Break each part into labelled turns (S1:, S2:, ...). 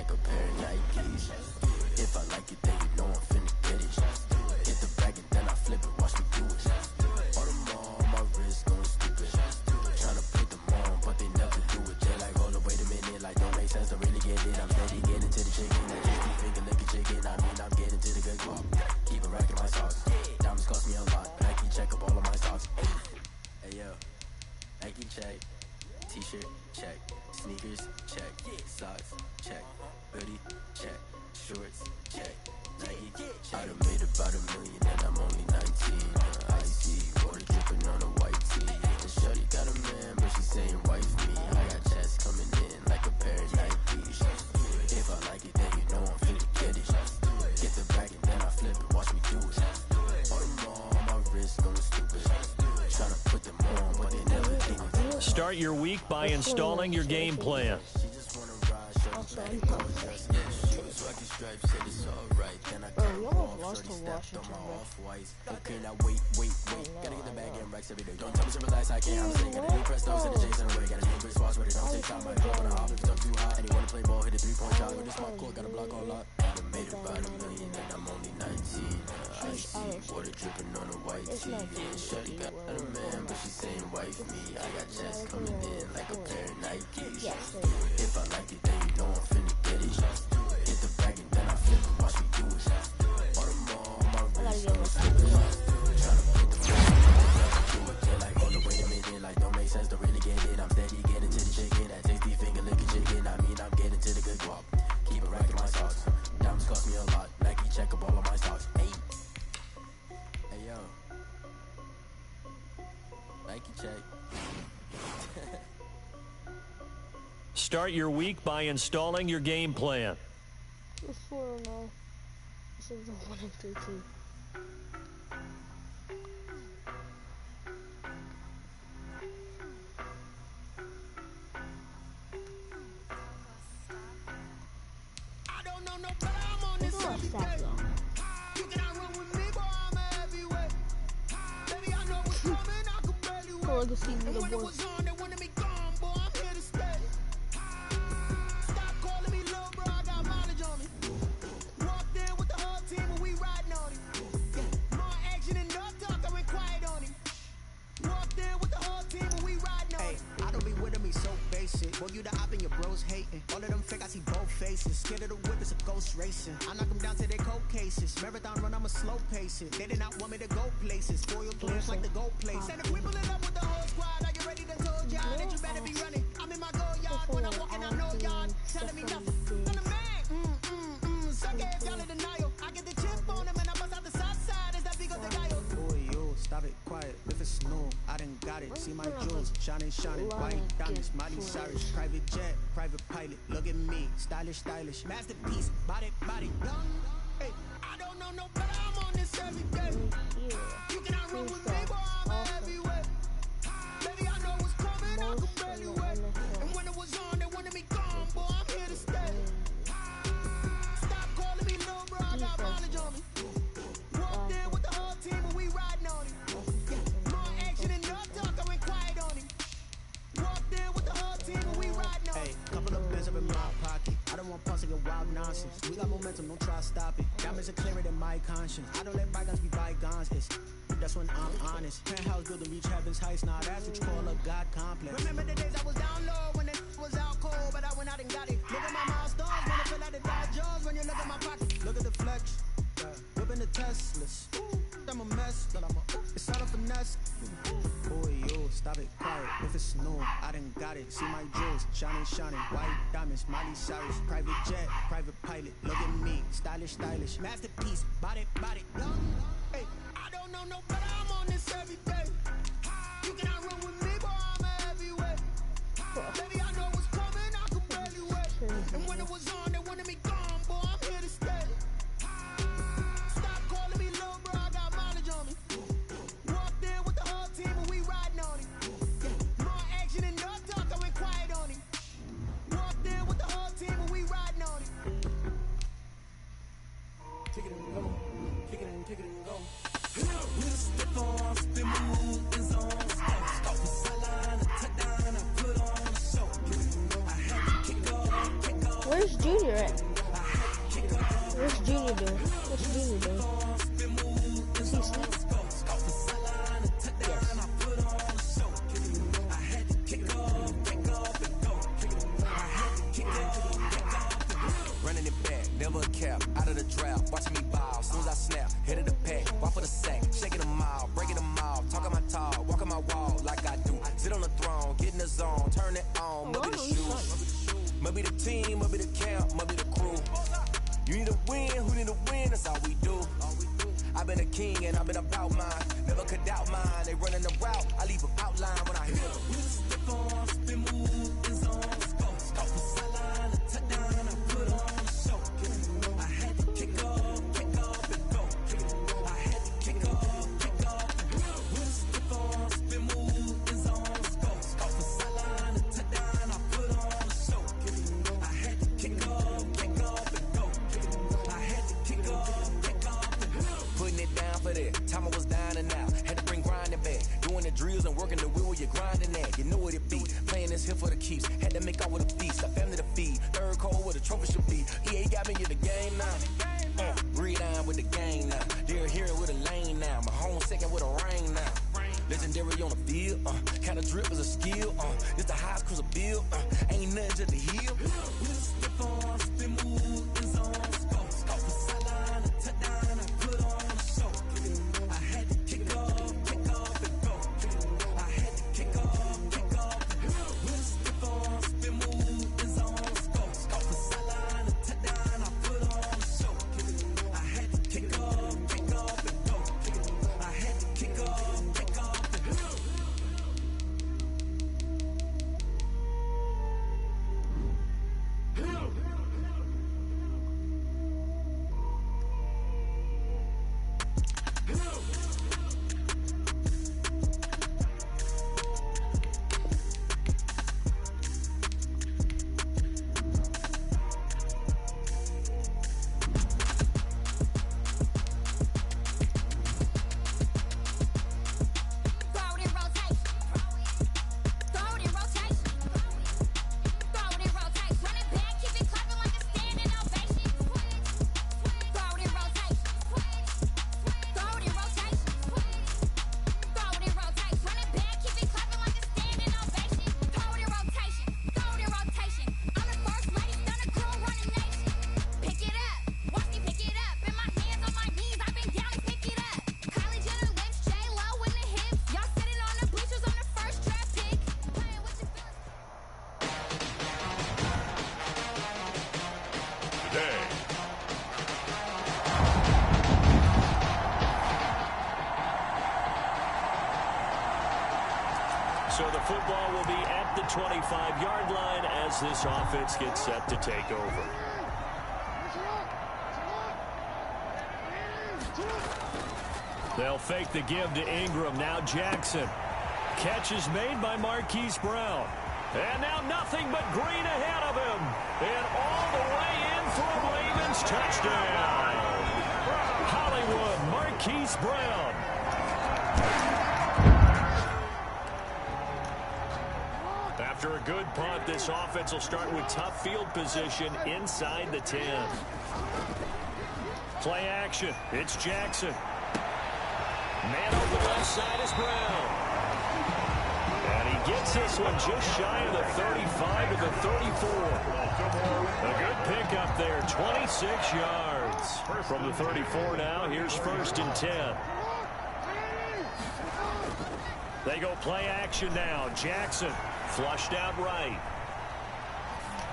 S1: like a pair of Nikes. If I like it, then you know I'm finna get it. Get the bag and then I flip it, watch me do it. All them on my wrist going stupid. Tryna put them on, but they never do it. They like, hold up, wait a minute, like don't make sense, don't really get it. I'm steady getting to the chicken, that just be finger licking chicken. I mean, I'm getting to the good guap. Keep a rack in my socks. Diamonds cost me a lot, but I can check up all of my stocks. Hey yo, Nike check, t-shirt check, sneakers check, socks check, hoodie check, shorts check, Nike check. I done made about $1 million and I'm only 19. I see water dripping on a white tee. The shorty got a man, but she saying wife me. I got chest coming in like a pair of Nikes. If I like it, then you know I'm finna get it. Get the bag and then I flip it, watch me do it. All them on my wrist going stupid. Tryna put them on, but they never think of it.
S2: Start your week by installing your game plan.
S1: She just wanna ride, shorty back, go just get shoes, rocky stripes, said it's alright. Then I cut off, shorty stepped on my off-whites. Okay, now wait, gotta get the bag and racks every day. Don't tell me to relax, I can't, I'm saying. Got a new press, don't send the Jason away. Got a new Chris Fox, ready, don't take shot. Might go on a hop if it's up too hot. And he wanna play ball, hit a three-point shot. With this my court, got a block all lot. I done made about $1 million and I'm only 19. I see water dripping on a white tee. Shorty got a man, but she saying wife me. I got chest coming in like a pair of Nikes. If I like it, then you know I'm finna get it. Get the bag and then I flip it, watch me do it. All them on my wrist, going stupid. Tryna put the phone do it. They're like, hold up, wait a minute, like don't make sense, don't really get it. I'm steady getting to the chicken, that tasty finger licking chicken. I mean, I'm getting to the good guap. Keep a rack in my socks. Diamonds cost me a lot. Nike check up all of my stocks. Hey yo, Nike check.
S2: Start your week by installing your game plan.
S3: This 4-0. This is the 1-13.
S4: I don't know no better, I'm on this every day. You cannot run with me, boy, I'm everywhere. Baby, I know what's coming, I can barely wait. And when it was on, they wanted me gone, boy, I'm here to stay. Stop calling me little bro, I got mileage on me. Walked in with the whole team and we riding on him. More action and no talk, I went quiet on him. Walked in with the whole team and we riding on him.
S5: I don't be with me so basic. Boy, you the op and your bros hating. All of them fake, I see both faces. Scared of the whip, it's a ghost racing. I knock them down to their cold cases. Marathon run, I'ma slow pace it. They did not want me to go places. Spoil players like the gold place.
S4: Said if we pulling up with the whole squad, are you ready to told y'all that you better be running? I'm in my go yard, when I'm walking, I know y'all telling me nothing. I'm the man, suck ass, y'all in denial. I get the chip on them and I bust out the south side, is that big of the guy?
S5: Boy, yo, stop it, quiet. If it's new, I done got it. See my jewels, shining, white diamonds, Miley Cyrus, private jet, private pilot. Look at me, stylish, masterpiece, body, young.
S4: Hey, I don't know no better, I'm on this every day. You cannot run with me, boy, I'm everywhere. Baby, I know what's coming, I can barely wait. And when it was on, they wanted me gone, boy, I'm here to stay. Stop calling me little bro, I got mileage on me. Walked in with the whole team and we riding on him. More action and no talk, I went quiet on him. Walked in with the whole team and we riding on him.
S5: Hey, couple of bins up in my pocket. I don't want pussy and wild nonsense. We got momentum, don't try to stop it. Diamonds are clearer than my conscience. I don't let bygones be bygones. That's when I'm honest. Penthouse building, reach heaven's heights. Now that's what you call a God complex.
S4: Remember the days I was down low when it was out cold, but I went out and got it. Look at my milestones when I feel like the Dow Jones when you look at my pocket.
S5: Look at the flex, whipping the Teslas. I'm a mess, but it's all a finesse. Boy, yo, stop it, quiet. If it's new, I done got it. See my jewels, shining, white diamonds, Miley Cyrus, private jet, private pilot. Look at me, stylish, masterpiece, body, young.
S4: Hey, I don't know no better, I'm on this every day. You cannot run with me, boy, I'm everywhere. Baby, I know what's coming, I can barely wait. And when it was on, they wanted me gone, boy, I'm here to stay. Stop calling me little bro, I got mileage on me. Walked in with the whole team and we riding on him. More action and no talk, I went quiet on him. Walked in with the whole team and we riding on him.
S6: Kick it and go. Kick it and go. With a stiff on, spin my move is on.
S3: Where's Junior at? Where's Junior doing? What's Junior doing? Is he asleep? Yes.
S1: Running it back, never a cap, out of the draft, watching me ball, soon as I snap, head of the pack, walk for the sack, shaking them all, breaking them all, talking my talk, walking my wall like I do, sit on the throne, get in the zone, turn it on, maybe the shoes, maybe the team, maybe the camp, maybe the crew, you need to win, who need to win, that's all we do. I've been a king and I've been about mine, never could doubt mine, they running the route, I leave an outline when I hit them. We step on, spin move, in zone, go for sideline, a touchdown, I put on a show. I had to kick off and go. I had to kick off and go. We step on, spin move, in zone, go for sideline, a touchdown, I put on a show. I had to kick off and go. I had to kick off and go. Putting it down for that, time I was down and out. Had to bring grinding back, doing the drills and working the wheel where you're grinding at. You know what it be, playing this here for the keeps. Had to make out with a feast, a family to feed. Third cold where the trophy should be. EA got me in the game now. Read on with the game now. They're here with a lane now. My home second with a rain now. Legendary on the field, kind of drip is a skill. It's the highest cruiser bill, ain't nothing to the heel. Step on, spin move, in zone, go for sideline, a touchdown, I put on a show. I had to kick off and go. I had to kick off and go. Step on, spin move, in zone, go for sideline, a touchdown, I put on a show. I had to kick off and go. I had to kick off and go.
S2: So the football will be at the 25-yard line as this offense gets set to take over. They'll fake the give to Ingram. Now Jackson. Catch is made by Marquise Brown. And now nothing but green ahead of him. And all the way in for a Ravens touchdown. Hollywood, Marquise Brown. After a good punt, this offense will start with tough field position inside the 10. Play action. It's Jackson. Man on the left side is Brown. And he gets this one just shy of the 35 to the 34. A good pickup there, 26 yards. From the 34 now, here's 1st and 10. They go play action now. Jackson flushed out right.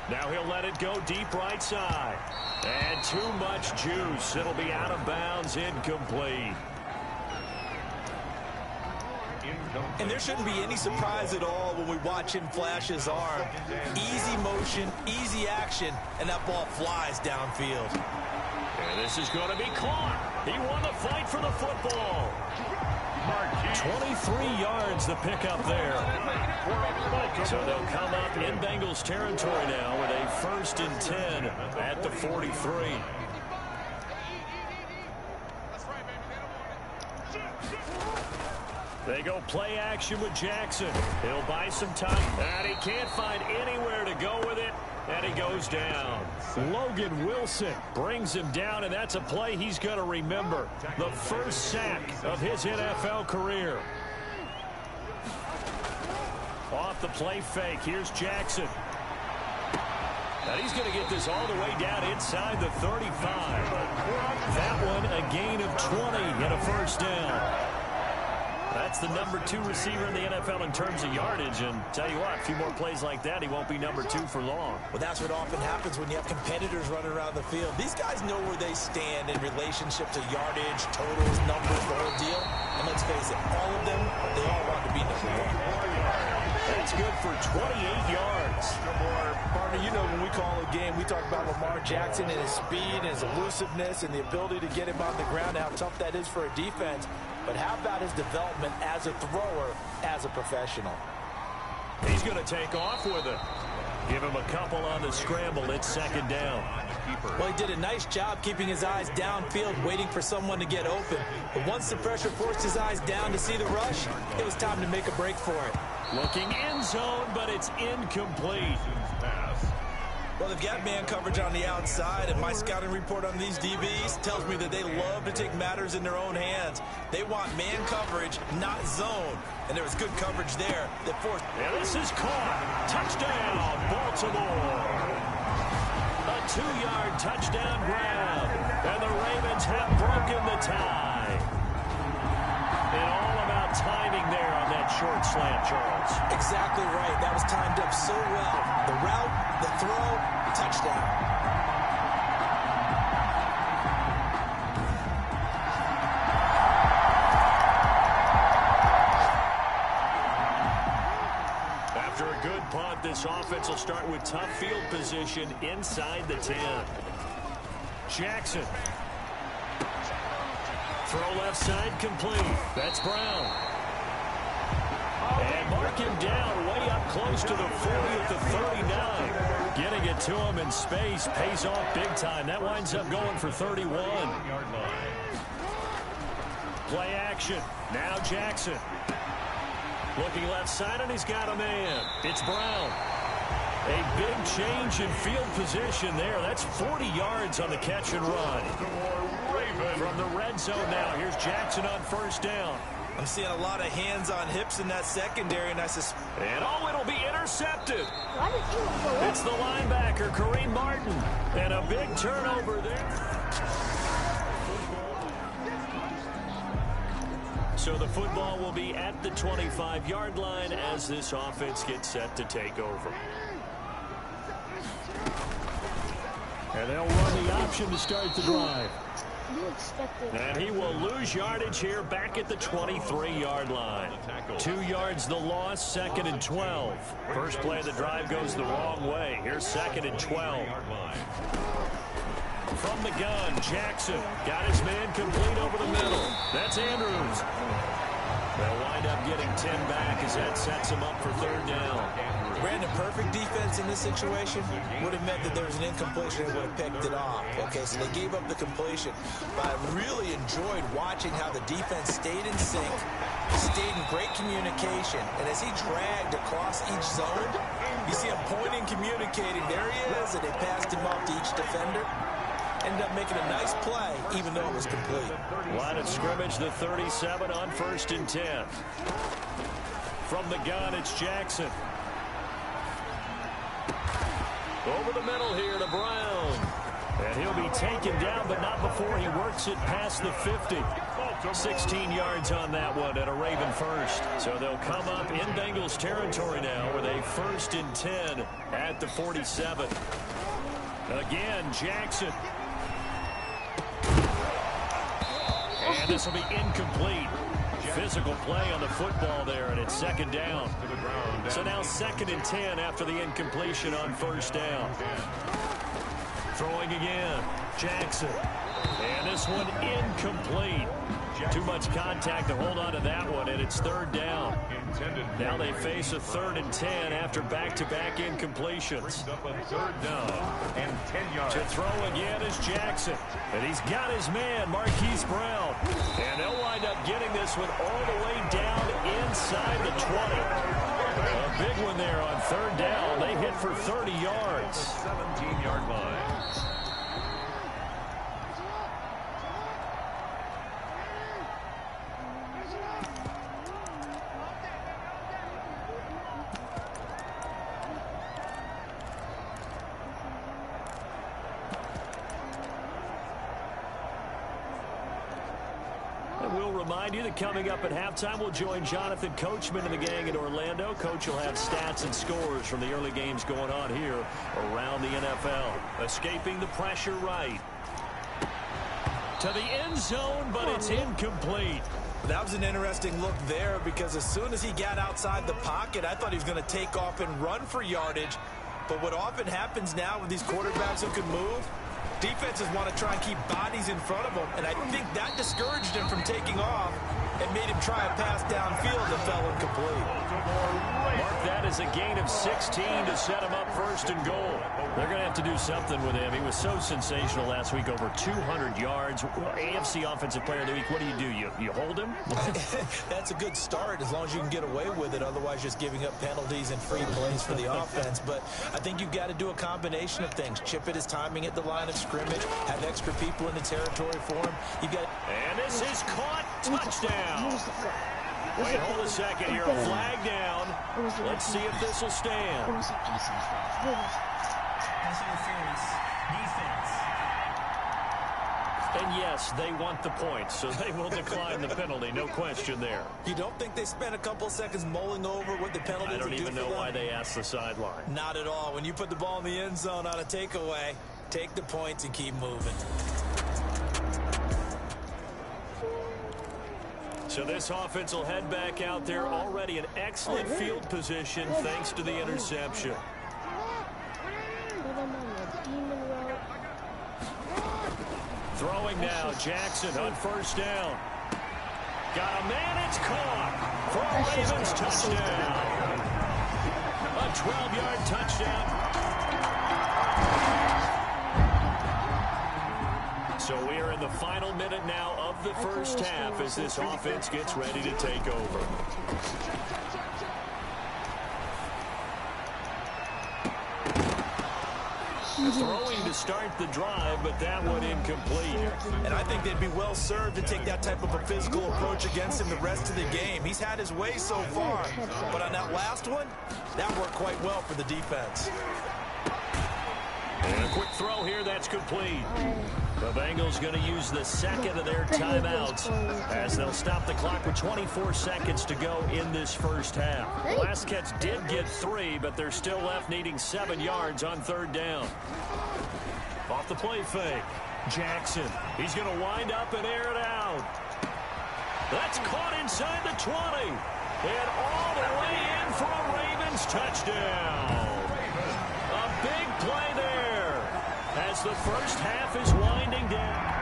S2: Now he'll let it go deep right side. And too much juice. It'll be out of bounds, incomplete.
S6: And there shouldn't be any surprise at all when we watch him flash his arm. Easy motion, easy action, and that ball flies downfield.
S2: And this is going to be caught. He won the fight for the football. 23 yards the pickup there. So they'll come up in Bengals territory now with a 1st and 10 at the 43. They go play action with Jackson. He'll buy some time. And he can't find anywhere to go with it. And he goes down. Logan Wilson brings him down, and that's a play he's going to remember. The first sack of his NFL career. Off the play fake, here's Jackson. And he's going to get this all the way down inside the 35. That one a gain of 20 and a first down. That's the number 2 receiver in the NFL in terms of yardage. And tell you what, a few more plays like that, he won't be number 2 for long.
S6: Well, that's what often happens when you have competitors running around the field. These guys know where they stand in relationship to yardage, totals, numbers, the whole deal. And let's face it, all of them, they all want to be number 1.
S2: That's good for 28 yards.
S7: Partner, you know when we call a game, we talk about Lamar Jackson and his speed and his elusiveness and the ability to get him on the ground, how tough that is for a defense. But how about his development as a thrower, as a professional?
S2: He's going to take off with it. Give him a couple on the scramble. It's second down.
S6: Well, he did a nice job keeping his eyes downfield, waiting for someone to get open. But once the pressure forced his eyes down to see the rush, it was time to make a break for it.
S2: Looking end zone, but it's incomplete.
S6: Well, they've got man coverage on the outside, and my scouting report on these DBs tells me that they love to take matters in their own hands. They want man coverage, not zone. And there was good coverage there that forced...
S2: And this is caught. Touchdown, Baltimore. A 2-yard touchdown grab. And the Ravens have broken the tie. And all about timing there on that short slant, Charles.
S6: Exactly right. That was timed up so well. The route, the throw, touchdown.
S2: After a good punt, this offense will start with tough field position inside the 10. Jackson. Throw left side complete. That's Brown. And mark him down way up close to the 40 at the 39. Getting it to him in space pays off big time. That winds up going for 31. Play action. Now Jackson. Looking left side, and he's got a man. It's Brown. A big change in field position there. That's 40 yards on the catch and run. From the red zone now, here's Jackson on first down.
S6: I'm seeing a lot of hands on hips in that secondary, and
S2: it'll be intercepted.
S3: Why did he go up?
S2: It's the linebacker, Kareem Martin. And a big turnover there. So the football will be at the 25-yard line as this offense gets set to take over. And they'll run the option to start the drive. And he will lose yardage here back at the 23-yard line. 2 yards the loss, second and 12. First play of the drive goes the wrong way. Here's second and 12. From the gun, Jackson got his man complete over the middle. That's Andrews. They'll wind up getting 10 back as that sets him up for third down.
S6: Brandon, perfect defense in this situation would have meant that there was an incompletion and would have picked it off. Okay, so they gave up the completion. But I really enjoyed watching how the defense stayed in sync, stayed in great communication. And as he dragged across each zone, you see him pointing, communicating. There he is, and they passed him off to each defender. Ended up making a nice play, even though it was complete.
S2: Line of scrimmage, the 37 on first and 10. From the gun, it's Jackson. Over the middle here to Brown. And he'll be taken down, but not before he works it past the 50. 16 yards on that one and a Raven first. So they'll come up in Bengals territory now with a first and 10 at the 47. Again, Jackson. And this will be incomplete. Physical play on the football there, and it's second down. So now second and 10 after the incompletion on first down. Throwing again, Jackson. And this one incomplete. Too much contact to hold on to that one, and it's third down. Now they face a third and 10 after back-to-back incompletions. To throw again is Jackson. And he's got his man, Marquise Brown. And they'll wind up getting this one all the way down inside the 20. A big one there on third down. They hit for 30 yards. 17-yard line. Remind you that coming up at halftime, we'll join Jonathan Coachman and the gang in Orlando. Coach will have stats and scores from the early games going on here around the NFL. Escaping the pressure right. To the end zone, but it's incomplete.
S7: That was an interesting look there because as soon as he got outside the pocket, I thought he was going to take off and run for yardage. But what often happens now with these quarterbacks who can move, defenses want to try and keep bodies in front of him, and I think that discouraged him from taking off and made him try a pass downfield that fell incomplete.
S2: Mark that as a gain of 16 to set him up first and goal. They're going to have to do something with him. He was so sensational last week, over 200 yards. AFC Offensive Player of the Week, what do? You hold him?
S7: That's a good start as long as you can get away with it. Otherwise, just giving up penalties and free plays for the offense. But I think you've got to do a combination of things. Chip it his timing at the line of scrimmage, have extra people in the territory for him.
S2: And this is caught. Touchdown. Wait, hold a second here. A flag down. Let's see if this will stand.
S8: Pass interference. Defense.
S2: And yes, they want the points, so they will decline the penalty. No question there.
S7: You don't think they spent a couple seconds mulling over what the penalty is?
S2: I don't even know why they asked the sideline.
S7: Not at all. When you put the ball in the end zone on a takeaway, take the points and keep moving.
S2: So this offense will head back out there, already in excellent field position thanks to the interception. Throwing now, Jackson on first down. Got a man, it's caught for a Ravens touchdown. A 12-yard touchdown. So we are in the final minute now of the first half as this offense gets ready to take over. Throwing to start the drive, but that one incomplete.
S7: And I think they'd be well served to take that type of a physical approach against him the rest of the game. He's had his way so far, but on that last one, that worked quite well for the defense.
S2: And a quick throw here, that's complete. The Bengals going to use the second of their timeouts as they'll stop the clock with 24 seconds to go in this first half. The last catch did get 3, but they're still left needing 7 yards on third down. Off the play fake. Jackson, he's going to wind up and air it out. That's caught inside the 20. And all the way in for a Ravens touchdown. A big play there as the first half is winding down.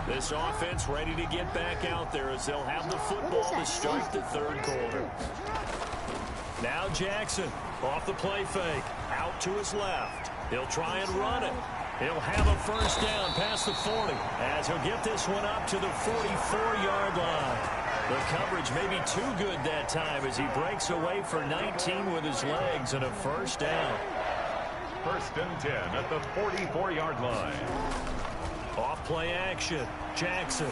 S2: This offense ready to get back out there as they'll have the football to start the third quarter. Now Jackson off the play fake. Out to his left. He'll try and run it. He'll have a first down past the 40 as he'll get this one up to the 44-yard line. The coverage may be too good that time as he breaks away for 19 with his legs and a first down.
S9: First and 10 at the 44-yard line.
S2: Off play action. Jackson.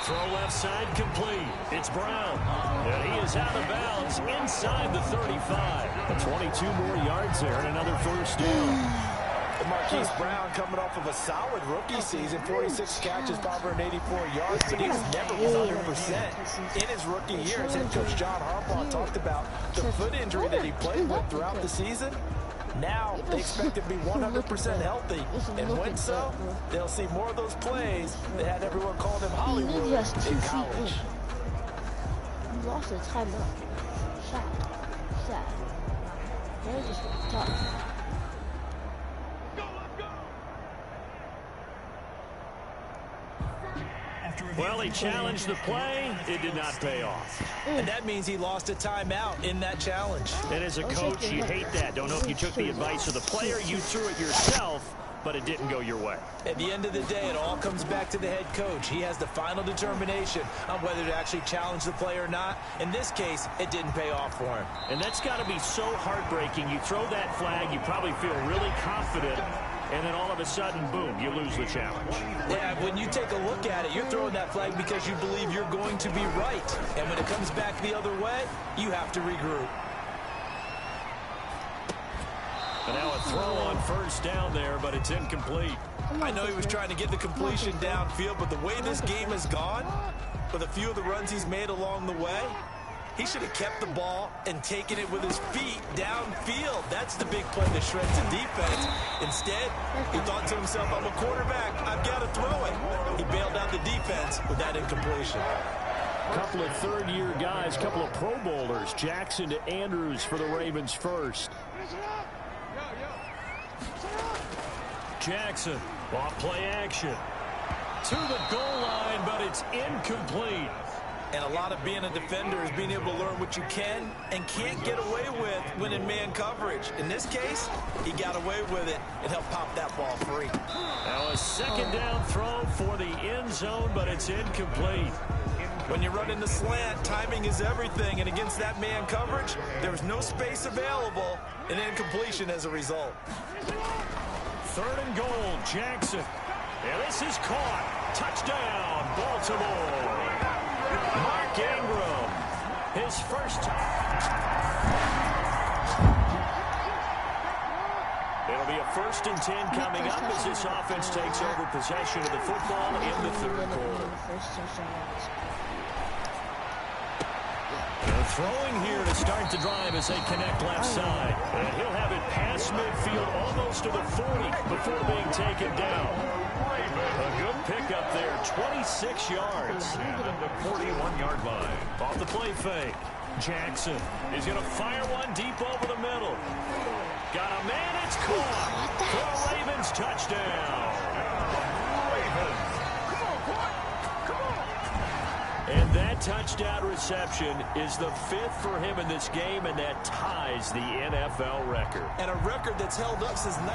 S2: Throw left side complete. It's Brown. And he is out of bounds inside the 35. 22 more yards there and another first down.
S7: Marquise Brown coming off of a solid rookie season, 46 catches, 584 yards, but he was never 100% in his rookie year. As head coach John Harbaugh talked about the foot injury that he played with throughout the season. Now they expect him to be 100% healthy, and when so, they'll see more of those plays that had everyone called him Hollywood in college.
S3: You lost the timeout. Sad. They're just tough.
S2: Well, he challenged the play. It did not pay off.
S7: And that means he lost a timeout in that challenge.
S2: And as a coach, you hate that. Don't know if you took the advice of the player, you threw it yourself, but it didn't go your way.
S6: At the end of the day, it all comes back to the head coach. He has the final determination on whether to actually challenge the play or not. In this case, it didn't pay off for him.
S2: And that's got to be so heartbreaking. You throw that flag, you probably feel really confident, and then all of a sudden, boom, you lose the challenge.
S6: Yeah, when you take a look at it, you're throwing that flag because you believe you're going to be right. And when it comes back the other way, you have to regroup.
S2: And now a throw on first down there, but it's incomplete.
S6: I know he was trying to get the completion downfield, but the way this game has gone, with a few of the runs he's made along the way, he should have kept the ball and taken it with his feet downfield. That's the big play that shreds the defense. Instead, he thought to himself, I'm a quarterback, I've got to throw it. He bailed out the defense with that incompletion.
S2: Couple of third-year guys, couple of Pro Bowlers. Jackson to Andrews for the Ravens first. Jackson, off play action. To the goal line, but it's incomplete.
S6: And a lot of being a defender is being able to learn what you can and can't get away with when in man coverage. In this case, he got away with it and helped pop that ball free.
S2: Now a second down throw for the end zone, but it's incomplete.
S6: When you're running the slant, timing is everything. And against that man coverage, there was no space available, and incompletion as a result.
S2: Third and goal, Jackson. And this is caught. Touchdown, Baltimore. Mark Ingram, his first. It'll be a 1st and 10 coming up as this offense takes over possession of the football in the third quarter. They're throwing here to start the drive as they connect left side. And he'll have it past midfield almost to the 40 before being taken down. A good pickup there, 26 yards.
S9: And at the 41-yard line.
S2: Off the play fake. Jackson is going to fire one deep over the middle. Got a man, it's caught. For a Ravens touchdown. And that touchdown reception is the 5th for him in this game, and that ties the NFL record.
S6: And a record that's held up since 19.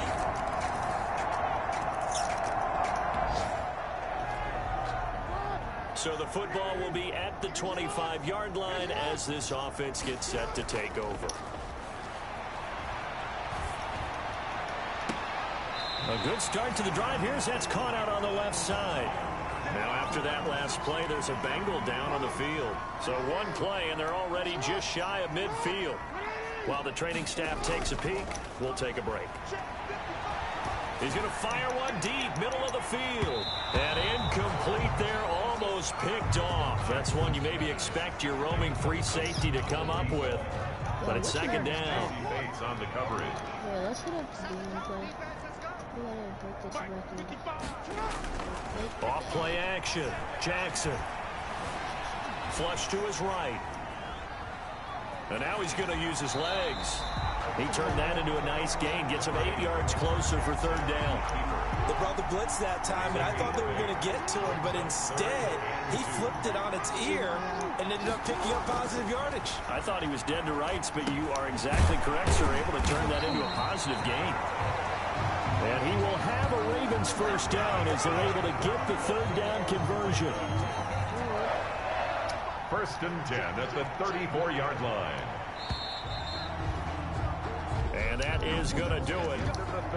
S2: So the football will be at the 25-yard line as this offense gets set to take over. A good start to the drive. That's caught out on the left side. Now after that last play, there's a Bengal down on the field. So one play, and they're already just shy of midfield. While the training staff takes a peek, we'll take a break. He's going to fire one deep, middle of the field. And incomplete there, almost picked off. That's one you maybe expect your roaming free safety to come up with. But it's second down.
S9: Bates on the coverage.
S3: Yeah, let's hit up the play. We gotta break this record.
S2: Off play action. Jackson. Flush to his right. And now he's going to use his legs. He turned that into a nice gain. Gets him 8 yards closer for third down.
S6: They brought the blitz that time, and I thought they were going to get to him, but instead, he flipped it on its ear and ended up picking up positive yardage.
S2: I thought he was dead to rights, but you are exactly correct, sir. Able to turn that into a positive gain. And he will have a Ravens first down as they're able to get the third down conversion.
S9: 1st and 10 at the 34-yard line.
S2: And that is going to do it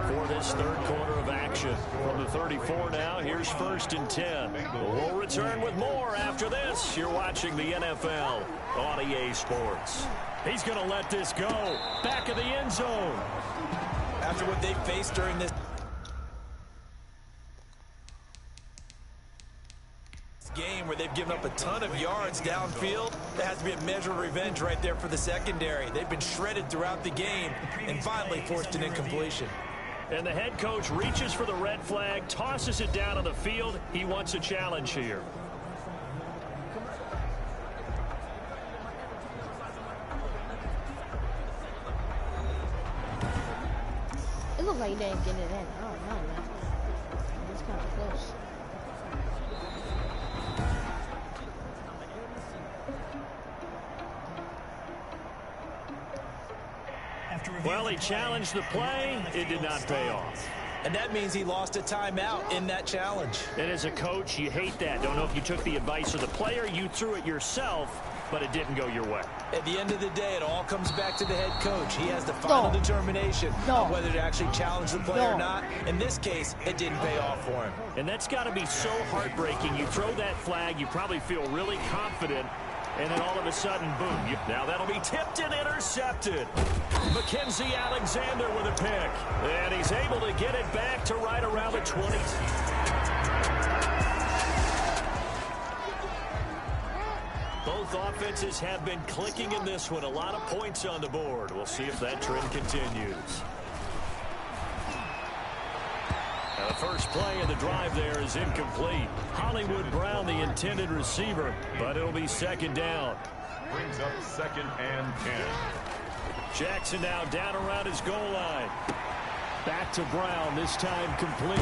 S2: for this third quarter of action. From the 34 now, here's 1st and 10. We'll return with more after this. You're watching the NFL on EA Sports. He's going to let this go. Back of the end zone.
S6: After what they faced during this game where they've given up a ton of yards downfield, there has to be a measure of revenge right there for the secondary. They've been shredded throughout the game and finally forced an incompletion.
S2: And the head coach reaches for the red flag, tosses it down on the field. He wants a challenge here.
S3: It looks like he didn't get it in. I don't know, man. It's kind of close.
S2: Well, he challenged the play. It did not pay off.
S6: and that means he lost a timeout in that challenge.
S2: And as a coach, you hate that. Don't know if you took the advice of the player, you threw it yourself, but it didn't go your way.
S6: At the end of the day, it all comes back to the head coach. He has the final determination on whether to actually challenge the player or not. In this case, it didn't pay off for him.
S2: And that's got to be so heartbreaking. You throw that flag, you probably feel really confident, and then all of a sudden, boom. Now that'll be tipped and intercepted. Mackenzie Alexander with a pick. And he's able to get it back to right around the 20. Both offenses have been clicking in this one. A lot of points on the board. We'll see if that trend continues. Now the first play of the drive there is incomplete. Hollywood Brown, the intended receiver, but it'll be second down.
S9: Brings up 2nd and 10.
S2: Jackson now down around his goal line. Back to Brown, this time complete.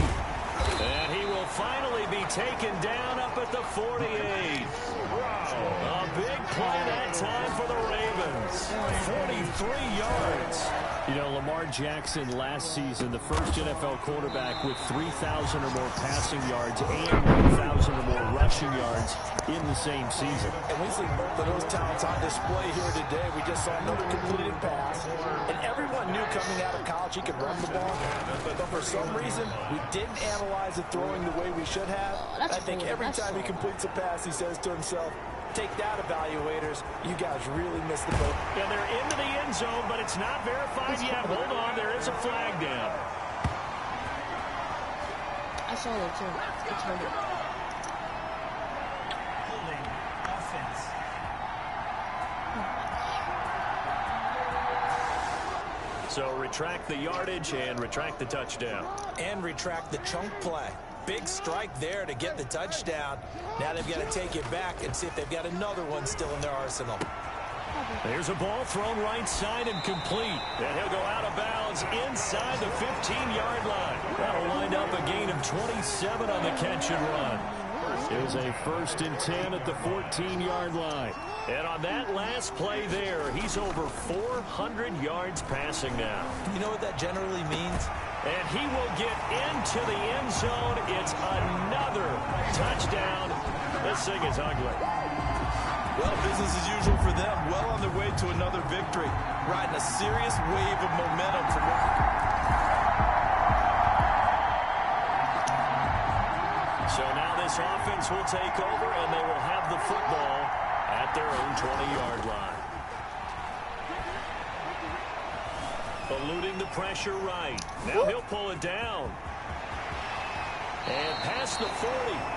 S2: And he will finally be taken down up at the 48. A big play that time for the Ravens. 43 yards. You know, Lamar Jackson last season, the first NFL quarterback with 3,000 or more passing yards and 1,000 or more rushing yards in the same season.
S7: And we see both of those talents on display here today. We just saw another completed pass. And everyone knew coming out of college he could run the ball. But for some reason, we didn't analyze the throwing the way we should have. I think every time he completes a pass, he says to himself, take that, evaluators. You guys really missed the boat.
S2: Yeah, they're into the end zone, but it's not verified yet. Hold on, there is a flag down.
S3: I saw that too. It's holding.
S8: Holding. Offense.
S2: So retract the yardage and retract the touchdown.
S6: And retract the chunk play. Big strike there to get the touchdown. Now they've got to take it back and see if they've got another one still in their arsenal.
S2: There's a ball thrown right side and complete. And he'll go out of bounds inside the 15-yard line. That'll wind up a gain of 27 on the catch and run. It was a 1st and 10 at the 14-yard line. And on that last play there, he's over 400 yards passing now.
S6: You know what that generally means?
S2: And he will get into the end zone. It's another touchdown. This thing is ugly.
S10: Well, business as usual for them. Well on their way to another victory. Riding a serious wave of momentum from
S2: So now this offense will take over, and they will have the football at their own 20-yard line. Eluding the pressure right. Now he'll pull it down. And past the 40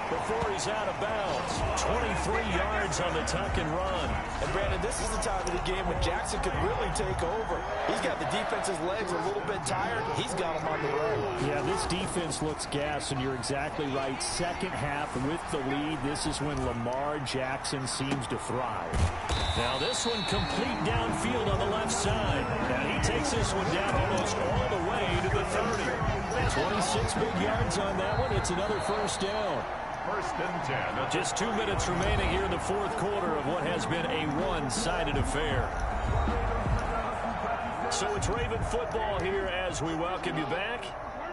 S2: before he's out of bounds. 23 yards on the tuck and run.
S7: And Brandon, this is the time of the game when Jackson could really take over. He's got the defense's legs a little bit tired. He's got them on the run.
S2: Yeah, this defense looks gassed, and you're exactly right. Second half with the lead, this is when Lamar Jackson seems to thrive. Now this one complete downfield on the left side. And he takes this one down almost all the way to the 30. 26 big yards on that one. It's another first down.
S9: 1st and 10.
S2: Just 2 minutes remaining here in the 4th quarter of what has been a one-sided affair. So it's Raven football here as we welcome you back.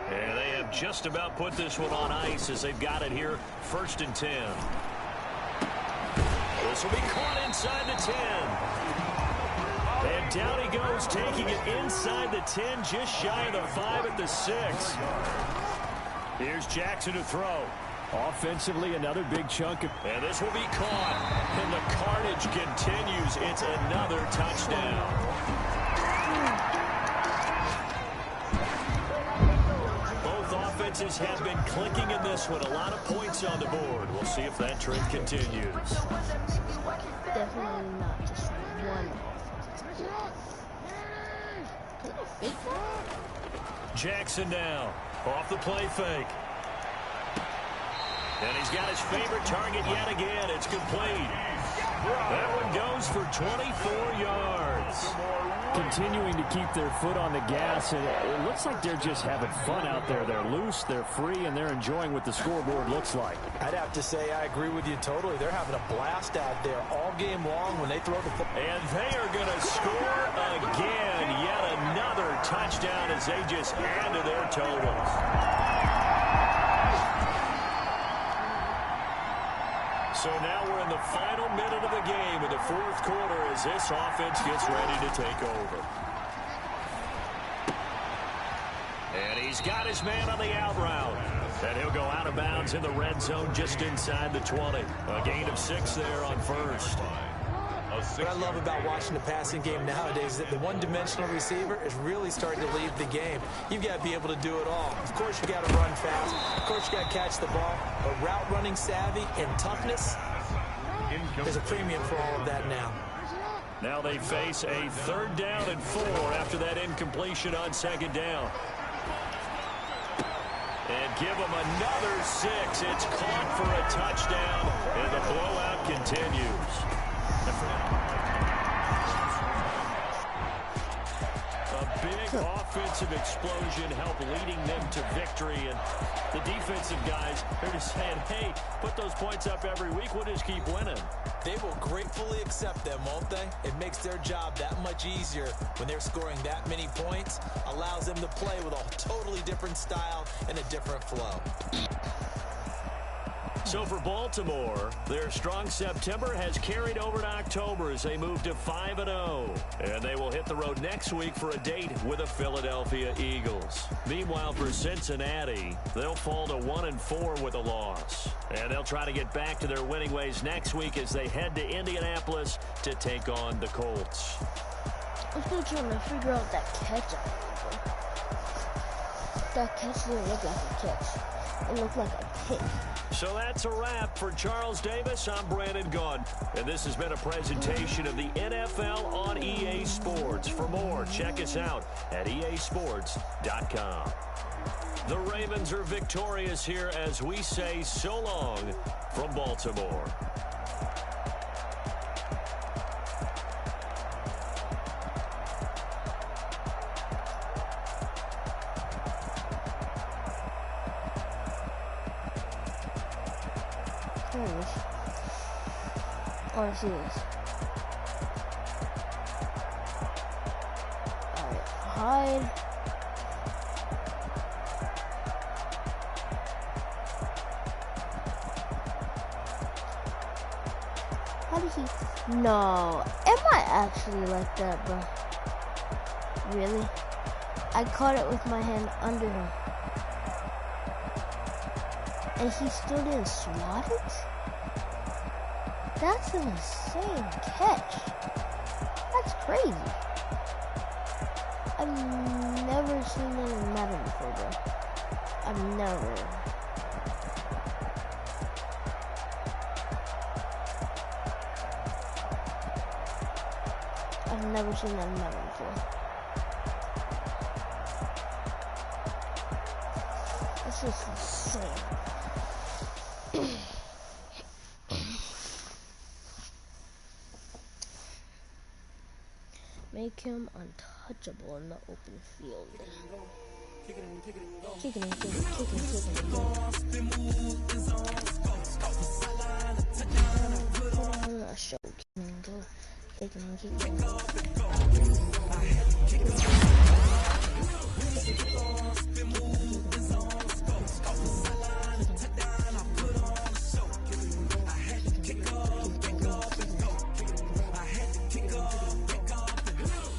S2: And they have just about put this one on ice as they've got it here. 1st and 10. This will be caught inside the 10. And down he goes, taking it inside the 10, just shy of the 5 at the 6. Here's Jackson to throw. Offensively, another big chunk. And this will be caught. And the carnage continues. It's another touchdown. Both offenses have been clicking in this one. A lot of points on the board. We'll see if that trend continues.
S3: Definitely not just one.
S2: Jackson now. Off the play fake. And he's got his favorite target yet again. It's complete. That one goes for 24 yards. Continuing to keep their foot on the gas, and it looks like they're just having fun out there. They're loose, they're free, and they're enjoying what the scoreboard looks like.
S7: I'd have to say I agree with you totally. They're having a blast out there all game long when they throw the football.
S2: And they are going to score again. Yet another touchdown as they just add to their totals. So now we're in the final minute of the game in the fourth quarter as this offense gets ready to take over. And he's got his man on the out route. And he'll go out of bounds in the red zone just inside the 20. A gain of 6 there on first.
S6: What I love about watching the passing game nowadays is that the one-dimensional receiver is really starting to lead the game. You've got to be able to do it all. Of course, you got to run fast. Of course, you got to catch the ball. But route running savvy and toughness, there's a premium for all of that now.
S2: Now they face a 3rd down and 4 after that incompletion on 2nd down. And give them another 6. It's caught for a touchdown, and the blowout continues. A big offensive explosion helped leading them to victory, and the defensive guys, they're just saying, hey, put those points up every week, we'll just keep winning.
S6: They will gratefully accept them, won't they? It makes their job that much easier when they're scoring that many points, allows them to play with a totally different style and a different flow.
S2: So for Baltimore, their strong September has carried over to October as they move to 5-0. And they will hit the road next week for a date with the Philadelphia Eagles. Meanwhile, for Cincinnati, they'll fall to 1-4 with a loss. And they'll try to get back to their winning ways next week as they head to Indianapolis to take on the Colts.
S3: I'm still trying to figure out that catch. That catch didn't look like a catch. It looked like a pick.
S2: So that's a wrap. For Charles Davis, I'm Brandon Gunn. And this has been a presentation of the NFL on EA Sports. For more, check us out at easports.com. The Ravens are victorious here as we say so long from Baltimore.
S3: Oh, I see this. Alright, hide. How does he? No. Am I actually like that, bro? Really? I caught it with my hand under him. And he still didn't swat it? That's an insane catch. That's crazy. I've never seen that in Madden before, bro. I've never. I've never seen that in Madden before. That's just insane. Make him untouchable in the open field. Kicking and show.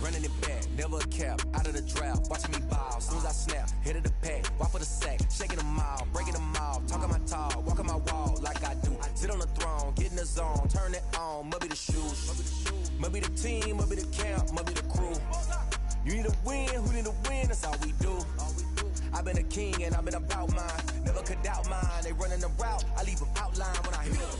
S1: Running it back, never a cap, out of the draft, watching me ball, soon as I snap, hit of the pack, walk for the sack, shaking them all, breaking them all, talking my talk, walking my wall like I do, sit on the throne, get in the zone, turn it on, must be the shoes, must be the team, must be the camp, must be the crew, you need a win, who need a win, that's all we do, I've been a king and I've been about mine, never could doubt mine, they running the route, I leave them outline when I hit them.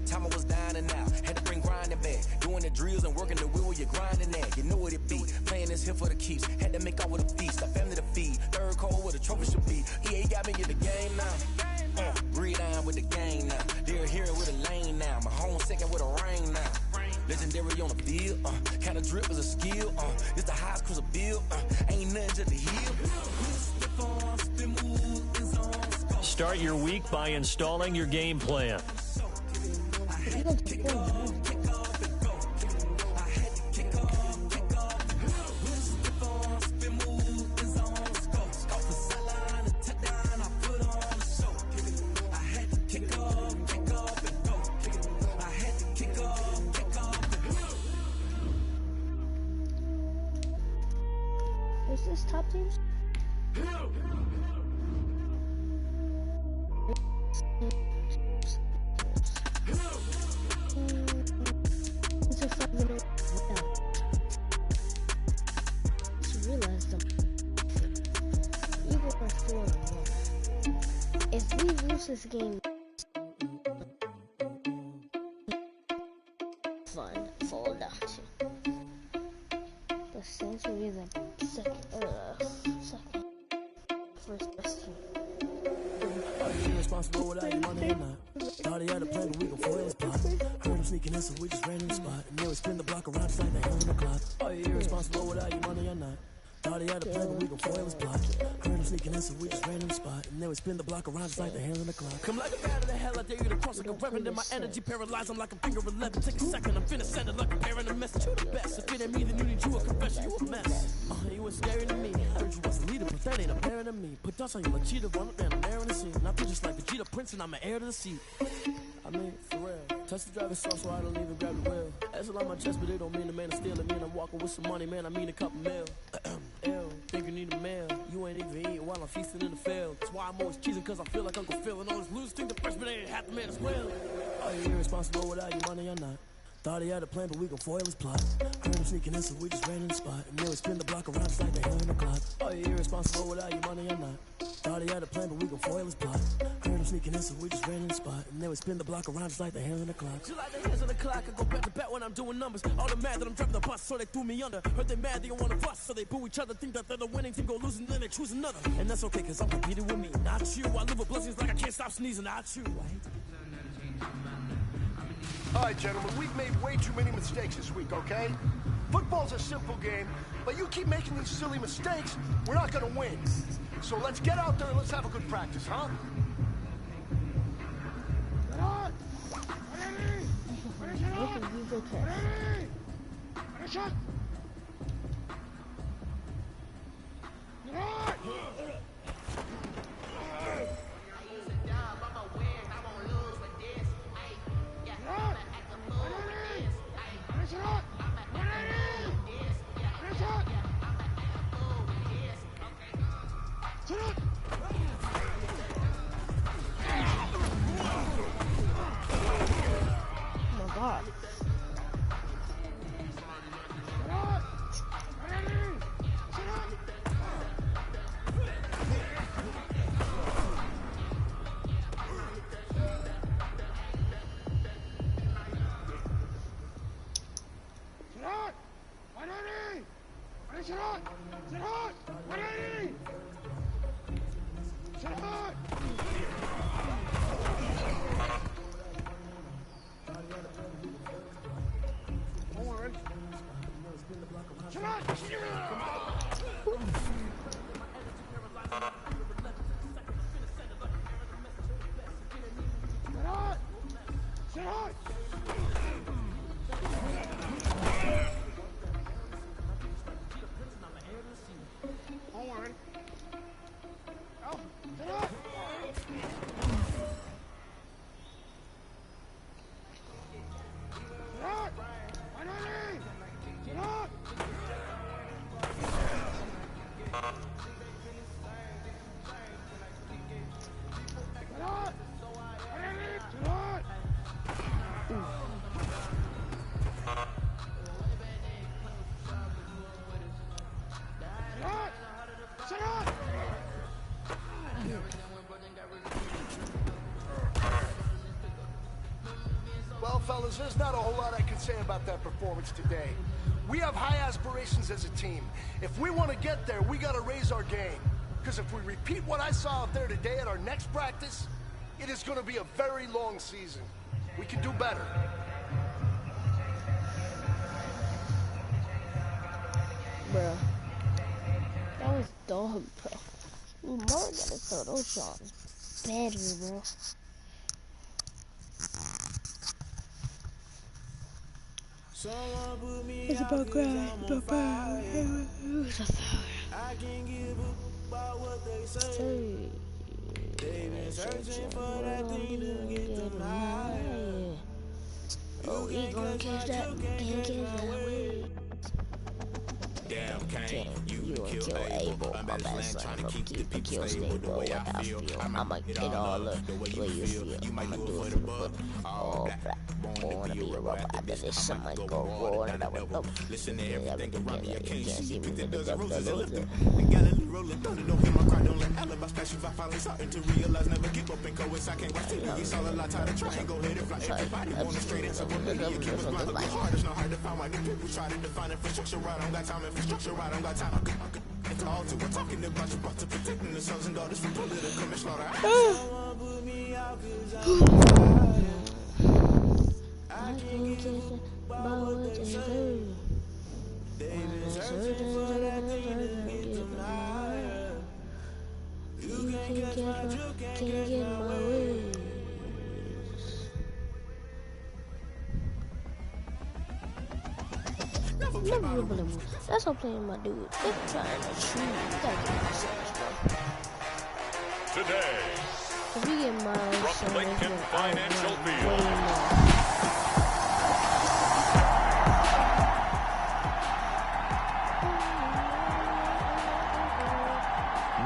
S1: Time I was down and out, had to bring grinding back. Doing the drills and working the wheel where you're grinding at. You know what it be. Playing this here for the keeps. Had to make out with a feast. A family to feed. Third cold where the trophy should be. EA got me in the game now. with the gang now. They're here with a lane now. My home second with a ring now. Legendary on the field, kind of drip is a skill, it's the highest cruiser bill, ain't nothing just a heel.
S2: Start your week by installing your game plan.
S3: Is this top teams? It's a 5-minute. Just realized something. Even if I 4-1, if we lose this game, fun fall down to. The Saints will be the second, first best team.
S1: Are you irresponsible without your money or not? Thought he had a plan, but we gon' foil his plot. Heard him sneaking in, so we just ran in the spot. And then we spin the block around just like the hell in the clock. Are you irresponsible without your money or not? Thought he had a plan, but we gon' foil his plot. Heard him sneaking in, so we just ran in the spot. And then we spin the block around just like the hands on the clock. Come like a bat of the hell, I dare you to cross like a reverend. And my energy paralyzed, I'm like a finger 11. Take a second, I'm finna send it like a parent, a message. You the best, if it ain't me, then you need you a confession. You a mess. You was scary to me. I heard you was a leader, but that ain't apparent to me. Put dust on you like cheetah, run up and I'm air in the scene. And I feel just like Vegeta Prince, and I'm an heir to the seat. I mean, for real. Touch the driver's soft, so I don't even grab the wheel. That's on my chest, but it don't mean the man is stealing. Mean I'm walking with some money, man. I mean a couple mil. Ew, think you need a meal. You ain't even eating while I'm feasting in the field. That's why I'm always cheesing, cause I feel like Uncle Phil. And all this losers think the freshman ain't half the man as well. Are you irresponsible without your money or not? Thought he had a plan, but we gon' foil his plot. Heard him sneaking in, so we just ran in the spot. And then we spin the block around just like the hell in the clock. Are you irresponsible without your money or not? Thought he had a plan, but we gon' foil his plot. Heard him sneaking in, so we just ran in the spot. And then we spin the block around just like the hands on the clock. Just like the hands on the clock, I go back to back when I'm doing numbers. All the mad that I'm driving the bus, so they threw me under. Heard they mad, they don't wanna bust, so they boo each other. Think that they're the winning team, go losing, then they choose another. And that's okay, cause I'm competing with me, not you. I live with blessings like I can't stop sneezing, not you. I hate to...
S11: All right, gentlemen, we've made way too many mistakes this week, okay? Football's a simple game, but you keep making these silly mistakes, we're not gonna win. So let's get out there and let's have a good practice, huh? Get on! Ready! Finish it up! Ready! Finish it! Get on! Well, fellas, there's not a whole lot I can say about that performance today. We have high aspirations as a team. If we want to get there, we got to raise our game. Because if we repeat what I saw out there today at our next practice, It is going to be a very long season. We can do better.
S3: Bro. That was dumb, bro. Lamar gotta throw those shots better, bro. It's about grind, about power. I can give about what they say. They've been searching for that thing to get them high. Oh, we gonna catch that, can't catch that way. Damn, Kane, you will kill Abel. I'm best friend trying to keep the people stable the way I feel. I'ma get all up the way you feel. I'ma do it for the book. All black, born to be a robber. I bet this shit might go roar and I would know. Listen to everything around me, I can't see me. The devil rolling thunder, don't hear my cry, don't let alibis pass you. I finally starting to realize, never give up and go. I can't watch TV, it's all a lot, tired of trying. Go ahead and fly everybody on the straight and support me. You keep us blind, look hard, it's not hard to find why the people try to define infrastructure. I don't got time, infrastructure, I don't got time. It's all to we're talking about you, about to protecting the sons and daughters from political and slaughter. I can't get about what they say. They've been searching for that thing to get them higher. You can't get my way. Never really move. That's what I'm playing my dude. They're trying to shoot. You gotta get yourselves, bro.
S9: Today,
S3: If we get miles,
S9: from Lincoln Financial Field.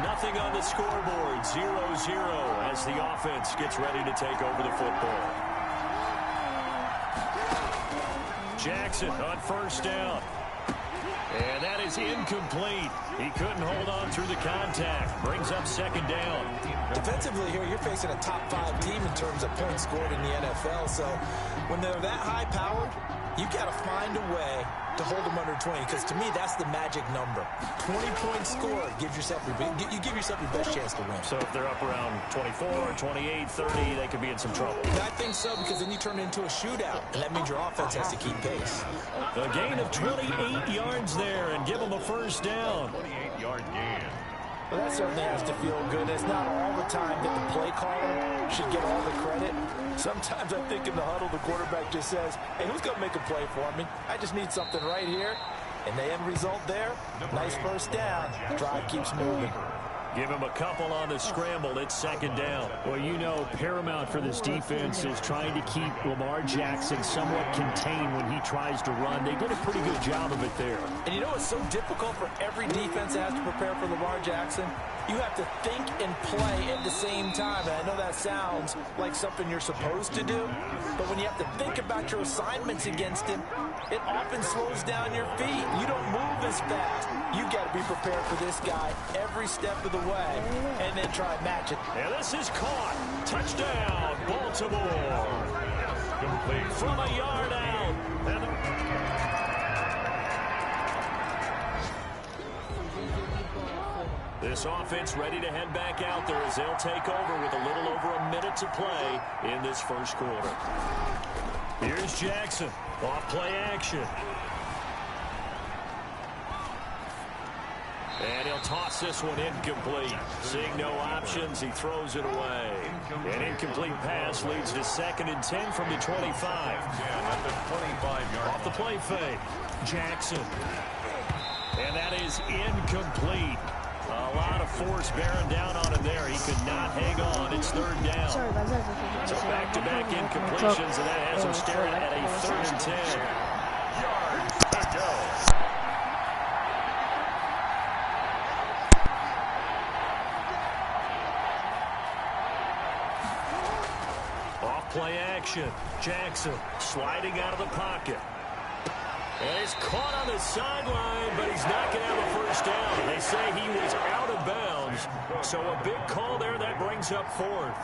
S2: Nothing on the scoreboard, 0-0 as the offense gets ready to take over the football. Jackson on first down. And that is incomplete. He couldn't hold on through the contact. Brings up second down.
S6: Defensively here, you're facing a top 5 team in terms of points scored in the NFL. So when they're that high powered, you've got to find a way to hold them under 20, because to me that's the magic number. 20 points scored gives yourself you give yourself your best chance to win.
S2: So if they're up around 24, 28, 30, they could be in some trouble.
S6: I think so, because then you turn it into a shootout, and that means your offense has to keep pace.
S2: A gain of 28 yards there and give them a first down.
S9: 28-yard gain.
S6: Well, that certainly has to feel good. It's not all the time that the play caller should get all the credit. Sometimes I think in the huddle, the quarterback just says, hey, who's going to make a play for me? I just need something right here. And the end result there, nice first down. Drive keeps moving.
S2: Give him a couple on the scramble. It's second down.
S12: Well, you know, paramount for this defense is trying to keep Lamar Jackson somewhat contained when he tries to run. They did a pretty good job of it there.
S6: And you know it's so difficult for every defense that has to prepare for Lamar Jackson? You have to think and play at the same time. And I know that sounds like something you're supposed to do, but when you have to think about your assignments against him, it often slows down your feet. You don't move as fast. You've got to be prepared for this guy every step of the way and then try and match it.
S2: And this is caught. Touchdown, Baltimore. Complete from a yard out. This offense ready to head back out there as they'll take over with a little over a minute to play in this first quarter. Here's Jackson. Off play action. And he'll toss this one incomplete. Seeing no options, he throws it away. An incomplete pass leads to 2nd and 10 from the 25.
S9: At the 25-yard.
S2: Off the play fake. Jackson. And that is incomplete. A lot of force bearing down on him there. He could not hang on. It's 3rd down.
S3: Sorry about that.
S2: So back-to-back incompletions, and that has him staring at a 3rd and 10.
S9: Yards to go.
S2: Play action. Jackson sliding out of the pocket. And he's caught on the sideline, but he's not going to have a first down. They say he was out of bounds. So a big call there that brings up 4th.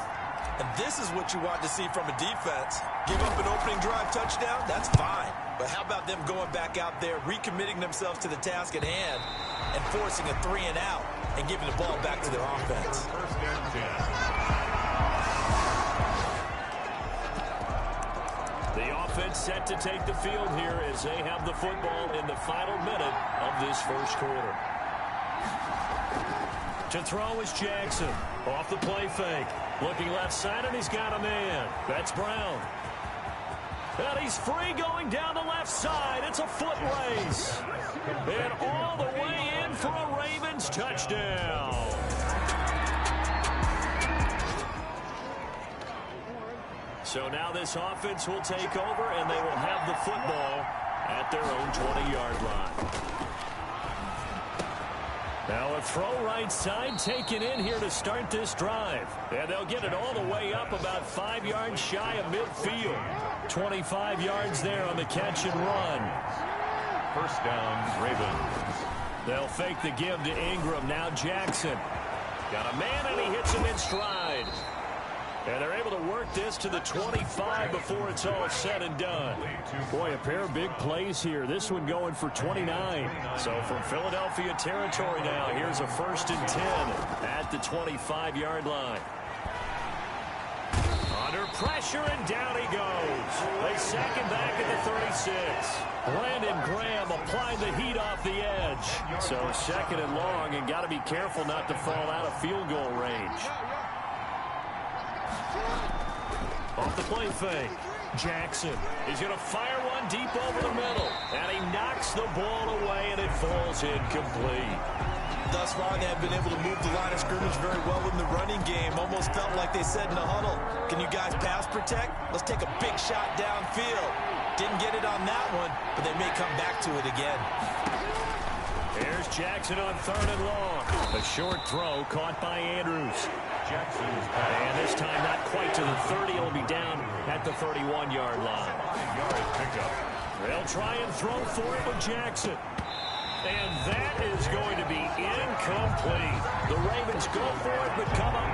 S6: And this is what you want to see from a defense. Give up an opening drive touchdown, that's fine. But how about them going back out there, recommitting themselves to the task at hand, and forcing a 3 and out, and giving the ball back to their offense.
S9: First and 10.
S2: set to take the field here as they have the football in the final minute of this first quarter. To throw is Jackson. Off the play fake. Looking left side, and he's got a man. That's Brown. And he's free going down the left side. It's a foot race. And all the way in for a Ravens touchdown. So now this offense will take over, and they will have the football at their own 20-yard line. Now a throw right side taken in here to start this drive. And they'll get it all the way up about 5 yards shy of midfield. 25 yards there on the catch and run.
S9: First down, Ravens.
S2: They'll fake the give to Ingram. Now Jackson. Got a man, and he hits him in stride. And they're able to work this to the 25 before it's all said and done. Boy, a pair of big plays here. This one going for 29. So from Philadelphia territory now, here's a 1st and 10 at the 25-yard line. Under pressure, and down he goes. They sack him back at the 36. Brandon Graham applied the heat off the edge. So 2nd and long, and got to be careful not to fall out of field goal range. Off the play fake. Jackson is going to fire one deep over the middle. And he knocks the ball away, and it falls incomplete.
S6: Thus far, they have been able to move the line of scrimmage very well in the running game. Almost felt like they said in the huddle, can you guys pass protect? Let's take a big shot downfield. Didn't get it on that one, but they may come back to it again.
S2: Here's Jackson on 3rd and long. A short throw caught by Andrews.
S9: Jackson's
S2: and this time not quite to the 30. It'll be down at the 31-yard line. They'll try and throw for it with Jackson. And that is going to be incomplete. The Ravens go for it, but come up.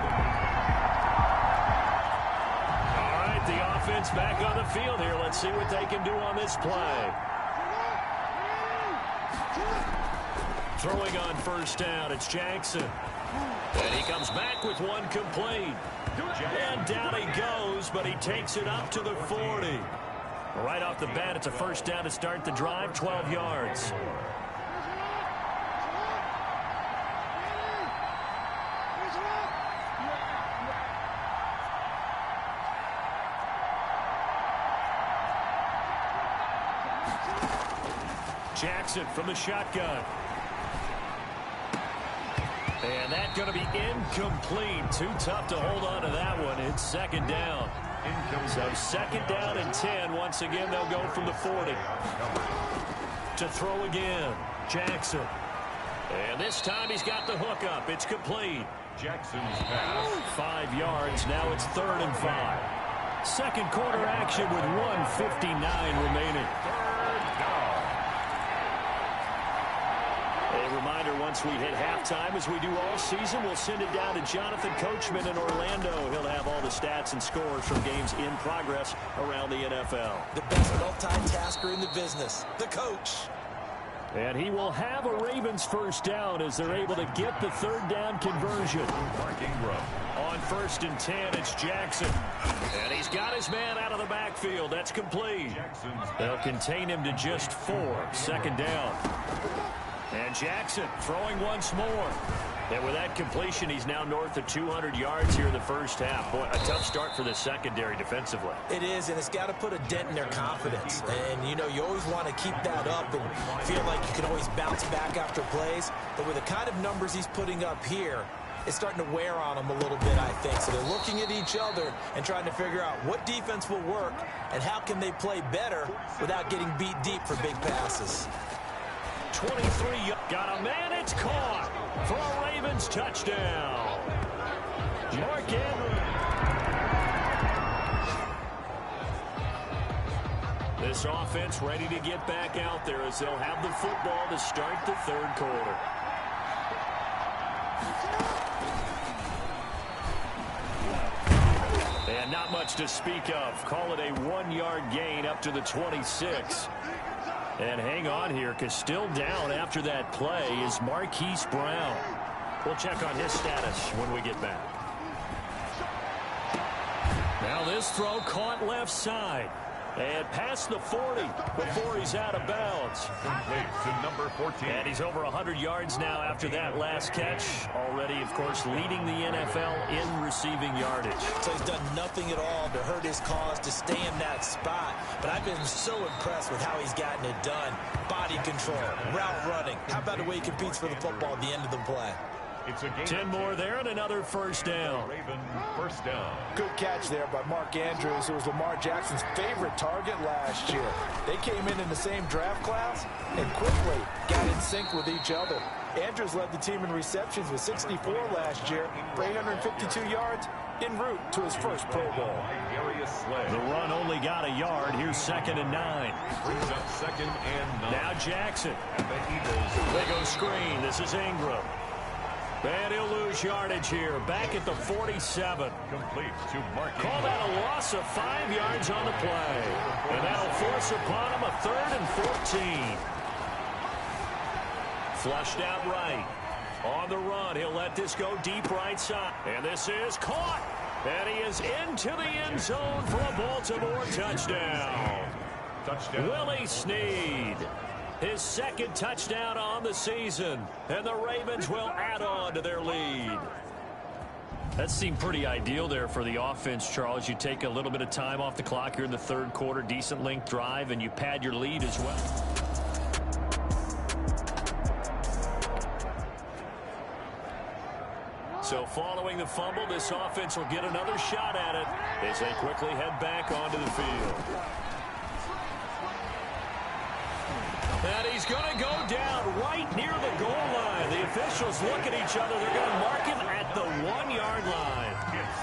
S2: All right, the offense back on the field here. Let's see what they can do on this play. Throwing on 1st down, it's Jackson. And he comes back with one complete. And down he goes, but he takes it up to the 40. Right off the bat, it's a 1st down to start the drive, 12 yards. Jackson from the shotgun. And that's going to be incomplete. Too tough to hold on to that one. It's 2nd down. So 2nd down and 10. Once again, they'll go from the 40. To throw again. Jackson. And this time he's got the hook up. It's complete.
S9: Jackson's pass.
S2: 5 yards. Now it's 3rd and 5. Second quarter action with 1:59 remaining. A reminder, once we hit halftime, as we do all season, we'll send it down to Jonathan Coachman in Orlando. He'll have all the stats and scores from games in progress around the NFL.
S6: The best multitasker in the business, the coach.
S2: And he will have a Ravens 1st down as they're able to get the 3rd down conversion. On 1st and 10, it's Jackson. And he's got his man out of the backfield. That's complete. They'll contain him to just 4. 2nd down. And Jackson throwing once more. And with that completion, he's now north of 200 yards here in the first half. Boy, a tough start for the secondary defensively.
S6: It is, and it's got to put a dent in their confidence. And, you know, you always want to keep that up and feel like you can always bounce back after plays. But with the kind of numbers he's putting up here, it's starting to wear on them a little bit, I think. So they're looking at each other and trying to figure out what defense will work and how can they play better without getting beat deep for big passes.
S2: 23, got a man, it's caught for a Ravens touchdown. Mark Andrews. This offense ready to get back out there as they'll have the football to start the 3rd quarter. And not much to speak of. Call it a 1-yard gain up to the 26. And hang on here, because still down after that play is Marquise Brown. We'll check on his status when we get back. Now this throw caught left side. And past the 40 before he's out of bounds.
S9: Complete to number 14.
S2: And he's over 100 yards now after that last catch. Already, of course, leading the NFL in receiving yardage.
S6: So he's done nothing at all to hurt his cause to stay in that spot. But I've been so impressed with how he's gotten it done. Body control, route running. How about the way he competes for the football at the end of the play?
S9: It's a gain
S2: 10 more there and another first down.
S9: Raven first down.
S7: Good catch there by Mark Andrews, who was Lamar Jackson's favorite target last year. They came in the same draft class and quickly got in sync with each other. Andrews led the team in receptions with 64 last year for 852 yards en route to his first Pro Bowl.
S2: The run only got a yard. Here's 2nd and 9.
S9: Brings up 2nd and 9.
S2: Now Jackson.
S9: And the Eagles.
S2: They go screen. This is Ingram. And he'll lose yardage here. Back at the 47.
S9: Complete to Mark.
S2: Call that a loss of 5 yards on the play. And that'll force upon him a 3rd and 14. Flushed out right. On the run, he'll let this go deep right side. And this is caught. And he is into the end zone for a Baltimore touchdown.
S9: Touchdown.
S2: Willie Snead. His 2nd touchdown on the season. And the Ravens will add on to their lead. That seemed pretty ideal there for the offense, Charles. You take a little bit of time off the clock here in the 3rd quarter, decent length drive, and you pad your lead as well. So following the fumble, this offense will get another shot at it as they quickly head back onto the field. And he's going to go down right near the goal line. The officials look at each other. They're going to mark him at the 1-yard line.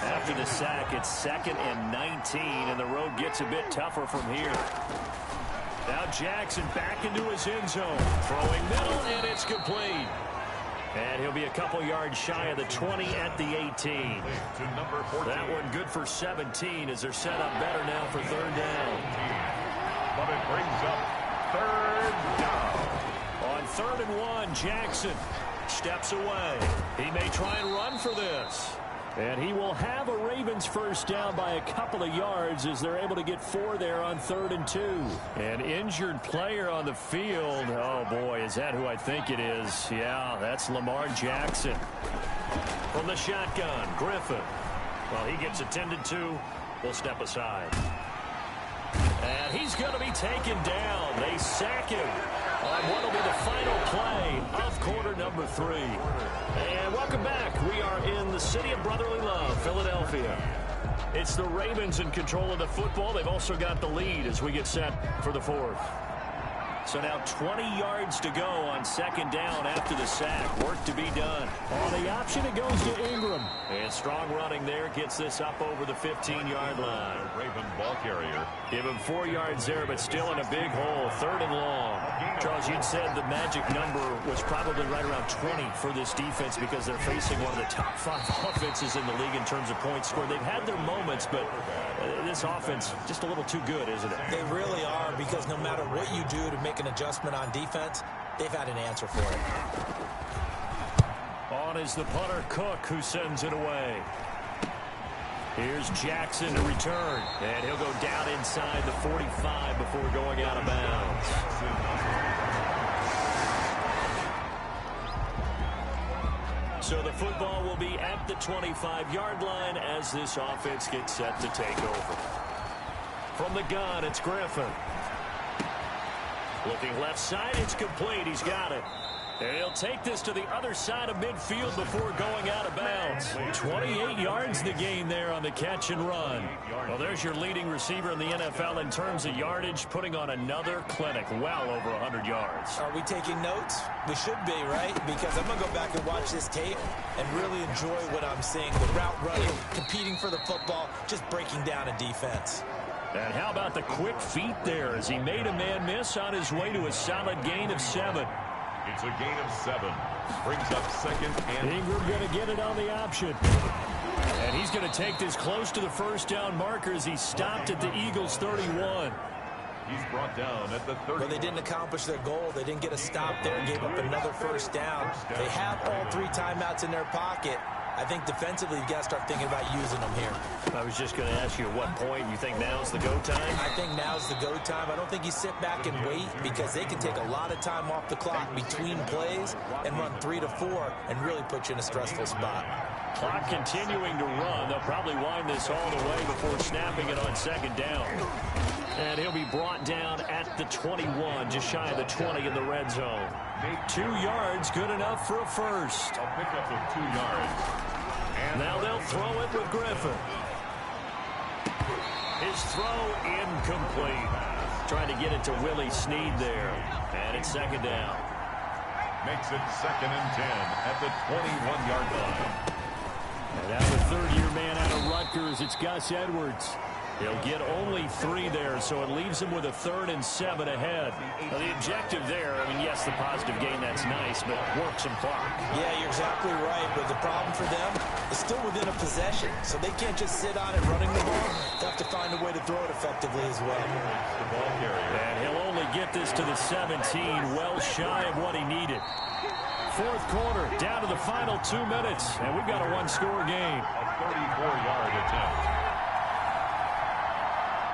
S2: After the sack, it's 2nd and 19, and the road gets a bit tougher from here. Now Jackson back into his end zone. Throwing middle, and it's complete. And he'll be a couple yards shy of the 20 at the 18.
S9: To number 14.
S2: That one good for 17 as they're set up better now for 3rd down.
S9: But it brings up 3rd down.
S2: On 3rd and 1, Jackson steps away. He may try and run for this. And he will have a Ravens first down by a couple of yards as they're able to get 4 there on 3rd and 2. An injured player on the field. Oh, boy, is that who I think it is? Yeah, that's Lamar Jackson. From the shotgun, Griffin. Well, he gets attended to. We'll step aside. And he's going to be taken down. They sack him on what will be the final play of quarter number 3. And welcome back. We are in the city of brotherly love, Philadelphia. It's the Ravens in control of the football. They've also got the lead as we get set for the 4th. So now 20 yards to go on 2nd down after the sack. Work to be done. On the option, it goes to Ingram. And strong running there gets this up over the 15-yard line.
S9: Raven ball carrier.
S2: Give him 4 yards there, but still in a big hole. 3rd and long. Charles, you'd said the magic number was probably right around 20 for this defense because they're facing one of the top 5 offenses in the league in terms of points scored. They've had their moments, but this offense just a little too good, isn't it?
S6: They really are, because no matter what you do to make an adjustment on defense, they've had an answer for it.
S2: On is the punter, Cook, who sends it away. Here's Jackson to return, and he'll go down inside the 45 before going out of bounds. So the football will be at the 25-yard line as this offense gets set to take over. From the gun, it's Griffin. Looking left side, it's complete. He's got it. And he'll take this to the other side of midfield before going out of bounds. 28 yards the gain there on the catch and run. Well, there's your leading receiver in the NFL in terms of yardage, putting on another clinic, well over 100 yards.
S6: Are we taking notes? We should be, right? Because I'm going to go back and watch this tape and really enjoy what I'm seeing. The route running, competing for the football, just breaking down a defense.
S2: And how about the quick feet there as he made a man miss on his way to a solid gain of 7.
S9: It's a gain of 7. Brings up 2nd and...
S2: Ingram going to get it on the option. And he's going to take this close to the first down marker as he stopped at the Eagles' 31.
S9: He's brought down at the 30.
S6: Well, they didn't accomplish their goal. They didn't get a stop there, gave up another first down. They have all 3 timeouts in their pocket. I think defensively, you've got to start thinking about using them here.
S12: I was just going to ask you at what point you think now's the go time?
S6: I think now's the go time. I don't think you sit back and wait because they can take a lot of time off the clock between plays and run 3 to 4 and really put you in a stressful spot.
S12: Clock continuing to run. They'll probably wind this all the way before snapping it on second down. And he'll be brought down at the 21, just shy of the 20 in the red zone. 2 yards, good enough for a first.
S9: A pickup of 2 yards.
S12: And now they'll throw it with Griffin. His throw incomplete. Trying to get it to Willie Snead there. And it's second down.
S9: Makes it 2nd and 10 at the 21-yard line.
S12: And now the third-year man out of Rutgers, it's Gus Edwards. He'll get only 3 there, so it leaves him with a 3rd and 7 ahead. Now, the objective there, I mean, yes, the positive gain, that's nice, but work some clock.
S6: Yeah, you're exactly right, but the problem for them is still within a possession, so they can't just sit on it running the ball. They have to find a way to throw it effectively as well.
S9: The ball carrier.
S12: And he'll only get this to the 17, well shy of what he needed. 4th quarter, down to the final 2 minutes, and we've got a 1-score game.
S9: A 34-yard attempt.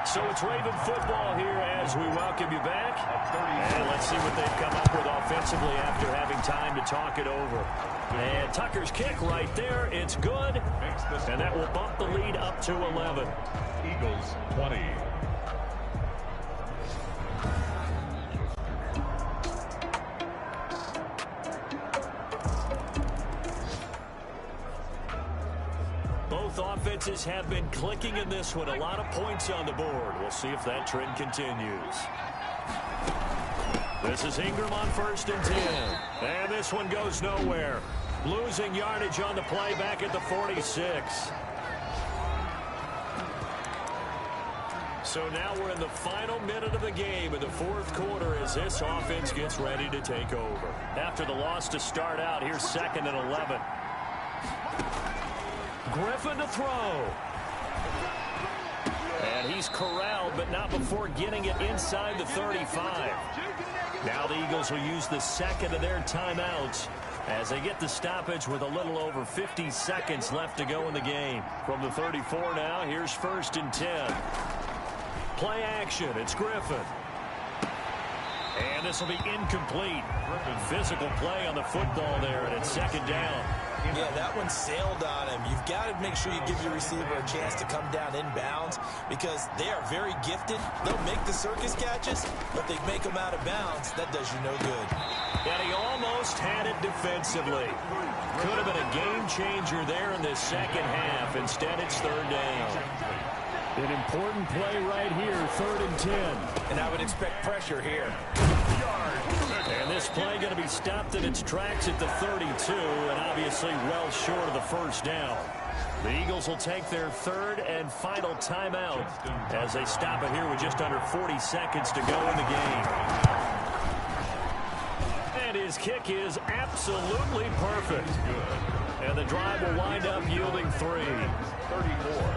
S12: So it's Raven football here as we welcome you back. And let's see what they've come up with offensively after having time to talk it over. And Tucker's kick right there. It's good. And that will bump the lead up to 11.
S9: Eagles 20.
S12: Both offenses have been clicking in this one. A lot of points on the board. We'll see if that trend continues. This is Ingram on 1st and 10. And this one goes nowhere. Losing yardage on the play back at the 46. So now we're in the final minute of the game in the 4th quarter as this offense gets ready to take over. After the loss to start out, here's 2nd and 11. Griffin to throw. And he's corralled, but not before getting it inside the 35. Now the Eagles will use the 2nd of their timeouts as they get the stoppage with a little over 50 seconds left to go in the game. From the 34 now, here's 1st and 10. Play action, it's Griffin. And this will be incomplete. Physical play on the football there, and it's 2nd down.
S6: Yeah, that one sailed on him. You've got to make sure you give your receiver a chance to come down inbounds because they are very gifted. They'll make the circus catches, but they make them out of bounds. That does you no good.
S12: And he almost had it defensively. Could have been a game changer there in this 2nd half. Instead, it's 3rd down. An important play right here, 3rd and 10.
S6: And I would expect pressure here.
S12: And this play going to be stopped in its tracks at the 32, and obviously well short of the 1st down. The Eagles will take their 3rd and final timeout as they stop it here with just under 40 seconds to go in the game. And his kick is absolutely perfect. And the drive will wind up yielding 3.
S9: 34.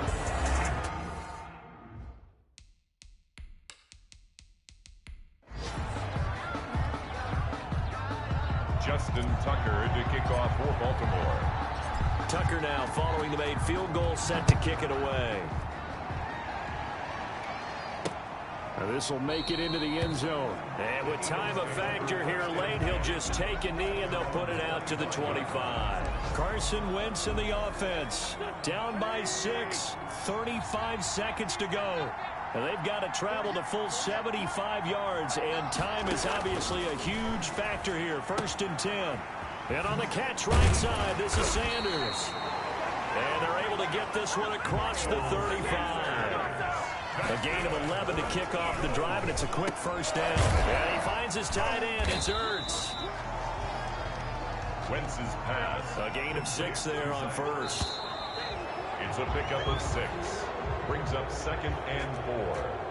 S9: Justin Tucker to kick off for Baltimore.
S12: Tucker now following the made field goal, set to kick it away. Now this will make it into the end zone. And with time a factor here late, he'll just take a knee and they'll put it out to the 25. Carson Wentz in the offense. Down by 6, 35 seconds to go. And they've got to travel the full 75 yards, and time is obviously a huge factor here. 1st and 10. And on the catch right side, this is Sanders. And they're able to get this one across the 35. A gain of 11 to kick off the drive, and it's a quick 1st down. And he finds his tight end. It's Ertz.
S9: Wentz's pass.
S12: A gain of 6 there on 1st.
S9: It's a pickup of 6. Brings up 2nd and 4.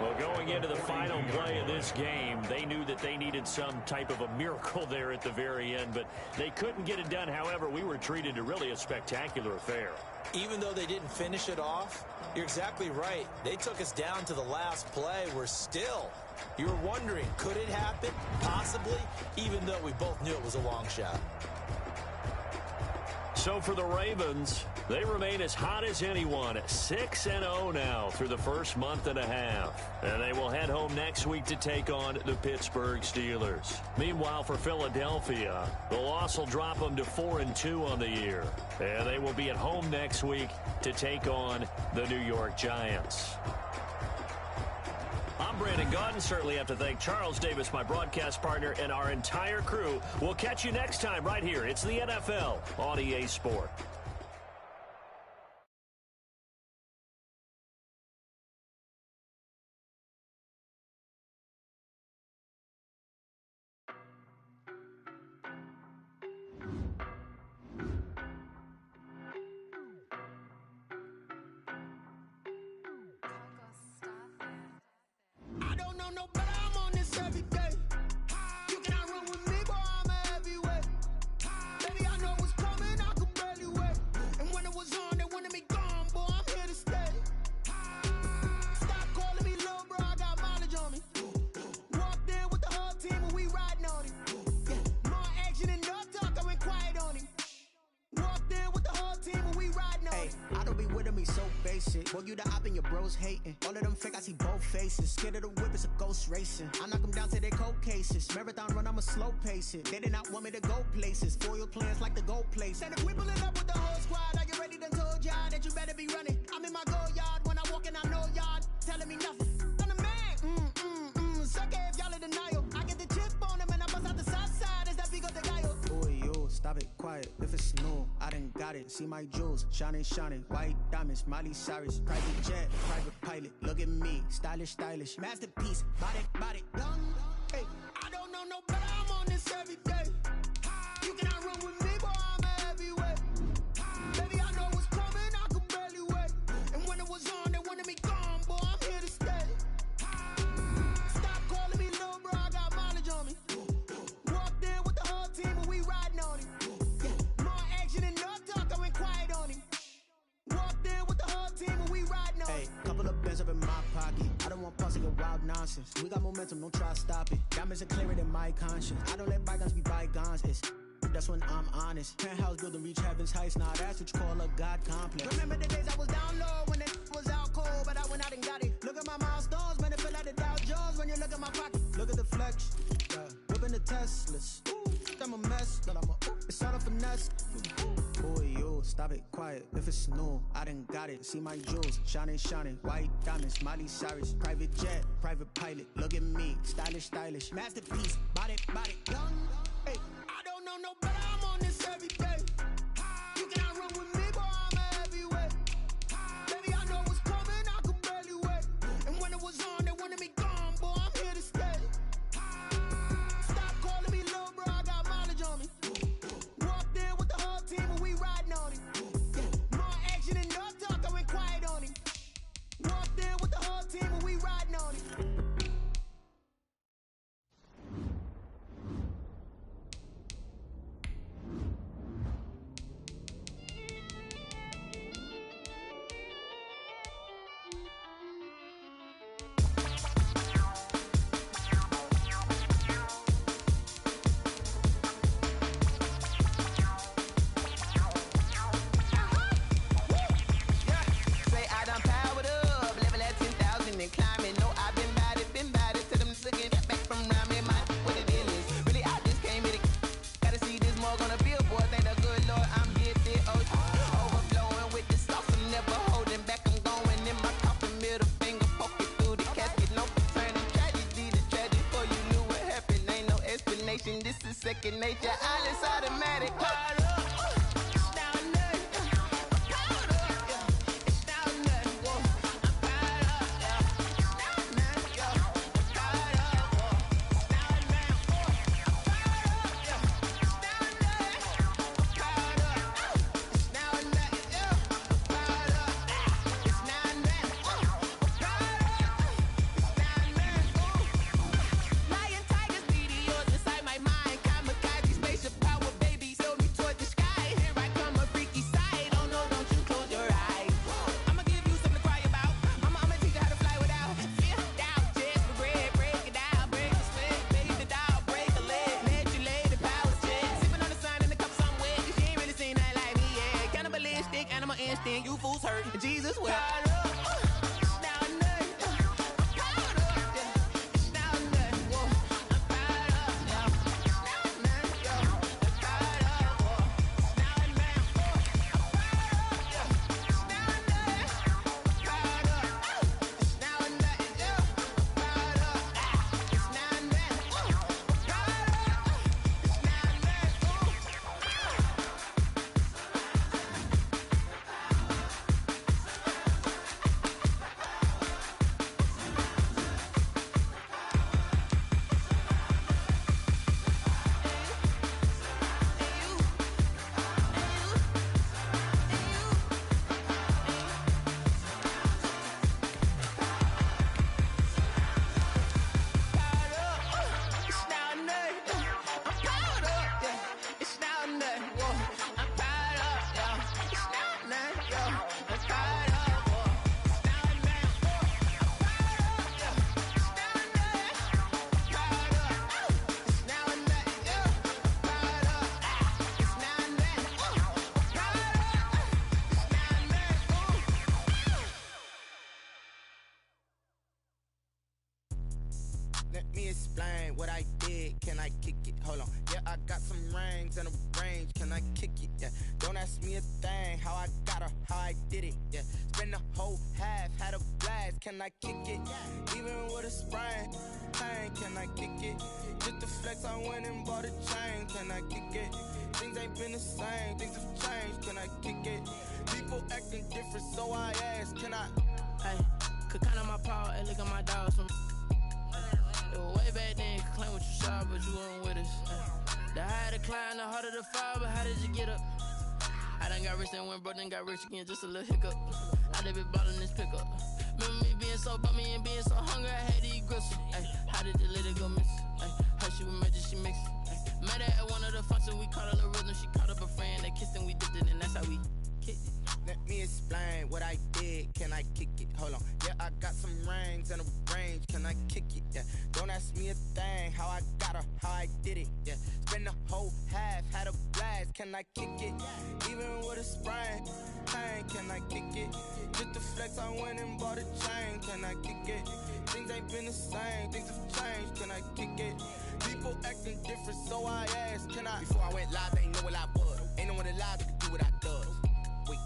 S12: Well, going into the final play of this game, they knew that they needed some type of a miracle there at the very end, but they couldn't get it done. However, we were treated to really a spectacular affair.
S6: Even though they didn't finish it off, you're exactly right. They took us down to the last play. We're still, you were wondering, could it happen? Possibly, even though we both knew it was a long shot.
S12: So for the Ravens, they remain as hot as anyone, 6-0 now through the first month and a half. And they will head home next week to take on the Pittsburgh Steelers. Meanwhile, for Philadelphia, the loss will drop them to 4-2 on the year. And they will be at home next week to take on the New York Giants. I'm Brandon Gaudin. Certainly have to thank Charles Davis, my broadcast partner, and our entire crew. We'll catch you next time right here. It's the NFL on EA Sport.
S5: Boy, you the op and your bros hating. All of them fake, I see both faces. Scared of the whip, it's a ghost racing. I knock them down to their cold cases. Marathon run, I'ma slow pace it. They did not want me to go places. Foil plans like the gold place. And if we pulling up with the whole squad, are you ready? Done told y'all that you better be running. I'm in my go yard. When I walk in, I know y'all telling me nothing. I'm the man. Sucker if y'all in denial. I get the chip on him and I bust out the south side. Is that Vigo de Gallo? Boy, yo, stop it, quiet. If it's new, I done got it. See my jewels, shining, shining. White diamonds, Miley Cyrus. Private jet, private pilot. Look at me, stylish, stylish. Masterpiece, body, young. Hey, I don't know no better. I'm on this every day. You cannot run with me, boy. I'm a heavyweight. Baby, I know what's coming. I could barely wait. And when it was on, they wanted me gone, boy. I'm here to stay. Stop calling me little bro. I got mileage on me. Walked in with the whole team and we riding on him. More action and no talk. I went quiet on him. Walked in with the whole team and we riding on him. Hey, couple of bands up in my pocket. I don't want pussy with wild nonsense. We got momentum, don't try to stop it. Diamonds are clearer than my conscience. I don't let bygones be bygones. That's when I'm honest. Penthouse building reach heaven's heights. Now that's what you call a God complex. Remember the days I was down low when it was out cold, but I went out and got it. Look at my milestones, man, it feel like the Dow Jones when you look at my pocket. Look at the flex, whipping the Teslas. I'm a mess, but it's all a finesse. Boy, yo, stop it, quiet. If it's new, I done got it. See my jewels, shining, shining. White diamonds, Miley Cyrus. Private jet, private pilot. Look at me, stylish, stylish. Masterpiece, body, young. Hey, I don't know no better. I'm on this every day. You cannot run with me, boy. I'm a heavyweight. Baby, I know what's coming. I could barely wait. And when it was on, they wanted me gone, boy. I'm here to stay. Stop calling me little bro. I got mileage on me. Walked in with the whole team and we riding on him. More action and no talk. I went quiet on him. Walked in with the whole team and we riding on him. This is second nature, all is automatic. Lion, tigers, meteors inside my mind. Kamikaze, spaceship power, baby. Tell me toward the who's hurt. Jesus will. Let me explain what I did. Can I kick it? Hold on. Yeah, I got some rings and a range. Can I kick it? Yeah. Don't ask me a thing. How I got her, how I did it. Yeah. Spend the whole half, had a blast. Can I kick it? Even with a sprain, pain. Can I kick it? Just to flex, I went and bought a chain. Can I kick it? Things ain't been the same. Things have changed. Can I kick it? People acting different, so I ask. Can I?
S13: Hey, could count on my power and look at my dogs from. It was way back then, could claim what you saw, but you weren't with us. The higher the climb, the harder the fall, but how did you get up? I done got rich and went broke, then got rich again, just a little hiccup. I done been ballin' this pickup. Remember me being so bummy and being so hungry, I had to eat gristle. How did the lady go miss? How she was magic, she mixed. Met her at one of the functions, we caught her the rhythm, she caught up a friend, they kissed and we dipped it, and that's how we kicked it.
S5: Let me explain what I did. Can I kick it? Hold on. Yeah, I got some rings and a range. Can I kick it? Yeah. Don't ask me a thing. How I got her, how I did it. Yeah. Spend the whole half, had a blast. Can I kick it? Even with a sprain, pain. Can I kick it? Just to flex, I went and bought a chain. Can I kick it? Things ain't been the same. Things have changed. Can I kick it? People acting different, so I asked. Can I? Before I went live, they ain't know what I was. Ain't no one alive that could do what I does. Wait.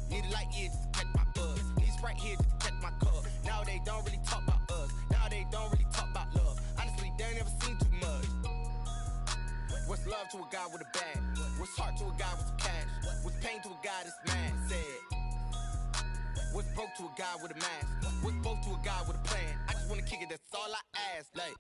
S5: Need a light here just to catch my buzz. Need Sprite here just to catch my cup. Now they don't really talk about us. Now they don't really talk about love. Honestly, they ain't never seen too much. What's love to a guy with a bag? What's heart to a guy with some cash? What's pain to a guy that's mad? Said. What's broke to a guy with a mask? What's both to a guy with a plan? I just wanna kick it, that's all I ask. Like,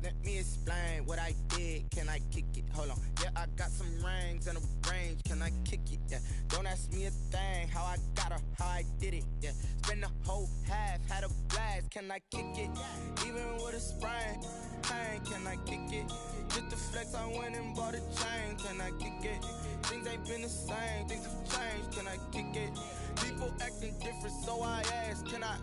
S5: let me explain what I did. Can I kick it? Hold on. Yeah, I got some rings and a range. Can I kick it? Yeah. Don't ask me a thing. How I got her, how I did it. Yeah. Spend the whole half, had a blast. Can I kick it? Even with a sprain, pain. Can I kick it? Just to flex, I went and bought a chain. Can I kick it? Things ain't been the same. Things have changed. Can I kick it? People acting different, so I ask. Can I?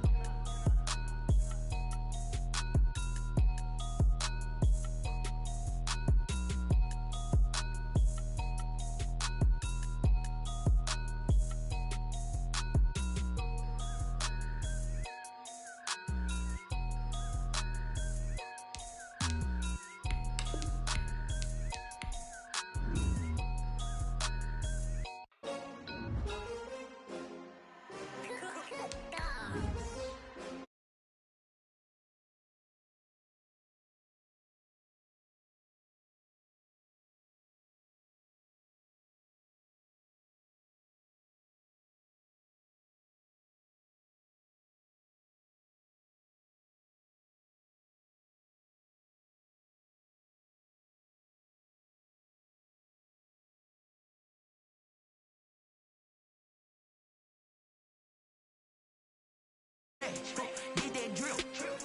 S14: Get that drill.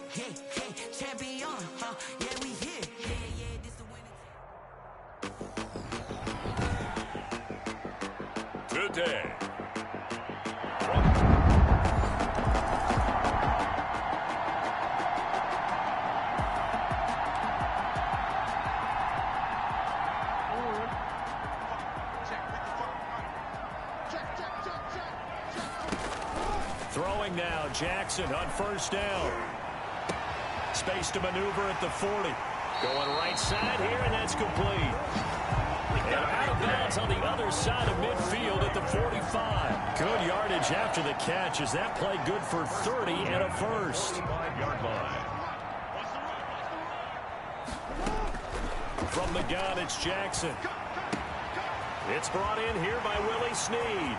S14: Hey, hey, champion, huh? Yeah, we here. Yeah, yeah, this the winning.
S9: Today.
S11: Check.
S12: throwing now. Jackson on first down. Space to maneuver at the 40. Going right side here, and that's complete. And out of bounds on the other side of midfield at the 45. Good yardage after the catch. Is that play good for 30 and a first?
S9: 5-yard line.
S12: From the gun, it's Jackson. It's brought in here by Willie Snead.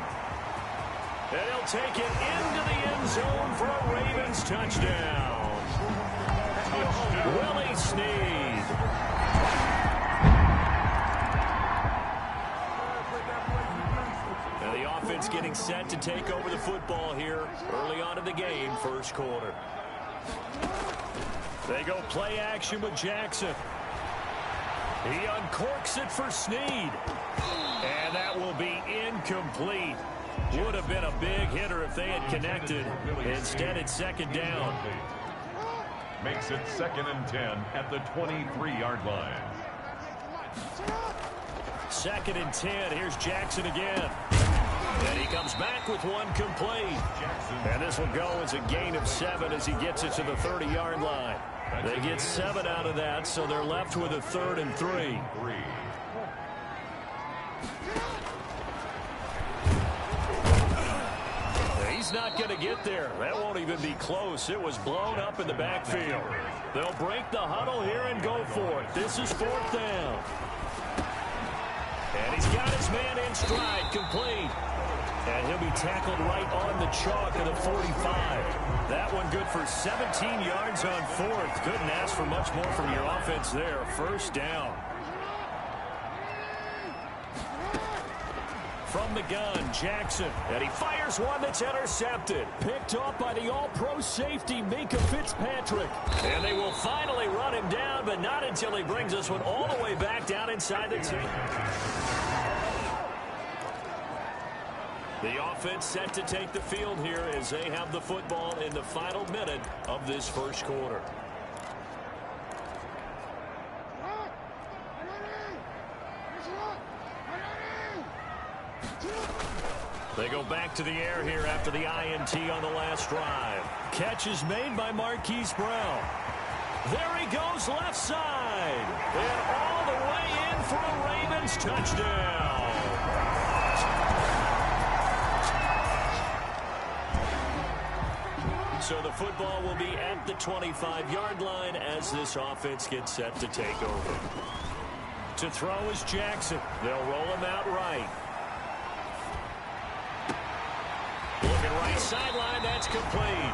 S12: And he'll take it into the end zone for a Ravens touchdown. Willie Snead. Now the offense getting set to take over the football here early on in the game, first quarter. They go play action with Jackson. He uncorks it for Snead. And that will be incomplete. Would have been a big hitter if they had connected. Instead, it's second down.
S9: Makes it 2nd and 10 at the 23-yard line.
S12: 2nd and 10. Here's Jackson again. And he comes back with one complete. And this will go as a gain of 7 as he gets it to the 30-yard line. They get 7 out of that, so they're left with a 3rd and 3. He's not going to get there. That won't even be close. It was blown up in the backfield. They'll break the huddle here and go for it. This is 4th down. And he's got his man in stride, complete. And he'll be tackled right on the chalk of the 45. That one good for 17 yards on 4th. Couldn't ask for much more from your offense there. First down. From the gun, Jackson. And he fires one that's intercepted. Picked off by the all-pro safety, Minka Fitzpatrick. And they will finally run him down, but not until he brings this one all the way back down inside the 10. The offense set to take the field here as they have the football in the final minute of this first quarter. They go back to the air here after the INT on the last drive. Catch is made by Marquise Brown. There he goes left side. And all the way in for a Ravens touchdown. So the football will be at the 25-yard line as this offense gets set to take over. To throw is Jackson. They'll roll him out right. Looking right sideline, that's complete.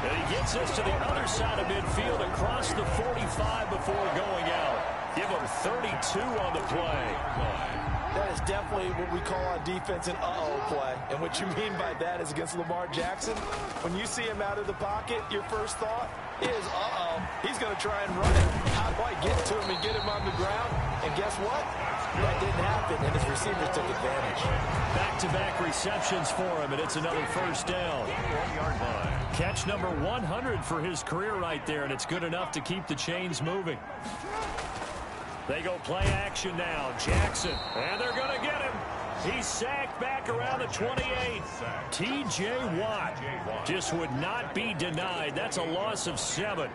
S12: And he gets us to the other side of midfield across the 45 before going out. Give him 32 on the play.
S7: That is definitely what we call on defense an uh-oh play. And what you mean by that is against Lamar Jackson, when you see him out of the pocket, your first thought is, uh-oh, he's going to try and run it. How do I get to him and get him on the ground? And guess what? That didn't happen, and his receivers took advantage.
S12: Back-to-back receptions for him, and it's another first down. Catch number 100 for his career right there, and it's good enough to keep the chains moving. They go play action now. Jackson, and they're going to get him. He's sacked back around the 28. T.J. Watt just would not be denied. That's a loss of 7.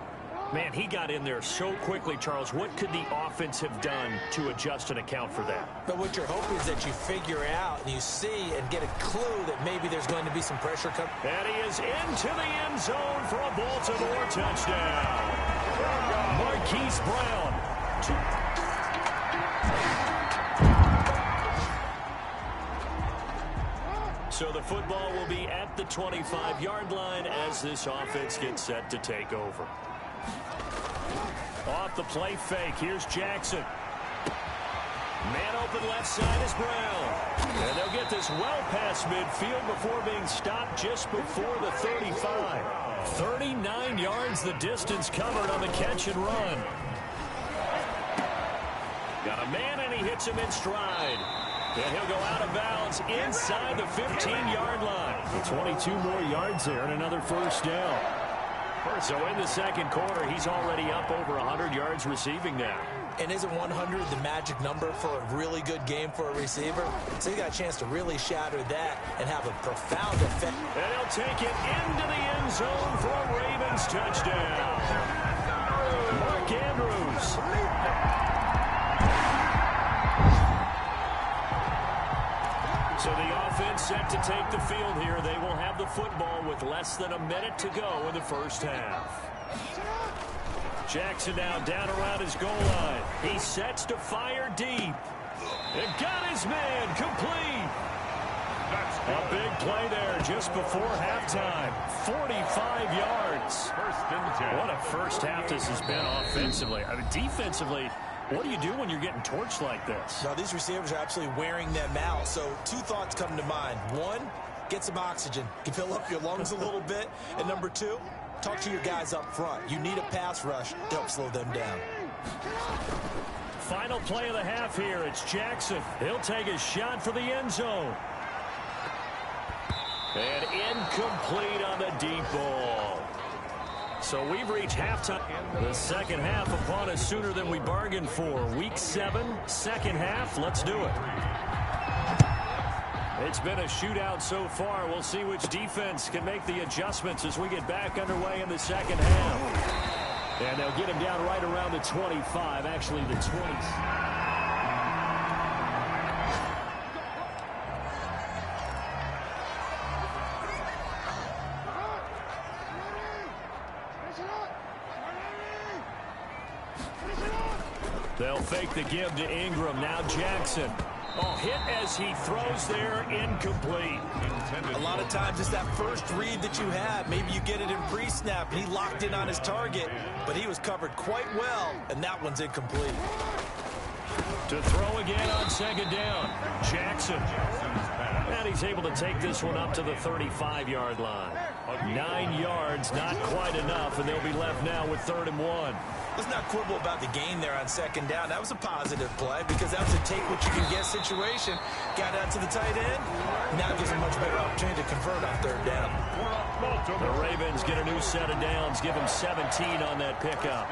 S12: Man, he got in there so quickly, Charles. What could the offense have done to adjust and account for that?
S6: But what you're hoping is that you figure out and you see and get a clue that maybe there's going to be some pressure coming.
S12: And he is into the end zone for a Baltimore touchdown. Marquise Brown. So the football will be at the 25-yard line as this offense gets set to take over. Off the play fake, here's Jackson. Man open left side is Brown. And they'll get this well past midfield before being stopped just before the 35. 39 yards the distance covered on the catch and run. Got a man and he hits him in stride. And he'll go out of bounds inside the 15-yard line. 22 more yards there and another first down. So in the second quarter, he's already up over 100 yards receiving now.
S6: And isn't 100 the magic number for a really good game for a receiver? So he got a chance to really shatter that and have a profound effect.
S12: And he'll take it into the end zone for a Ravens touchdown. Mark Andrews. So the offense set to take the field here. They will have the football with less than a minute to go in the first half. Jackson now down around his goal line. He sets to fire deep. And got his man complete. A big play there just before halftime. 45 yards. What a first half this has been offensively. I mean, defensively, what do you do when you're getting torched like this?
S6: Now, these receivers are absolutely wearing them out. So two thoughts come to mind. One, get some oxygen. You fill up your lungs a little bit. And number two, talk to your guys up front. You need a pass rush to help slow them down.
S12: Final play of the half here. It's Jackson. He'll take a shot for the end zone. And incomplete on the deep ball. So we've reached halftime. The second half upon us sooner than we bargained for. Week 7, second half. Let's do it. It's been a shootout so far. We'll see which defense can make the adjustments as we get back underway in the second half. And they'll get him down right around the 25, actually the 20. They'll fake the give to Ingram. Now Jackson. Oh, hit as he throws there, incomplete.
S6: A lot of times it's that first read that you have. Maybe you get it in pre-snap, and he locked in on his target, but he was covered quite well, and that one's incomplete.
S12: To throw again on second down, Jackson. And he's able to take this one up to the 35-yard line. 9 yards, not quite enough, and they'll be left now with 3rd and 1.
S6: Let's not quibble about the gain there on second down. That was a positive play because that was a take what you can get situation. Got out to the tight end. Now gives a much better opportunity to convert on 3rd down.
S12: The Ravens get a new set of downs. Give them 17 on that pickup.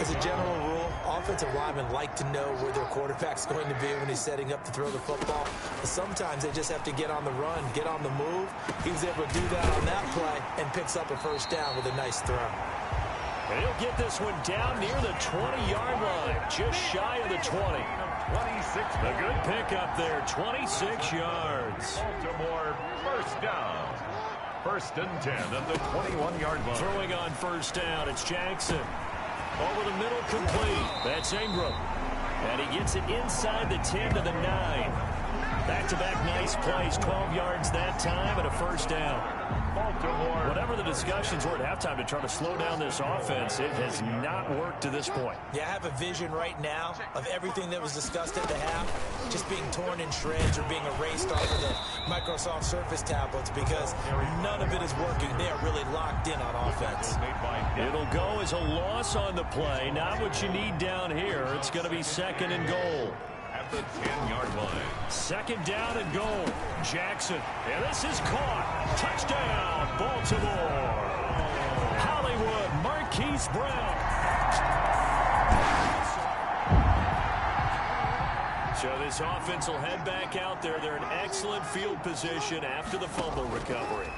S6: As a general rule, offensive linemen like to know where their quarterback's going to be when he's setting up to throw the football. But sometimes they just have to get on the run, get on the move. He was able to do that on that play and picks up a first down with a nice throw.
S12: And he'll get this one down near the 20-yard line, just shy of the 20.
S9: 26.
S12: A good pickup there, 26 yards.
S9: Baltimore, first down. 1st and 10 at the 21-yard line.
S12: Throwing on first down, it's Jackson. Over the middle, complete. That's Ingram. And he gets it inside the 10 to the 9. Back-to-back nice plays, 12 yards that time and a first down.
S9: Baltimore.
S12: Whatever the discussions were at halftime to try to slow down this offense, it has not worked to this point.
S6: Yeah, I have a vision right now of everything that was discussed at the half just being torn in shreds or being erased off of the Microsoft Surface tablets because none of it is working. They are really locked in on offense.
S12: It'll go as a loss on the play. Not what you need down here. It's going to be 2nd and goal.
S9: At the 10-yard line.
S12: 2nd down and goal. Jackson. And this is caught. Touchdown, Baltimore. Hollywood, Marquise Brown. So this offense will head back out there. They're in excellent field position after the fumble recovery.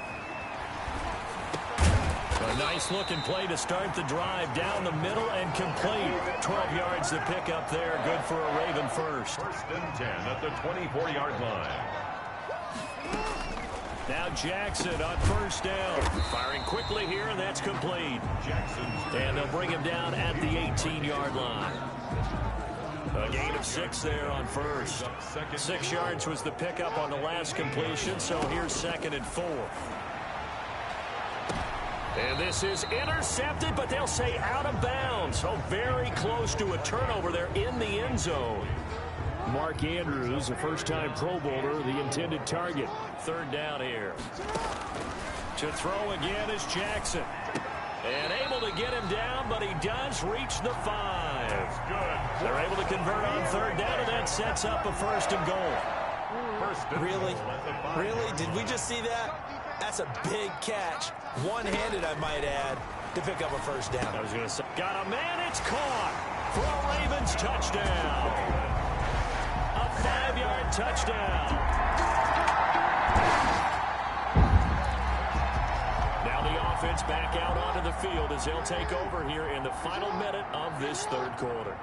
S12: A nice-looking play to start the drive down the middle and complete. 12 yards to pick up there. Good for a Raven first.
S9: 1st and 10 at the 24-yard line.
S12: Now Jackson on first down. Firing quickly here, and that's complete.
S9: Jackson.
S12: And they'll bring him down at the 18-yard line. A gain of 6 there on first. 6 yards was the pickup on the last completion, so here's 2nd and 4. And this is intercepted, but they'll say out of bounds. So very close to a turnover there in the end zone. Mark Andrews, a first-time Pro Bowler, the intended target. 3rd down here. To throw again is Jackson. And able to get him down, but he does reach the 5. They're able to convert on 3rd down, and that sets up a 1st and goal.
S6: Really? Really? Did we just see that? That's a big catch, one-handed, I might add, to pick up a first down.
S12: I was going to say, got a man, it's caught for a Ravens touchdown. A 5-yard touchdown. Now the offense back out onto the field as they'll take over here in the final minute of this third quarter.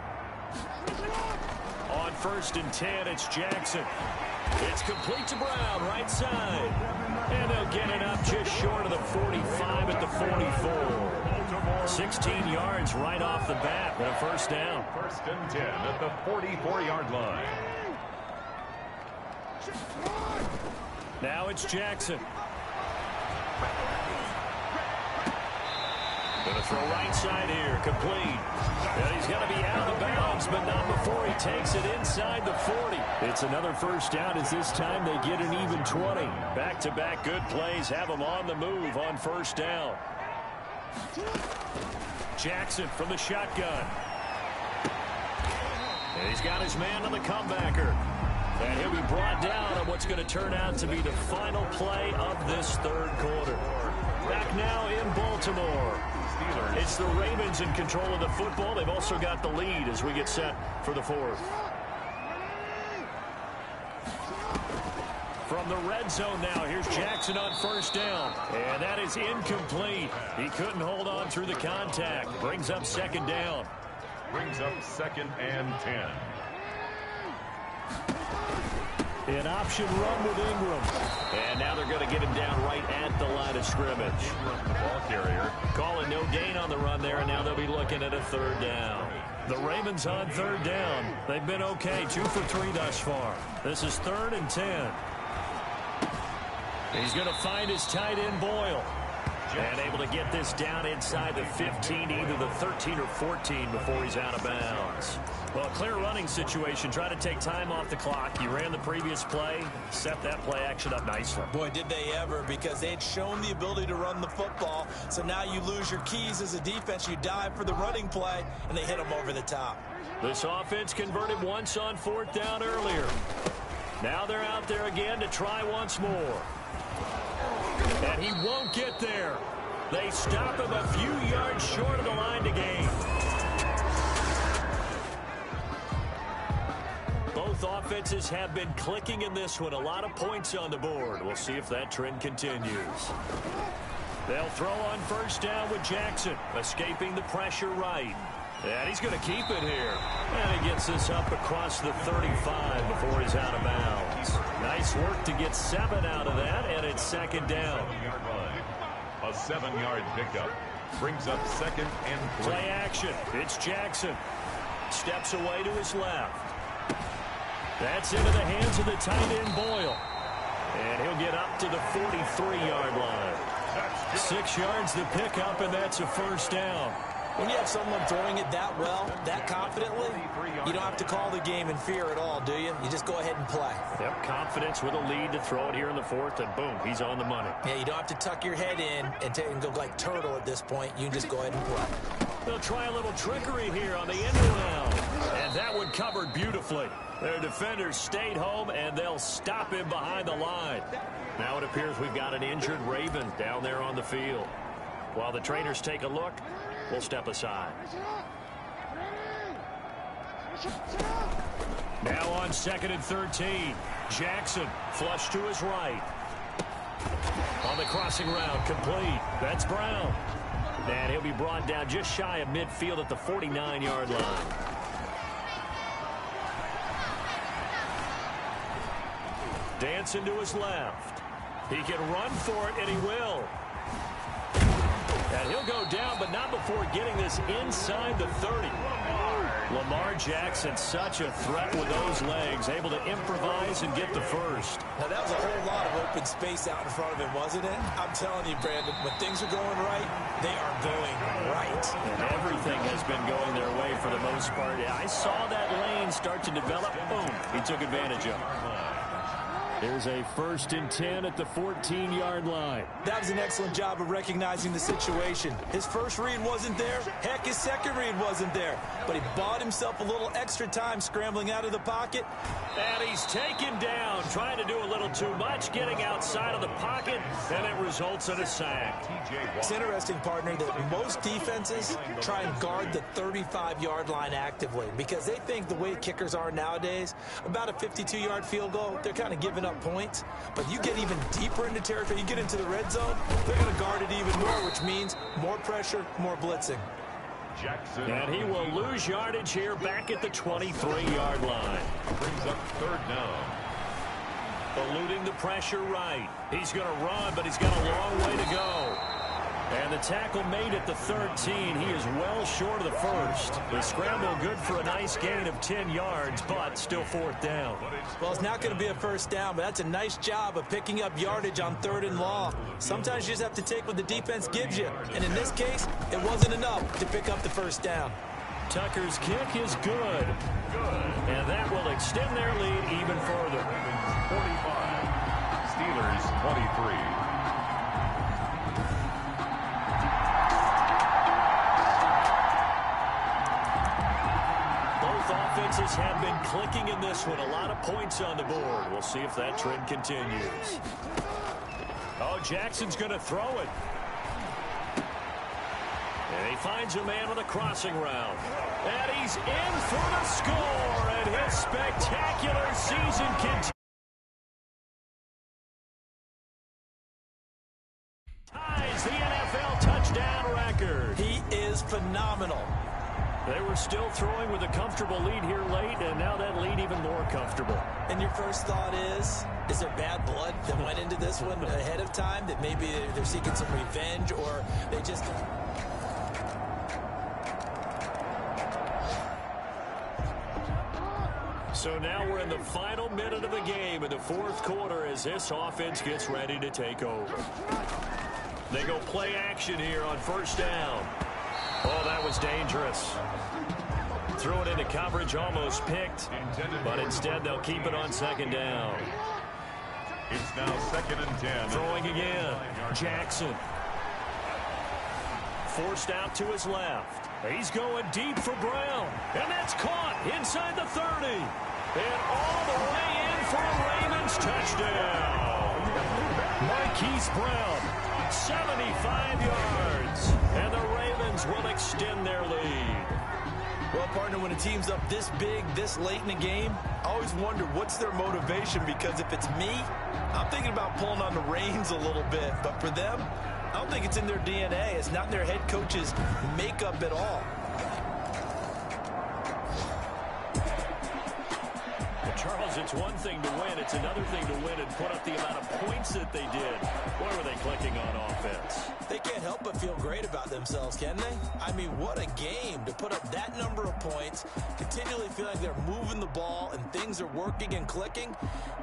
S12: On 1st and 10, it's Jackson. It's complete to Brown, right side. And they'll get it up just short of the 45 at the 44. 16 yards right off the bat, but a first down.
S9: 1st and 10 at the 44-yard line.
S12: Now it's Jackson. Going to throw right side here, complete. And he's going to be out of bounds, but not before he takes it inside the 40. It's another first down as this time they get an even 20. Back-to-back good plays have them on the move on first down. Jackson from the shotgun. And he's got his man on the comebacker. And he'll be brought down on what's going to turn out to be the final play of this third quarter. Back now in Baltimore. It's the Ravens in control of the football. They've also got the lead as we get set for the fourth. From the red zone now, here's Jackson on first down. And that is incomplete. He couldn't hold on through the contact. Brings up second down.
S9: Brings up 2nd and 10.
S12: An option run with Ingram. And now they're going to get him down right at the line of scrimmage.
S9: The ball carrier.
S12: Calling no gain on the run there, and now they'll be looking at a third down. The Ravens on third down. They've been okay, 2 for 3 thus far. This is 3rd and 10. He's going to find his tight end, Boyle. And able to get this down inside the 15, either the 13 or 14 before he's out of bounds. Well, a clear running situation. Try to take time off the clock. You ran the previous play, set that play action up nicely.
S6: Boy, did they ever, because they had shown the ability to run the football. So now you lose your keys as a defense. You dive for the running play, and they hit them over the top.
S12: This offense converted once on 4th down earlier. Now they're out there again to try once more. And he won't get there. They stop him a few yards short of the line to gain. Both offenses have been clicking in this one. A lot of points on the board. We'll see if that trend continues. They'll throw on first down with Jackson, escaping the pressure right. And he's going to keep it here. And he gets this up across the 35 before he's out of bounds. Nice work to get 7 out of that, and it's second down.
S9: 7-yard line. A 7-yard pickup. Brings up 2nd and 3.
S12: Play action. It's Jackson. Steps away to his left. That's into the hands of the tight end, Boyle. And he'll get up to the 43-yard line. 6 yards to pick up, and that's a first down.
S6: When you have someone throwing it that well, that confidently, you don't have to call the game in fear at all, do you? You just go ahead and play.
S12: Yep, confidence with a lead to throw it here in the 4th, and boom, he's on the money.
S6: Yeah, you don't have to tuck your head in and go like turtle at this point. You can just go ahead and play.
S12: They'll try a little trickery here on the end around. And that one covered beautifully. Their defenders stayed home, and they'll stop him behind the line. Now it appears we've got an injured Raven down there on the field. While the trainers take a look, we'll step aside. Now on 2nd and 13. Jackson flush to his right. On the crossing route, complete. That's Brown. And he'll be brought down just shy of midfield at the 49-yard line. Dancing to his left. He can run for it, and he will. And he'll go down, but not before getting this inside the 30. Lamar Jackson, such a threat with those legs, able to improvise and get the first.
S6: Now, that was a whole lot of open space out in front of him, wasn't it? I'm telling you, Brandon, when things are going right, they are going right.
S12: And everything has been going their way for the most part. I saw that lane start to develop. Boom, he took advantage of it. Here's a 1st and 10 at the 14-yard line.
S6: That was an excellent job of recognizing the situation. His first read wasn't there. Heck, his second read wasn't there. But he bought himself a little extra time scrambling out of the pocket.
S12: And he's taken down, trying to do a little too much, getting outside of the pocket, and it results in a sack.
S6: It's interesting, partner, that most defenses try and guard the 35-yard line actively because they think the way kickers are nowadays, about a 52-yard field goal, they're kind of giving up points. But you get even deeper into territory, you get into the red zone, they're going to guard it even more, which means more pressure, more blitzing.
S9: Jackson.
S12: And he will lose yardage here back at the 23-yard line.
S9: Brings up 3rd down.
S12: Eluding the pressure right. He's going to run, but he's got a long way to go. And the tackle made at the 13. He is well short of the first. The scramble good for a nice gain of 10 yards, but still 4th down.
S6: Well, it's not going to be a first down, but that's a nice job of picking up yardage on 3rd and long. Sometimes you just have to take what the defense gives you. And in this case, it wasn't enough to pick up the first down.
S12: Tucker's kick is good. And that will extend their lead even further.
S9: 45. Steelers 23.
S12: Offenses have been clicking in this one. A lot of points on the board. We'll see if that trend continues. Oh, Jackson's going to throw it. And he finds a man with a crossing route. And he's in for the score. And his spectacular season continues. Ties the NFL touchdown record.
S6: He is phenomenal.
S12: They were still throwing with a comfortable lead here late, and now that lead even more comfortable.
S6: And your first thought is there bad blood that went into this one ahead of time, that maybe they're seeking some revenge, or they just...
S12: So now we're in the final minute of the game in the 4th quarter as this offense gets ready to take over. They go play action here on 1st down. Oh, that was dangerous. Threw it into coverage, almost picked, but instead they'll keep it on 2nd down.
S9: It's now 2nd and 10.
S12: Throwing again, Jackson. Forced out to his left. He's going deep for Brown, and that's caught inside the 30. And all the way in for a Ravens touchdown. Marquise Brown, 75 yards, and the Ravens will extend their lead.
S6: Well, partner, when a team's up this big, this late in the game, I always wonder what's their motivation, because if it's me, I'm thinking about pulling on the reins a little bit. But for them, I don't think it's in their DNA. It's not in their head coach's makeup at all.
S12: Charles, it's one thing to win. It's another thing to win and put up the amount of points that they did. Boy, were they clicking on offense.
S6: They can't help but feel great about themselves, can they? I mean, what a game to put up that number of points, continually feel like they're moving the ball and things are working and clicking.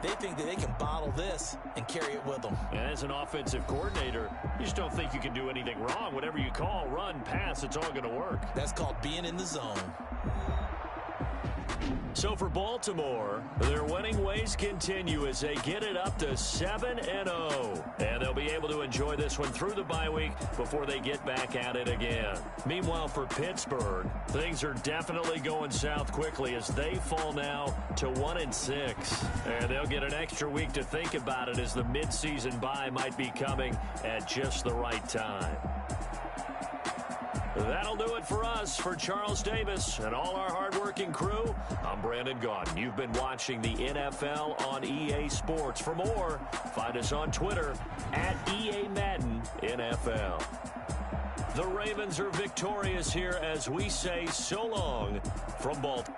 S6: They think that they can bottle this and carry it with them.
S12: And as an offensive coordinator, you just don't think you can do anything wrong. Whatever you call, run, pass, it's all going to work.
S6: That's called being in the zone.
S12: So for Baltimore, their winning ways continue as they get it up to 7-0. And they'll be able to enjoy this one through the bye week before they get back at it again. Meanwhile, for Pittsburgh, things are definitely going south quickly as they fall now to 1-6. And they'll get an extra week to think about it as the midseason bye might be coming at just the right time. That'll do it for us. For Charles Davis and all our hardworking crew, I'm Brandon Gaudin. You've been watching the NFL on EA Sports. For more, find us on Twitter at EA Madden NFL. The Ravens are victorious here as we say so long from Baltimore.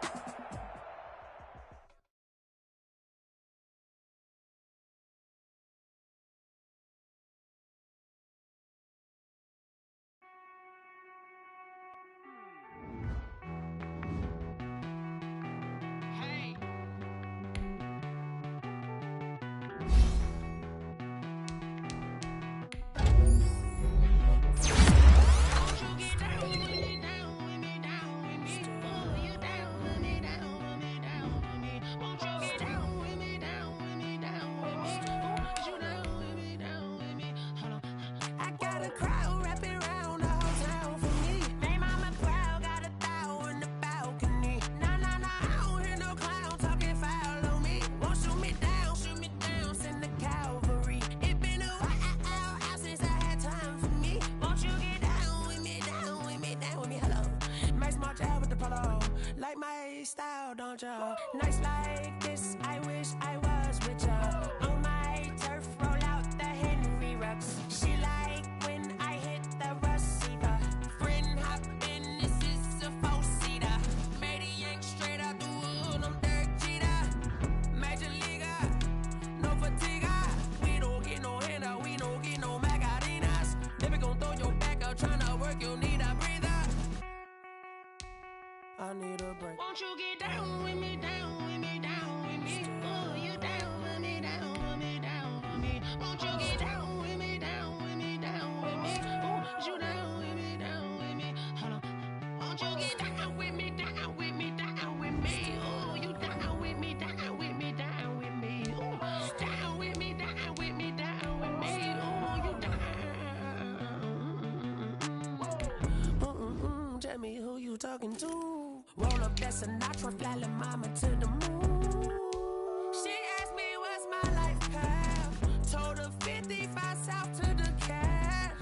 S14: want ya. Nights like this, I wish I was with ya. On my turf, roll out the Henry Rux. She like when I hit the receiver. Friend hop in, this is a four-seater. Made a yank straight out the wood, I'm Derek Jeter. Major leaguer, no fatigue. We don't get no handout, we don't get no Macarinas. Never gon' throw your back out, tryna work, you'll need a breather. I need a break. Won't you get down with me, down with me, down with me? Oh, you down with me, down with me, down with me. Won't you get down with me, down with me, down with me? Oh, you down with me, down with me. Hold on. Won't you get down with me, down with me, down with me? Oh, you down with me, down with me, down with me. Oh, down with me, down with me, down with me. Oh, you down. Tell me who you talking to. Roll up that Sinatra, fly la mama to the moon. She asked me what's my life path. Told her 55 south to the cat.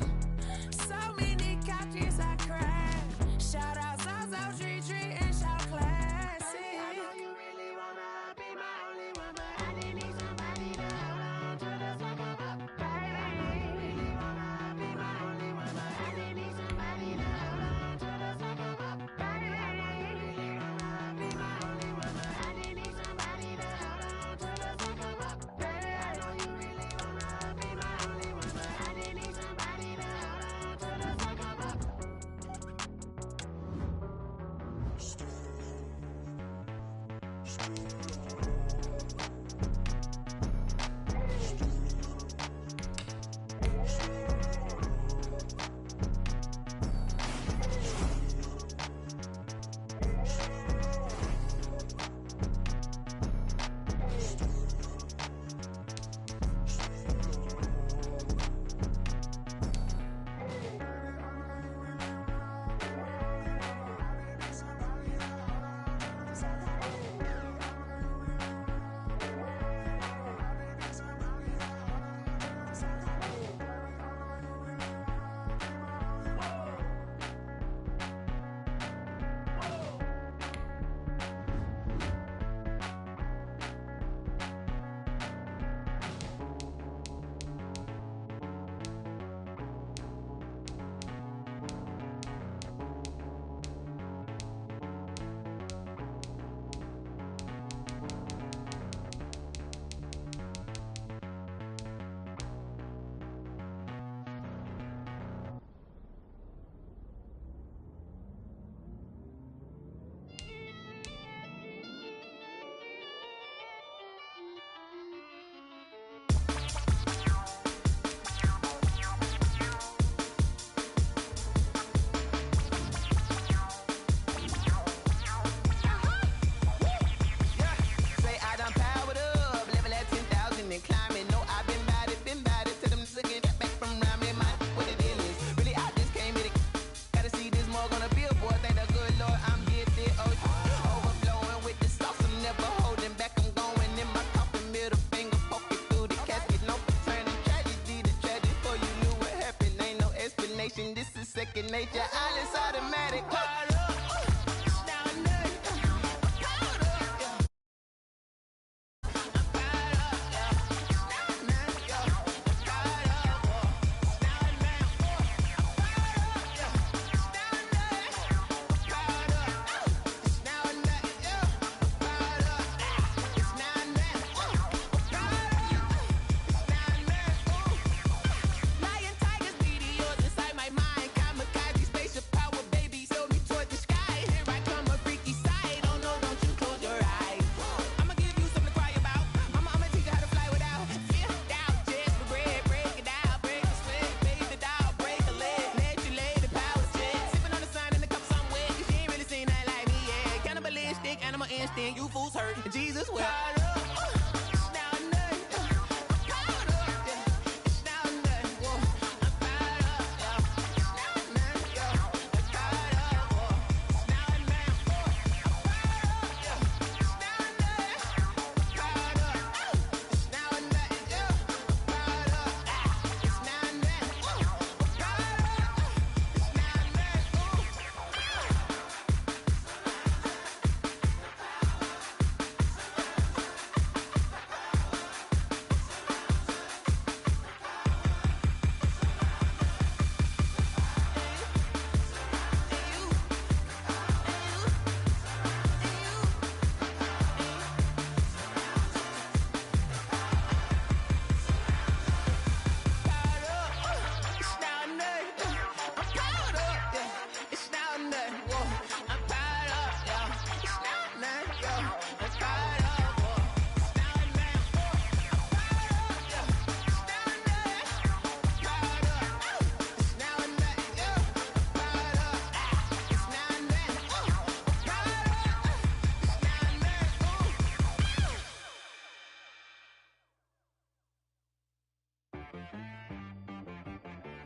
S14: So many couches I crashed. Shout out South Street and shout classic. I know you really wanna be my only one, but I didn't need somebody to hold on to the second up, baby. You really wanna be my only one, but I didn't need somebody to hold on to the second up, baby. I know you really wanna be my only one, but I didn't need somebody to hold on to the second up, baby. I know you really wanna be my only one, but I didn't need somebody to hold on to the second up. Second nature, all is automatic. Instinct, you fools hurt. Jesus well.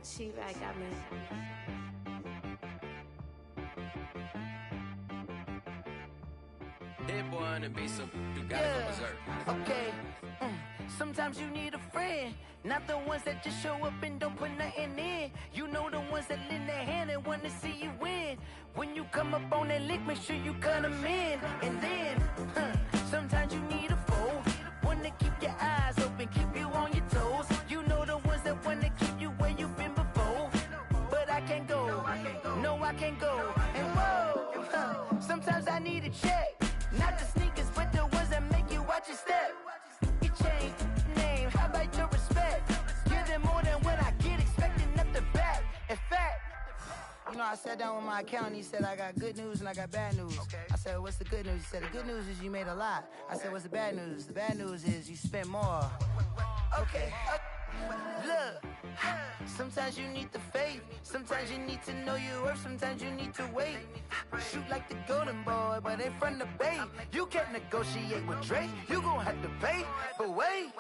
S3: She right got me.
S14: That boy on the beat, so you gotta go berserk. Okay. Sometimes you need a friend, not the ones that just show up and don't put nothing in. You know the ones that lend their hand and want to see you win. When you come up on that lick, make sure you cut them in. And then, sometimes you need a foe, one to keep your eyes open, keep you on your toes. You know the ones that want to keep you where you've been before. But I can't go, no I can't go. And whoa, sometimes I need a check, not the sneakers, but the ones that make you watch your step. You change name, how about your respect? Give them more than what I get, expecting nothing back. In fact, you know, I sat down with my accountant, he said I got good news and I got bad news. I said, what's the good news? He said, the good news is you made a lot. I said, what's the bad news? The bad news is you spent more. Okay, look, sometimes you need the faith, sometimes you need to know your worth, sometimes you need to wait. Shoot like the golden boy, but in front of the bay. You can't negotiate with Drake, you gon' have to pay. But wait,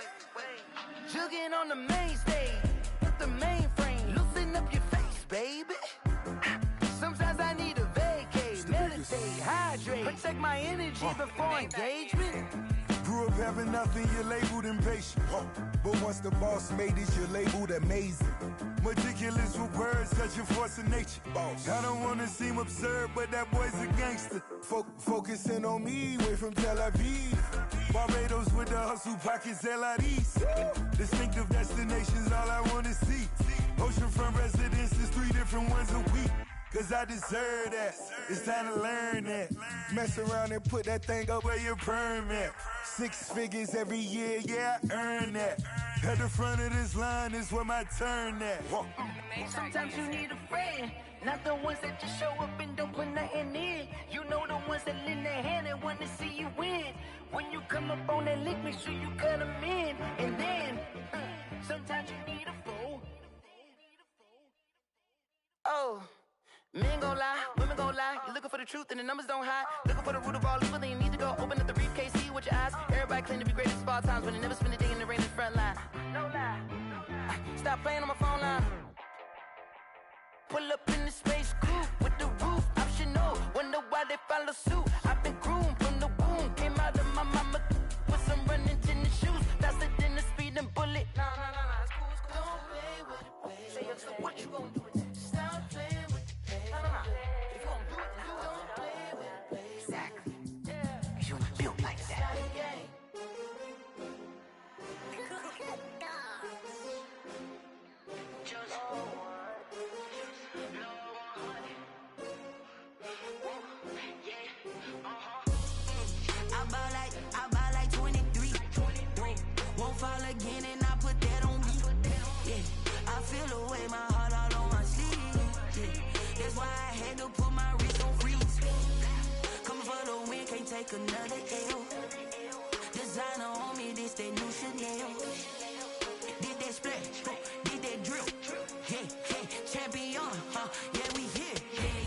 S14: jugging on the main stage, with the mainframe, loosen up your face, baby. Sometimes I need a vacate, meditate, hydrate, protect my energy before engagement.
S15: Grew up having nothing, you're labeled impatient. But once the boss made it, you're labeled amazing. Meticulous with words, such a force of nature. I don't wanna seem absurd, but that boy's a gangster. Focusing on me, way from Tel Aviv. Barbados with the hustle pockets, LIDs. Distinctive destinations, all I wanna see. Oceanfront residences, 3 different ones a week. Cause I deserve that, it's time to learn that. Mess around and put that thing up where your permit. 6 figures every year, yeah, I earn that. At the front of this line is where my turn at.
S14: Sometimes you need a friend, not the ones that just show up and don't put nothing in. You know the ones that lend their hand and want to see you win. When you come up on that lick, make sure you cut them in. And then, sometimes you need a fool. Oh. Men gon' lie, women gon' lie. You're looking for the truth and the numbers don't hide. Looking for the root of all evil, then you need to go open up the briefcase, see with your eyes. Everybody claim to be greatest of all times, but they never spend a day in the rain in the front line. No lie. Stop playing on my phone line. Pull up in the space coupe with the roof optional. Wonder why they follow suit. I've been groomed from the womb. Came out of my mama with some running tennis shoes. Faster than the speeding bullet. No, it's cool, it's cool. Don't play with it, baby. Say, what you gon' do with that? Stop playing. If you gon' do it, you don't play with it, baby. Exactly. Cause you ain't built like that. I buy like 23. Won't fall again and I put that on me. Yeah, I feel the way, my heart all on my sleeve. Yeah. That's why I had to put my wrist on freeze. Coming for the win, can't take another L. Designer on me, this that new Chanel. Did that splash, did that drill. Yeah, champion, yeah, we here.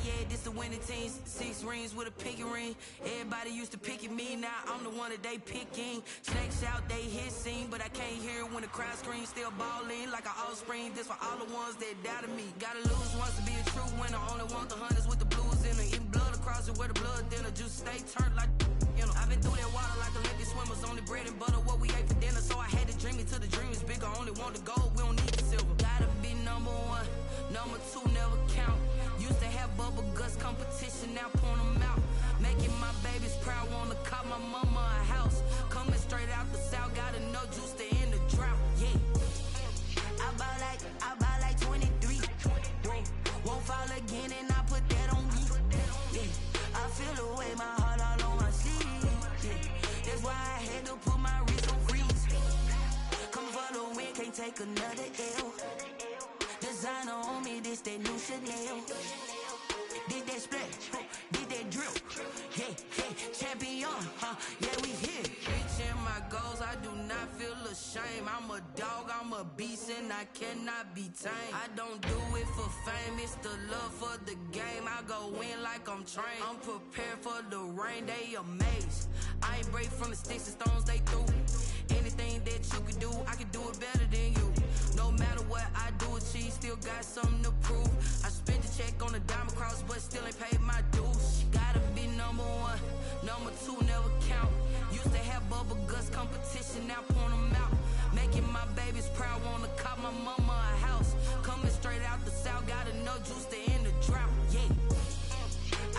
S14: Yeah, this the winning teams. 6 rings with a pinky ring. Everybody used to pick at me, now I'm the one that they picking. Snakes out, they hit scene, but I can't hear it when the crowd screams. Still balling like an offspring. This for all the ones that doubted me. Gotta lose once to be a true winner. Only want the hunters with the blues in it. Eating blood across it where the blood dinner. Juice stay turned like, you know. I've been through that water like Olympic swimmers. Only bread and butter, what we ate for dinner. So I had to dream it till the dream is bigger. Only want the gold, we don't need the silver. Gotta be number 1, number 2 never count. Used to have bubble guts competition, now point them out. Making my babies proud, wanna call my mama a house. Coming straight out the south, gotta know juice to end the drought. Yeah, I buy like 23. Won't fall again and I put that on me. Yeah, I feel the way, my heart all on my sleeve. Yeah, that's why I had to put my wrist on freeze. Coming for the win, can't take another L. Designer on me, this that new Chanel. Did that splash, did that drill. Yeah, champion, yeah, we here. Reaching my goals, I do not feel ashamed. I'm a dog, I'm a beast, and I cannot be tamed. I don't do it for fame, it's the love for the game. I go in like I'm trained. I'm prepared for the rain, they amazed. I ain't break from the sticks and stones they threw. Anything that you can do, I can do it better than you. No matter what I do, achieve.
S13: still got something to prove. I spent the check on the diamond cross, but still ain't paid my dues. Gotta be number one, number two never count. Used to have bubble guts competition, now point them out. Making my babies proud, wanna cop my mama a house. Coming straight out the south, got enough juice to end the drought. Yeah.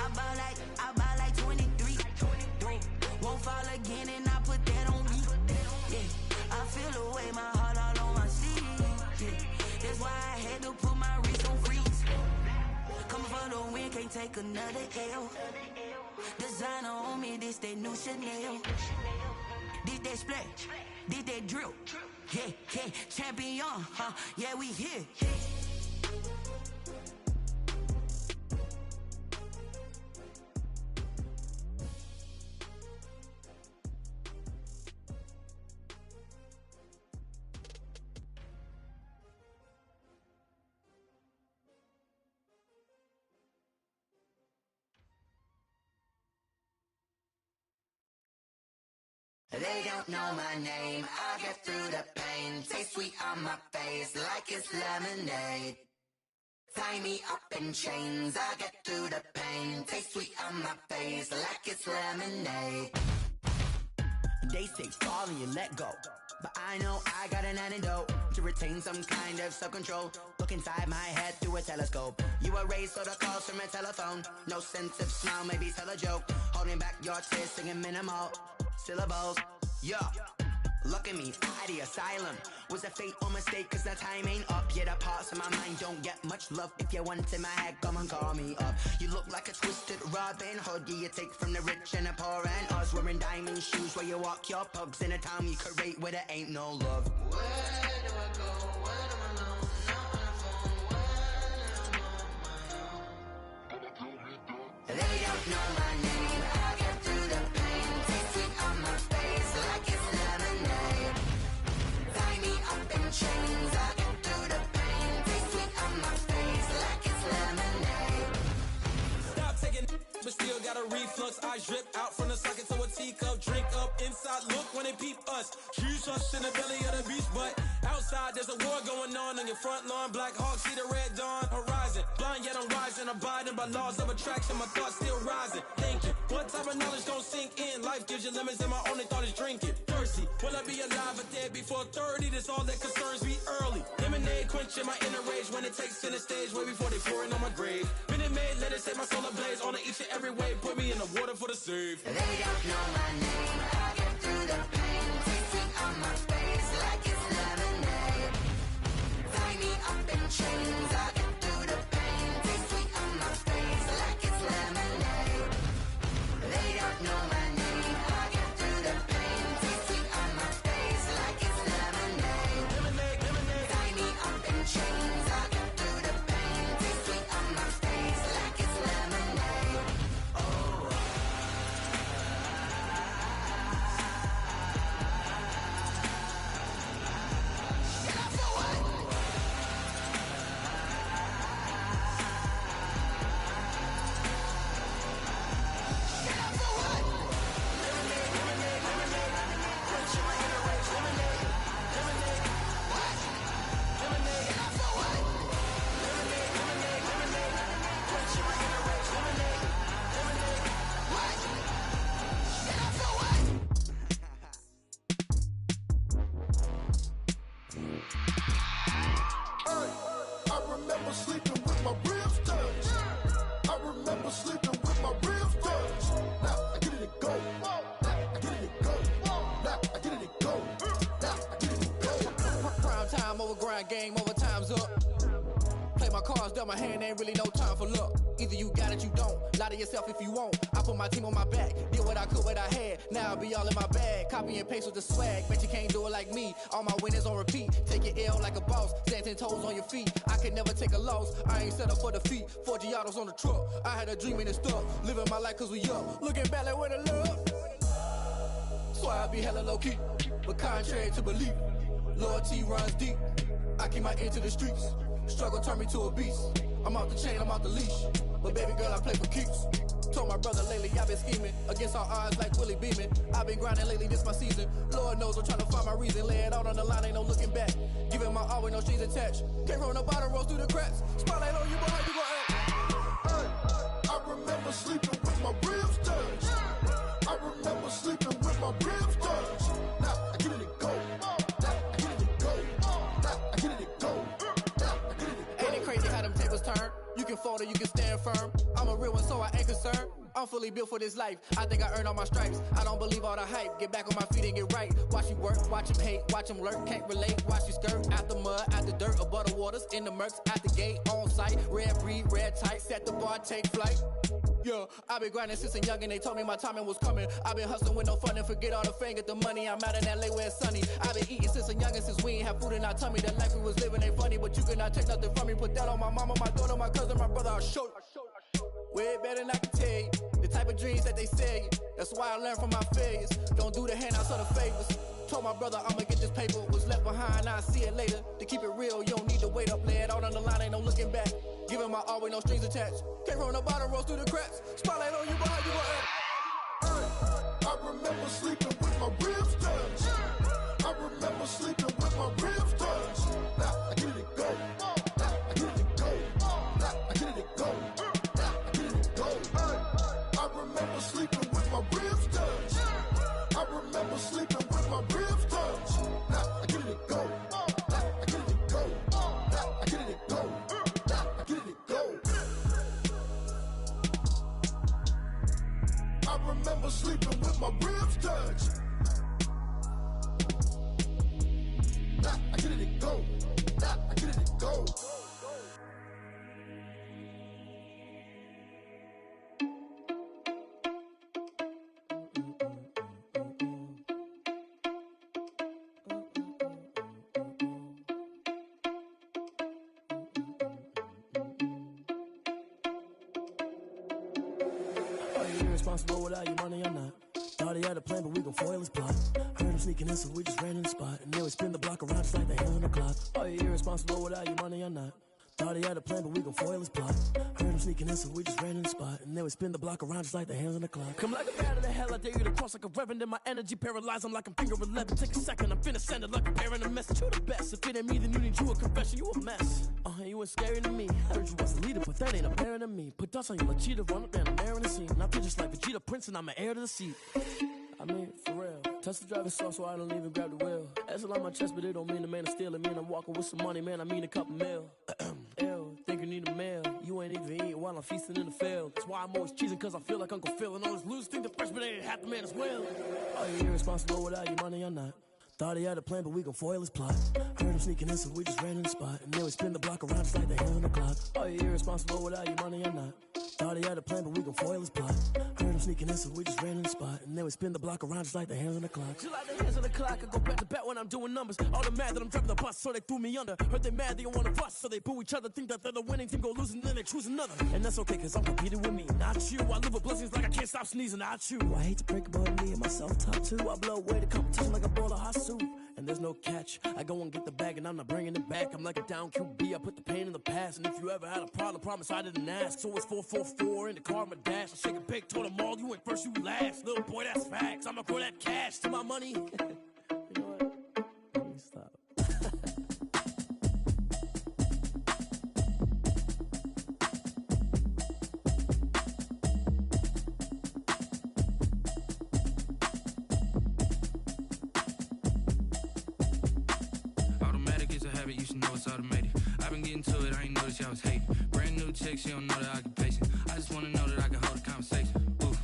S13: I buy like 23. Won't fall again, and I put that on me. Yeah. I feel the way, my heart all on my sleeve. Yeah. That's why I had to put my wrist on freeze. Coming for the win, can't take another L. Designer on me, this that new Chanel. This that splash, this that drill. Yeah, yeah, champion, huh? Yeah, we here.
S16: They don't know my name, I get through the pain. Taste sweet on my face like it's lemonade. Tie me up in chains, I get through the pain. Taste sweet on my face like it's lemonade.
S17: They say fall and you let go, but I know I got an antidote to retain some kind of self-control. Look inside my head through a telescope. You erase all the calls from a telephone. No sense of smile, maybe tell a joke. Holding back your tears, singing minimal syllables. Yeah, look at me, out the asylum. Was a fate or mistake, cause the time ain't up. Yeah, the parts of my mind don't get much love. If you want in my head, come and call me up. You look like a twisted Robin Hood. Yeah, you take from the rich and the poor and us. Wearing diamond shoes where you walk your pugs in a town you could rate where there ain't no love.
S16: Where do I go? Where am I alone? Not on the phone. When I'm on my own. They don't know my name. I get through the pain. Taste sweet on my face like it's lemonade. Tie me up in chains. I get through the pain. Taste sweet on my face like it's lemonade.
S18: Stop taking, but still got a reflux. Eyes drip out from the socket to a teacup. Drink up inside, look when they peep us. Choose us in the belly of the beast, but outside there's a war going on your front lawn. Black Hawk, see the red dawn horizon. Blind yet I'm rising, abiding by laws of attraction. My thoughts still rising, thinking what type of knowledge gon' sink in? Life gives you limits and my only thought is drinking. Thirsty, will I be alive or dead before 30? That's all that concerns me early. Lemonade quenching my inner rage when it takes center stage way before they pouring on my grave. Minute Maid, let it set my soul ablaze on each and every way. Put me in the water for the save.
S16: They don't know my name. I get through the pain. Taste sweet on my face like it's lemonade. Tie me up in chains. I get through the pain. Taste sweet on my face like it's lemonade. They don't know my name. I get through the pain. Taste sweet on my face like it's lemonade.
S18: Lemonade, lemonade.
S16: Tie me up in chains. I get through the pain. Taste sweet on my face like it's lemonade. Oh.
S11: I remember sleeping with my ribs touched. I remember sleeping with my ribs touched. Now I get it to go. Now I get it to go. Now I get it to go. Now I get it to go.
S19: Prime time over grind game, over time's up. Play my cards, dealt my hand, ain't really no time for luck. Either you got it, you don't. Lie to yourself if you won't. I put my team on my back, did what I could, what I had. Now I'll be all in my bag. Copy and paste with the swag. Bet you can't do it like me. All my winners on repeat. Take your L like a boss. Stand 10 toes on your feet. I can never take a loss. I ain't set up for defeat. 4 Giottos on the truck. I had a dream and it's stuck. Living my life cause we up. Looking back like where the love. So I be hella low key. But contrary to belief, loyalty runs deep. I keep my ear to the streets. Struggle turned me to a beast. I'm off the chain, I'm off the leash. But baby girl, I play for keeps. Told my brother lately, I've been scheming against all odds like Willie Beeman. I've been grinding lately, this my season. Lord knows I'm trying to find my reason. Lay it out on the line, ain't no looking back. Giving my all with no strings attached. Came from the bottom, rose through the cracks. Spotlight on you, boy, how you gon' act?
S11: I remember sleeping with my ribs touched. I remember sleeping with my ribs touched. Now I get it and go. Now I get it and go. Now I get it and go. Now I get it and go.
S19: Ain't it crazy how them tables turn? You can fold or you can stand firm. I'm a real one, so I ain't concerned. I'm fully built for this life. I think I earned all my stripes. I don't believe all the hype. Get back on my feet and get right. Watch you work, watch him hate, watch him lurk. Can't relate, watch you skirt. Out the mud, out the dirt, above the waters, in the murks, at the gate, on site. Red breed, red tight, set the bar, take flight. Yeah, I've been grinding since a youngin', they told me my timing was coming. I've been hustling with no fun and forget all the fame, get the money. I'm out in LA where it's sunny. I've been eating since a youngin', since we ain't have food in our tummy. The life we was living ain't funny, but you cannot take nothing from me. Put that on my mama, my daughter, my cousin, my brother, I'll show you. Way better than I can tell you. The type of dreams that they sell you. That's why I learned from my failures. Don't do the handouts or the favors. Told my brother I'ma get this paper. Was left behind, I'll see it later. To keep it real, you don't need to wait up. Lay it out on the line, ain't no looking back. Giving my all with no strings attached. Came from the bottom, rose through the cracks. Spotlight on you, boy, how you gon' act?
S11: I remember sleeping with my ribs touched. I remember sleeping with my ribs touched. Now I get it and go. Now I get it and go. Now I get it and go. Now I get it and go. I remember sleeping with my ribs touched. I remember sleeping with my ribs touched. Now I get it and go. Now I get it and go. Now I get it and go. Now I get it and go. I remember sleeping with my ribs touched. Now I get it and go. Now I get it and go.
S20: Are you irresponsible without your money or not? Thought he had a plan, but we gon' foil his plot. Heard him sneaking in, so we just ran in the spot. And then we spin the block around just like the hands on the clock. Are you irresponsible without your money or not? Thought he had a plan, but we gon' foil his plot. Heard him sneaking in, so we just ran in the spot. And then we spin the block around just like the hands on the clock. Come like a bat of the hell, I dare you to cross like a reverend. In my energy paralyzed, I'm like I'm finger 11. Take a second, I'm finna send it like a bearing a message. You the best, if it ain't me, then you need you a confession. You a mess, you ain't scary to me. Heard you was a leader, but that ain't apparent to me. Put dust on you like cheetah, run up there and air in the scene. I feel just like Vegeta Prince and I'm an heir to the seat. I mean, for real. Touch the driver's sauce so I don't even grab the wheel. That's on my chest, but it don't mean the man is stealing. Mean I'm walking with some money, man, I mean a couple mil. Ew, think you need a meal. You ain't even eating while I'm feasting in the field. That's why I'm always cheesing, cause I feel like Uncle Phil. And all those losers think the freshman ain't half the man as well. Are you irresponsible without your money or not? Thought he had a plan, but we gon' foil his plot. Heard him sneaking in, so we just ran in the spot. And then we spin the block around just like the hands on the clock. Are you irresponsible without your money or not? Thought he had a plan, but we gon' foil his plot. Heard him sneaking in, so we just ran in the spot. And then we spin the block around just like the hands on the clock. Just like the hands on the clock, I go back to back when I'm doing numbers. All the mad that I'm driving the bus, so they threw me under. Heard they mad, they don't wanna bust, so they boo each other. Think that they're the winning team, go losing, then they choose another. And that's okay, cause I'm competing with me, not you. I live with blessings like I can't stop sneezing, not you. I hate to break it, but me and myself top two. I blow away the competition like a bowl of hot soup. And there's no catch. I go and get the bag and I'm not bringing it back. I'm like a down QB, I put the pain in the past. And if you ever had a problem, promise I didn't ask. So it's 444 in the car, my dash. I shake a big, told them all, you went first, you last. Little boy, that's facts. I'ma grow that cash to my money. You know what? Let me stop.
S21: You should know it's automated. I've been getting to it, I ain't noticed y'all was hating. Brand new chick, she don't know the occupation. I just wanna know that I can hold a conversation. Ooh,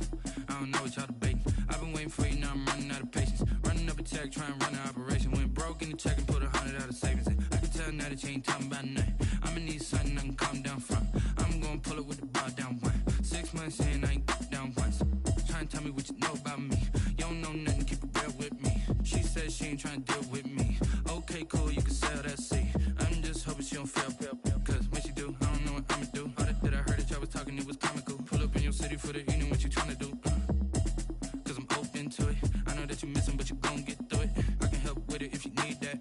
S21: I don't know what y'all debating. I've been waiting for you, now I'm running out of patience. Running up a check, trying to run an operation. Went broke in the check and put 100 out of savings in. I can tell now that you ain't talking about nothing. I'ma need something I can calm down from. I'm gonna pull it with the bar down one. 6 months in, I ain't down once. Trying to tell me what you know about me. You don't know nothing, keep it real with me. She said she ain't trying to deal with me. Okay, cool, you can sell that seat. I'm just hoping she don't fail. Cause when she do, I don't know what I'ma do. All that I heard that y'all was talking, it was comical. Pull up in your city for the evening, what you tryna do? Cause I'm open to it. I know that you missing, but you gon' get through it. I can help with it if you need that.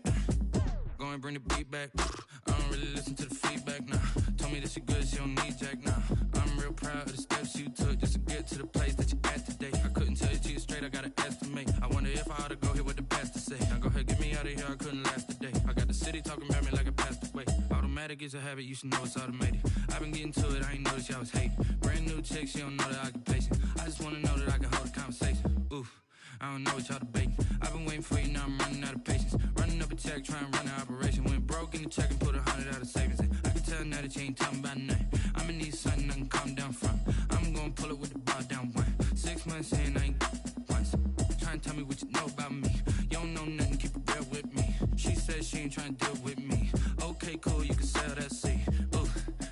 S21: Go and bring the beat back. I don't really listen to the feedback, nah. Told me to she good, she don't need Jack, nah. I'm real proud of the steps you took just to get to the place that you're at today. I couldn't tell you to you straight, I gotta estimate. I wonder if I ought to go here with the pastor say. Now go ahead, get me out of here, I couldn't last a day. I got the city talking about me like I passed away. Automatic is a habit, you should know it's automated. I've been getting to it, I ain't noticed y'all was hating. Brand new chick, she don't know the occupation. I just wanna know that I can hold a conversation. Oof, I don't know what y'all debating. I've been waiting for you, now I'm running out of patience. Running up a check, trying to run an operation. Went broke in the check and put 100 out of savings in. I can tell now that you ain't talking about nothing. I'ma need something I can calm down from. I'm gonna pull it with the bar down one. 6 months in, I ain't once. Trying to tell me what you know about me. You don't know nothing, keep it real with me. She said she ain't trying to deal with me. Okay, cool, you can sell that seed. Ooh,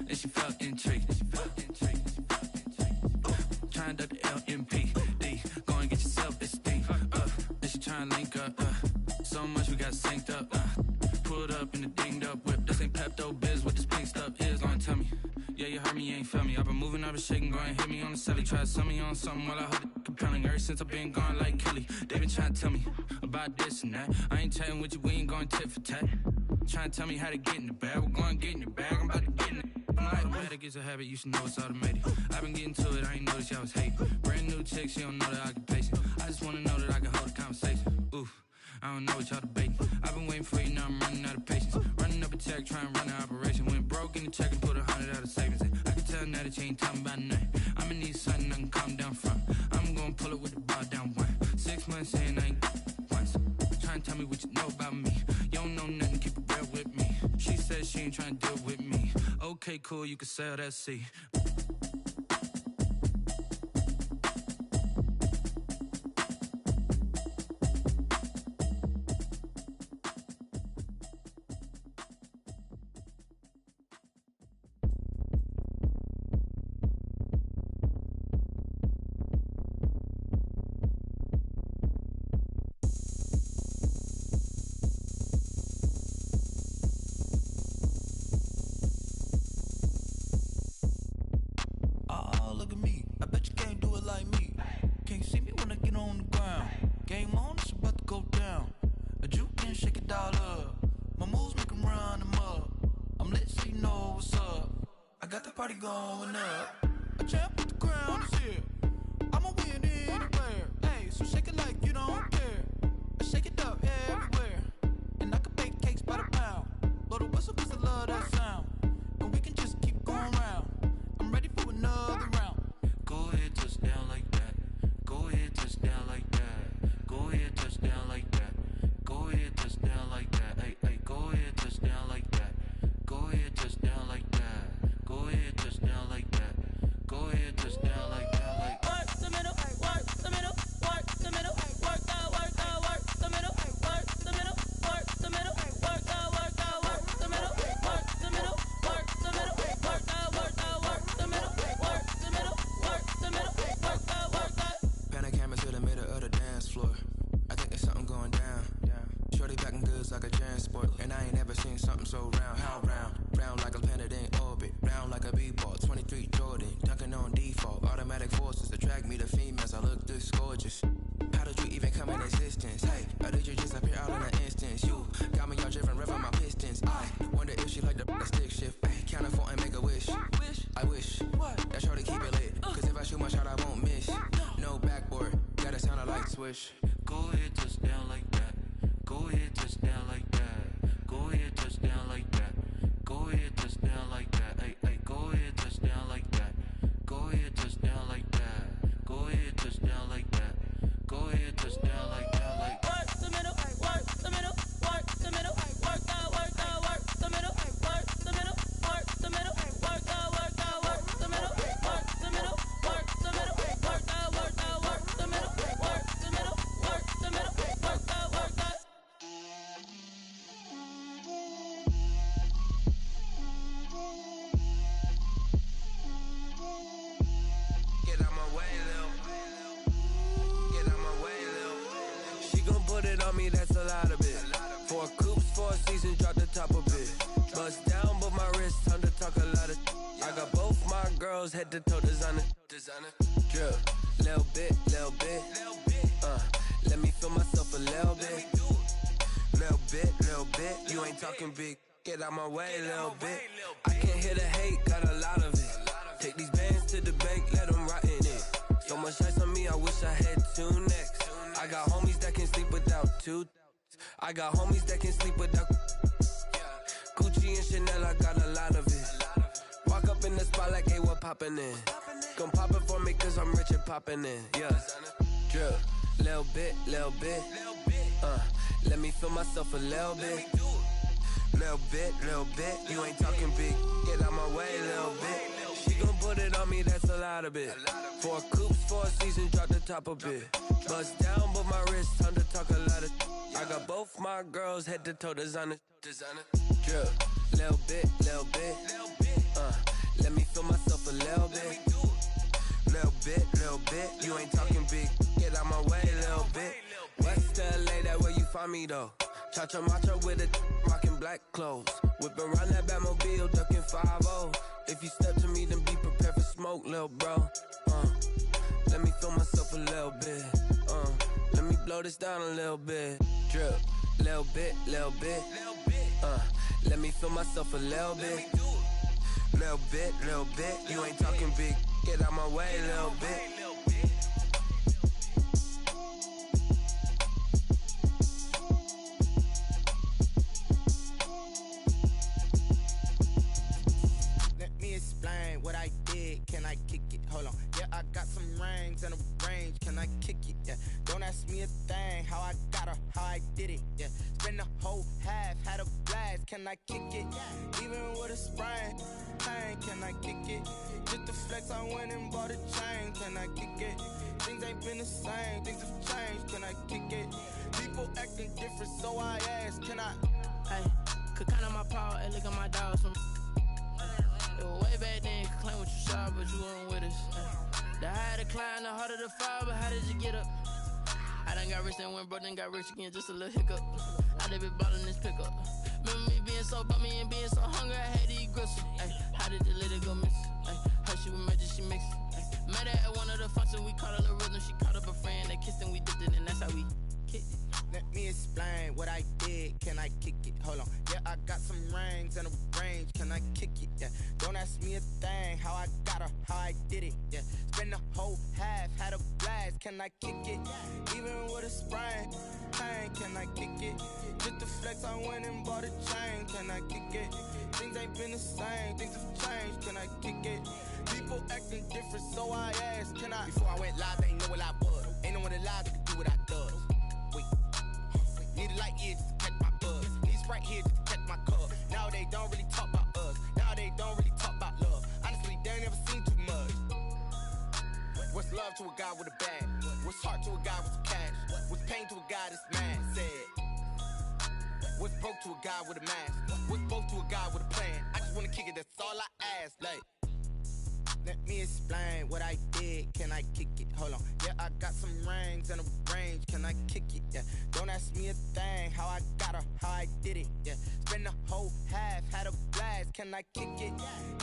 S21: and she felt intrigued. Trying to duck the LMPD. Go and get your self-esteem. And she trying to link up. So much we got synced up. Pulled up in the dinged up whip. This ain't Pepto-Biz, what this pink stuff is. Gonna tell me. Yeah, you heard me, you ain't felt me. I've been moving, I've been shaking, go and hit me on the celly. Try to sell me on something while I hold it compelling. Ever since I've been gone like Kelly, they been trying to tell me about this and that. I ain't chatting with you, we ain't going tit for tat. Trying to tell me how to get in the bag. We're going to get in your bag, I'm about to get in it. I'm like, automatic is a habit, you should know it's automated. I've been getting to it, I ain't noticed y'all was hating. Brand new chick, she don't know the occupation. I just wanna know that I can hold a conversation. Oof, I don't know what y'all debating. I've been waiting for you, now I'm running out of patience. Running up a check, trying to run an operation. Went broke in the check and put 100 out of savings in. I can tell now that you ain't talking about nothing. I'ma need something I can calm down from. I'm gonna pull it with the bar down one. 6 months in, I ain't once. Trying to tell me what you know about me. You don't know nothing, keep it real with me. She said she ain't trying to deal with me. Okay, cool, you can sell that seed.
S4: Going up, a champ with the crown is here. I'ma win anywhere. Hey, so shake it like you don't care. I shake it up everywhere. And I can bake cakes by the pound. Blow the whistle cause I love that sound. And we can just keep going round. I'm ready for another round.
S21: Go ahead, touch down like that. Go ahead, touch down like that. Go ahead, touch down like that. Go ahead, touch down like that. Hey, hey, go ahead, touch down like that. Go ahead, touch down like that. Go ahead, touch down like that. Go ahead, touch down like that. Like
S13: work the middle, work the middle, work the middle, work out, work the middle, work the middle, work the middle, work out, work the middle, work the middle, work the middle, work out, work the middle, work the middle, work the middle, work out, work out.
S22: Pan a camera to the middle of the dance floor. I think there's something going down. Shorty packing goods like a transport, and I ain't never seen something so round. How round? Round like a planet in orbit, round like a b-ball. 23 Jordan, dunking on default. Automatic forces attract me to females. I look this gorgeous. How did you even come in existence? Hey, how did you just appear out in an instance? You got me all driven, revving my pistons. I wonder if she like the stick shift. Ay, count a 4 and make a wish. I wish that shorty keep it lit. Cause if I shoot my shot, I won't miss. No backboard, gotta sound a light switch.
S21: go ahead, touch down like that. Go ahead, touch down like that. Go ahead, touch down like that. Go ahead, touch down like that. Hey, hey, go ahead, touch down like that. Go ahead, touch down like that. Go ahead, touch down like that. Go ahead, touch down like that. Like
S13: work the middle, work the middle, work the middle, work out, work the middle, work the middle, work the middle, work out, work the middle, work the middle, work the middle, work out, work the middle, work the middle, work the middle, work out, work out.
S23: Get out my way, Lil. Get out my way, Lil. She gon' put it on me, that's a lot of it. 4 coops, 4 seasons, drop the top a bit. Bust down, but my wrist, time to talk a lot of. I got both my girls, head to toe designer. Drip, little bit, little bit. Let me feel myself a little bit. Little bit, you ain't talking big. Get out my way, little bit. I can't hear the hate, got a 2. I got homies that can sleep without. Gucci and Chanel, I got a lot of it. Walk up in the spot like, hey, what poppin' in? Come pop it for me, cause I'm rich and poppin' in. Yeah. Drip, little bit. Let me feel myself a little bit. Little bit. You ain't talking big. Get out my way, little bit. She gon' put it on me, that's a lot of it. 4 coops, 4 seasons, drop the top a bit. Bust down, but my wrist, time to talk a lot of. I got both my girls, head to toe designer. Drip, little bit. Let me feel myself a little bit. Little bit. You ain't talking big. Get out my way, little bit. West LA, that where you find me though. Cha-cha macha with a rockin' black clothes. Whip around that Batmobile, ducking 5-0. If you step to me, then be prepared for smoke, little bro. Let me feel myself a little bit. Let me blow this down a little bit. Drip, little bit. Let me feel myself a little bit. Little bit. You ain't talking big. Get out my way, little bit.
S1: Let me explain what I did. Can I kick it? Hold on. Yeah, I got some rings and a range. Can I kick it? Yeah. Don't ask me a thing. How I got her, how I did it. Yeah. Spend the whole half, had a blast. Can I kick it? Even with a sprain. Pain, can I kick it? Just the flex, I went and bought a chain. Can I kick it? Things ain't been the same. Things have changed. Can I kick it? People acting different, so I ask. Can I?
S13: Hey, could count on my power and look at my dogs from. It was way back then, could claim what you saw, but you weren't with us. The higher the climb, the harder the fall, but how did you get up? I done got rich and went broke, then got rich again, just a little hiccup. I done been ballin' this pickup. Remember me being so bummy and being so hungry, I had to eat gristle. Ay, how did the lady go miss? Ay, how she was magic, she mixed. Met her at one of the functions, we caught her the rhythm, she caught up a friend, they kissed and we dipped it, and that's how we kicked it.
S1: Let me explain what I did. Can I kick it? Hold on. Yeah, I got some rings and a range. Can I kick it? Yeah. Don't ask me a thing. How I got her, how I did it. Yeah. Spend the whole half, had a blast. Can I kick it? Even with a sprain. Pain, can I kick it? Just the flex, I went and bought a chain. Can I kick it? Things ain't been the same. Things have changed. Can I kick it? People acting different, so I asked. Can I? Before I went live, they ain't know what I was. Ain't no one alive that could do what I does. Need a light years just to catch my buzz. Need Sprite here just to catch my cup. Now they don't really talk about us. Now they don't really talk about love. Honestly, they ain't never seen too much. What's love to a guy with a bag? What's heart to a guy with some cash? What's pain to a guy that's mad? Said. What's broke to a guy with a mask? What's both to a guy with a plan? I just wanna kick it, that's all I ask. Like, let me explain what I did. Can I kick it? Hold on. Yeah, I got some rings and a range. Can I kick it? Yeah. Don't ask me a thing. How I got her, how I did it. Yeah. Spend the whole half, had a blast. Can I kick it?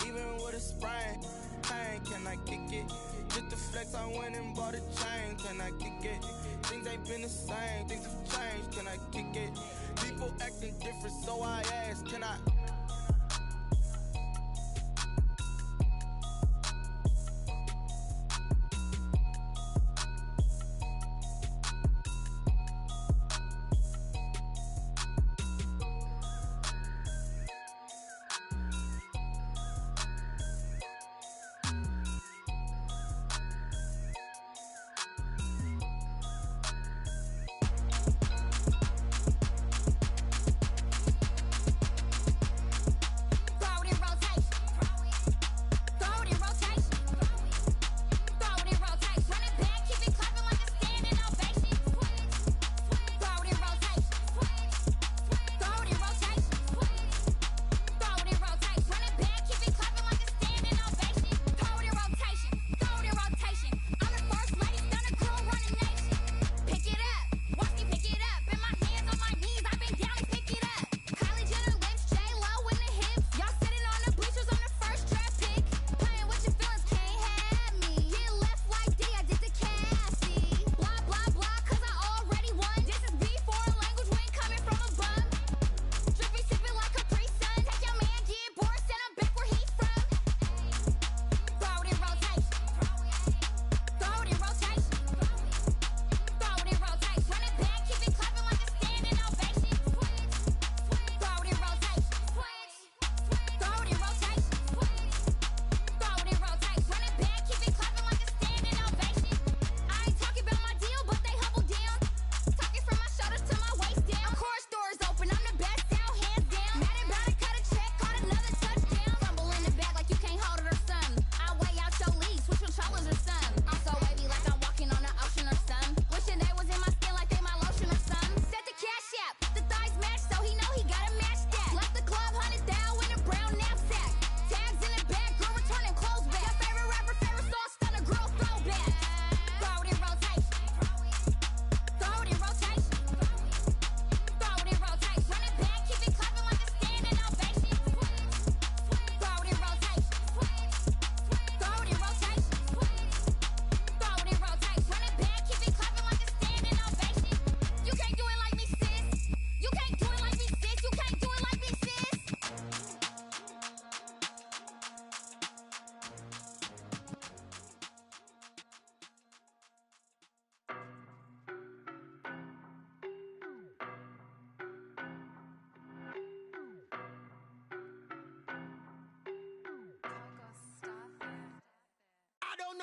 S1: Even with a sprain. Pain, can I kick it? Just the flex, I went and bought a chain. Can I kick it? Things ain't been the same. Things have changed. Can I kick it? People acting different, so I ask. Can I?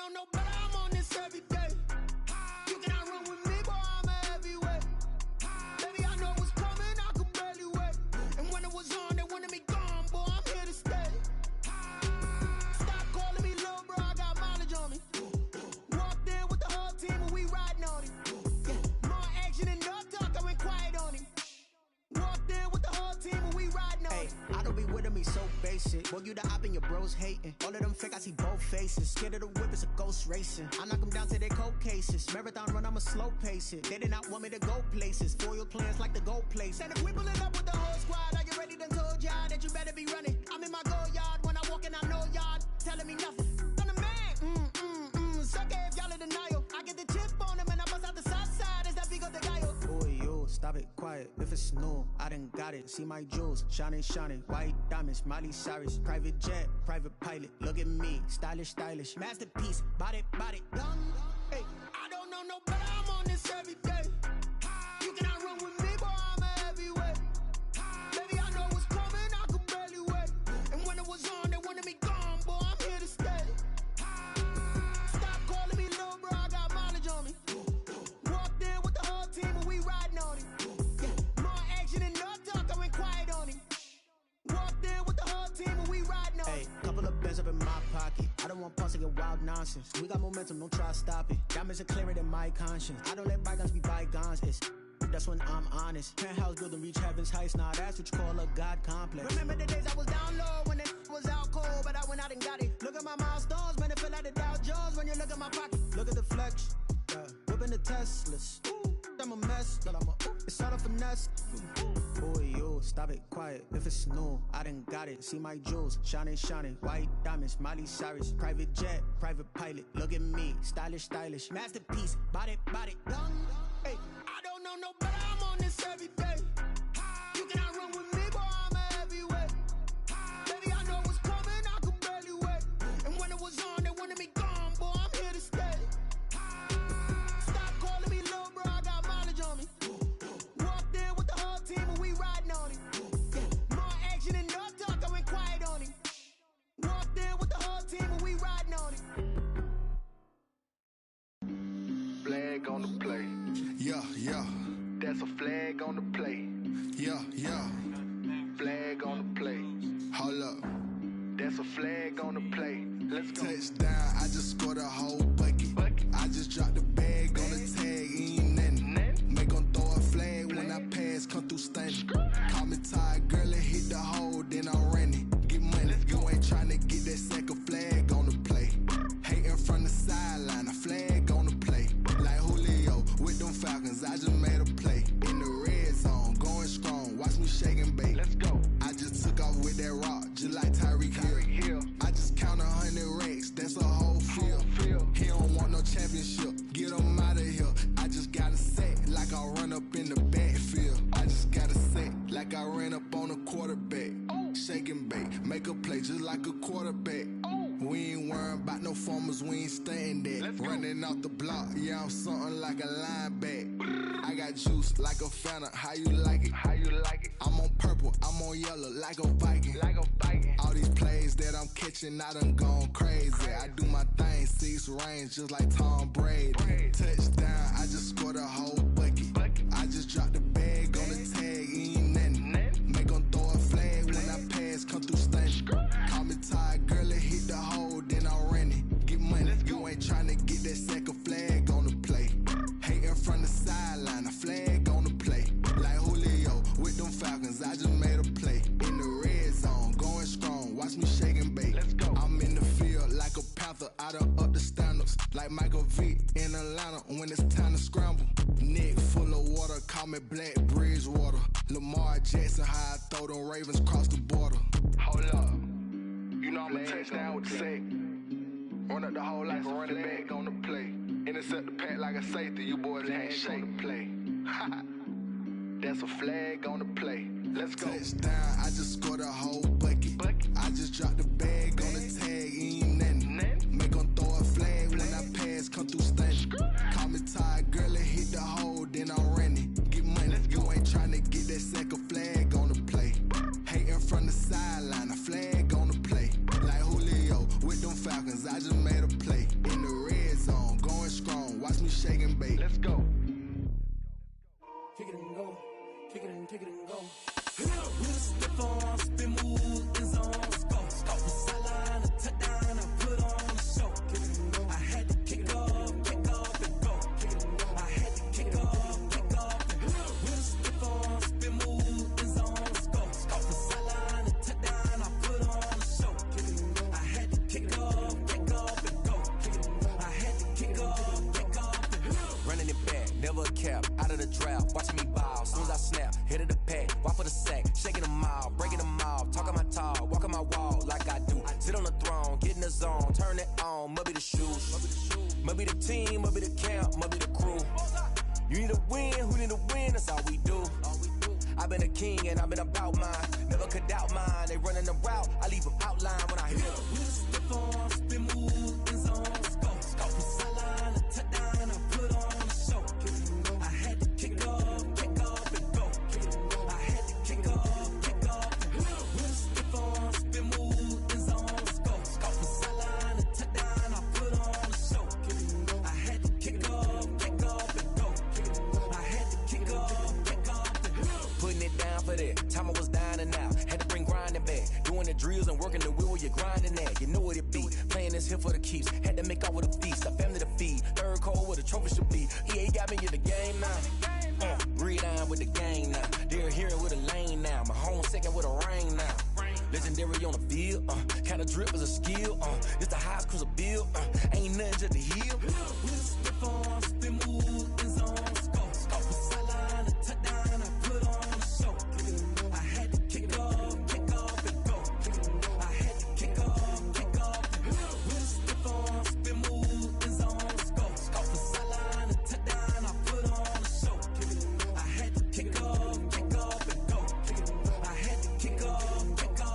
S5: know no better, I'm on this every day. You cannot run with me, boy, I'm a heavyweight. Baby, I know what's coming, I could barely wait. And when it was on, they wanted me gone, boy, I'm here to stay. Stop calling me little bro, I got mileage on me. Walked in with the whole team and we riding on it. Yeah, more action and no talk, I went quiet on him. Walked in with the whole team and we riding on it.
S17: I don't be with me so basic. Boy, you the op and your bros hating. All of them fake, I see both faces. Scared of the whip, it's a ghost racing. I knock them down to their cold cases. Marathon run, I'ma slow pace it. They did not want me to go places. Foil plans like the gold place. And if we pulling up with the whole squad, I get ready done told y'all that you better be running. I'm in my go yard. When I walk in, I know y'all telling me nothing. I'm the man. Suck it if y'all in denial. I get the chip on them and I bust out the south side. Is that big of the guy? Boy, yo, stop it, quiet. If it's new, I done got it. See my jewels, shining, shining. White diamonds, Miley Cyrus. Private jet, private pilot. Look at me, stylish, stylish. Masterpiece, body, done.
S5: Hey, I don't know no better, I'm on this every day. You cannot run with me, boy, I'm a heavyweight. Baby, I know what's coming, I could barely wait. And when it was on, they wanted me gone, boy, I'm here to stay. Stop calling me little bro, I got mileage on me. Walked in with the whole team and we riding on it. Yeah, more action and no talk, I went quiet on him. Walked in with the whole team and we riding on it.
S17: Couple of bands up in my pocket. I don't want pulse to get wild nonsense. We got momentum, don't try to stop it. Diamonds are clearer than my conscience. I don't let bygones be bygones. That's when I'm honest. Penthouse building, reach heaven's heights. Nah, that's what you call a God complex.
S5: Remember the days I was down low when it was out cold, but I went out and got it. Look at my milestones, man, it feel like the Dow Jones when you look at my pocket.
S17: Look at the flex, whipping the Teslas. I'm a mess, but it's all a finesse. Boy, yo, stop it, quiet. If it's new, I done got it. See my jewels, shining, shining. White diamonds, Miley Cyrus. Private jet, private pilot. Look at me, stylish, stylish. Masterpiece, body, done.
S5: Hey, I don't know no better, I'm on this every day. You cannot run with me, boy, I'm a heavyweight. Baby, I know what's coming, I could barely wait. And when it was on, they wanted me gone, boy, I'm here to stay. Stop calling me little bro, I got mileage on me. Walked in with the whole team and we riding on it. Yeah, more action and no talk, I went quiet on him. Walked in with the whole team and we riding on it.
S2: Flag on the play.
S15: Yeah.
S2: That's a flag on the play.
S15: Yeah.
S2: Flag on the play.
S15: Hold up.
S2: That's a flag on the play. Let's go.
S15: Touchdown, I just scored a whole bucket. I just dropped the bag on the tag, ain't nothing. Make 'em throw a flag when I pass, come through stunning. Call me tired, girl, and hit the hole, then I'm running. Get money, you ain't tryna get that second flag on the play. Hating from the sideline, a flag on the play. Like Julio with them Falcons, I just made a play. In the red zone, going strong, watch me shake and bake.
S2: Let's go.
S15: I just took off with that rock, just like Tyreek Hill. I just count 100 racks, that's a whole field. He don't want no championship, get him out of here. I just got a set like I run up in the backfield. I just got a set like I ran up on a quarterback. Shake and bake, make a play just like a quarterback. We ain't worrying about no formers, we ain't staying there. Running off the block, yeah, I'm something like a linebacker. I got juice like a Fanta, how you like it? I'm on purple, I'm on yellow like a Viking. All these plays that I'm catching, I done gone crazy. I do my thing, 6 range just like Tom Brady. Touchdown, I just scored a whole bucket. I just dropped the bag on the tag, ain't nothing. Make 'em throw a flag when I pass, come through stunning. Call me tired, girl, and hit the hole, then I'm running. Get money, you ain't tryna get that second flag on the play. Hating from the sideline, a flag on the play. Like Julio with them Falcons, I just made a play. In the red zone, going strong, watch me shake and bake. I'm in the field like a panther, I done up the standards. Like Michael Vick in Atlanta when it's time to scramble. Neck full of water, call me Black Bridgewater. Lamar Jackson, how I throw them Ravens across the border.
S2: Hold up. You know I'm a touchdown with the sack. Run up the whole like a running back on the play. Intercept the pack like a safety. You boys ain't shake the play. That's a flag on the play. Let's go.
S15: Touchdown, I just scored a whole bucket. I just dropped the bag on the tag, ain't nothing. Make 'em throw a flag when I pass, come through stunning. Call me tired, girl, and hit the hole, then I'm running. Get money, you ain't tryna get that second flag on the play. Hating from the sideline, a flag on the play. Like Julio with them Falcons, I just made a play. In the
S5: kick it and go. With a stiff arm, spin move, in zone, go. Off the sideline, a touchdown, I put on a show. I had to kick off and go. I had to kick off and with a stiff arm, spin move, in zone, go. Off the sideline, a touchdown, I put on a show. I had to kick off and go. I had to kick off and go.
S7: Running it back, never a cap, out of the drought, watching me ball. Soon as I snap, hit of the pack, walk for the sack, shaking them all, breaking them off, talking my talk, walking my wall like I do. Sit on the throne, get in the zone, turn it on, must be the shoes, must be the team, must be the camp, must be the crew. You need a win, who need a win, that's all we do. I've been a king and I've been about mine, never could doubt mine. They running the route, I leave them outline when I hit them.
S5: With a stiff arm, spin move, in zone, go. Off the sideline, a touchdown, I put on a show. I had to kick off and go. I had to kick off and with a stiff arm, spin move, in zone, go. Off the sideline, a touchdown, I put on a show. I had to kick off and go. I had to kick off and go.
S7: Putting it down for that, time I was dying and out, had to bring grinding back, doing the drills and working the wheel where you're grinding at, you know what it be, playing this here for the keeps, had to make off with a feast, a family to feed, third cold where the trophy should be, EA got me in the game now, breathe on with the game now, they're here with a lane now, my home second with a rain now, legendary on the field, kinda drip is a skill, this the highest cruiser bill, ain't nothing just the hill.
S5: With a stiff arm, spin move, in zone, go. Off the sideline, a touchdown, I put on a show. I had to kick off and go. I had to kick off and go. With a stiff arm, spin move, in zone, go. Off the sideline, a touchdown, I put on a show. I had to kick off and go. I had to kick off and go.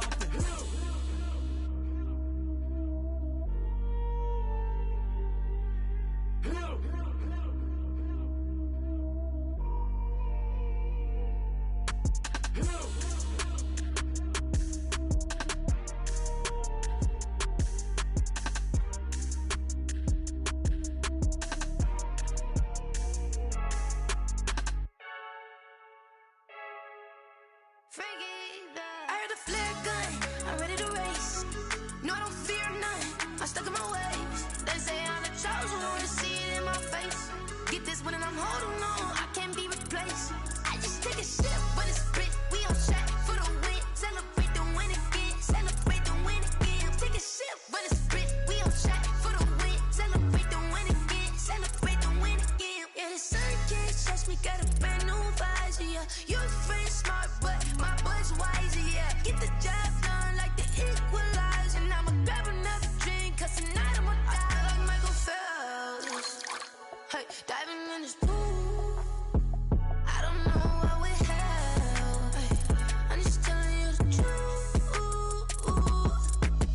S14: I heard a flare gun, I'm ready to race. No, I don't fear none, I'm stuck in my ways. They say I'm the chosen one, see it in my face. Get this one and I'm holding on, I can't be replaced. I just take a sip, but it's spit, we on track for the win. Celebrate the win again, celebrate the win again. Take a sip, but it's spit, we on track for the win. Celebrate the win again, celebrate the win again. Yeah, the sun can't touch me, got a brand new visor, yeah. Your friend smart, but my boy's wiser, yeah. Get the job done like the equalizer. And I'ma grab another drink, cause tonight I'ma die like Michael Phelps. Hey, diving in this pool, I don't know what would help. Hey, I'm just telling you the truth.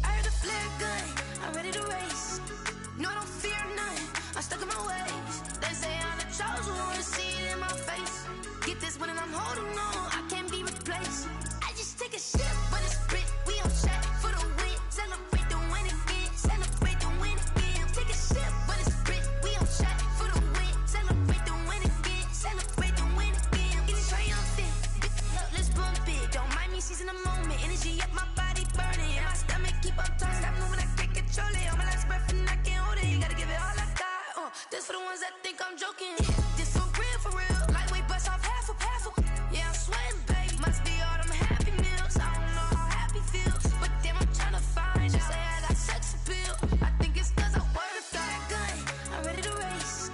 S14: I heard a flare gun, I'm ready to race. No, I don't fear none, I'm stuck in my ways. They say I'm the chosen one, see it in my face. Get this one and I'm holding on, I can't be replaced. I just take a sip, but it's spit, we on track for the win. Celebrate the win again, celebrate the win again. Take a sip, but it's spit, we on track for the win. Celebrate the win again, celebrate the win again. Get it triumphant, let's bump it. Don't mind me seizing the moment, energy up my body burning. And my stomach keep up turning, stop moving, I can't control it. On my last breath and I can't hold it, you gotta give it all I got. This for the ones that think I'm joking. This for real, lightweight bust off half a. Yeah, I'm sweating, babe. Must be all them happy meals. I don't know how happy feels, but damn, I'm tryna find out. Say I got sex appeal. I think it's cause I wear a flat gun. I'm ready to race.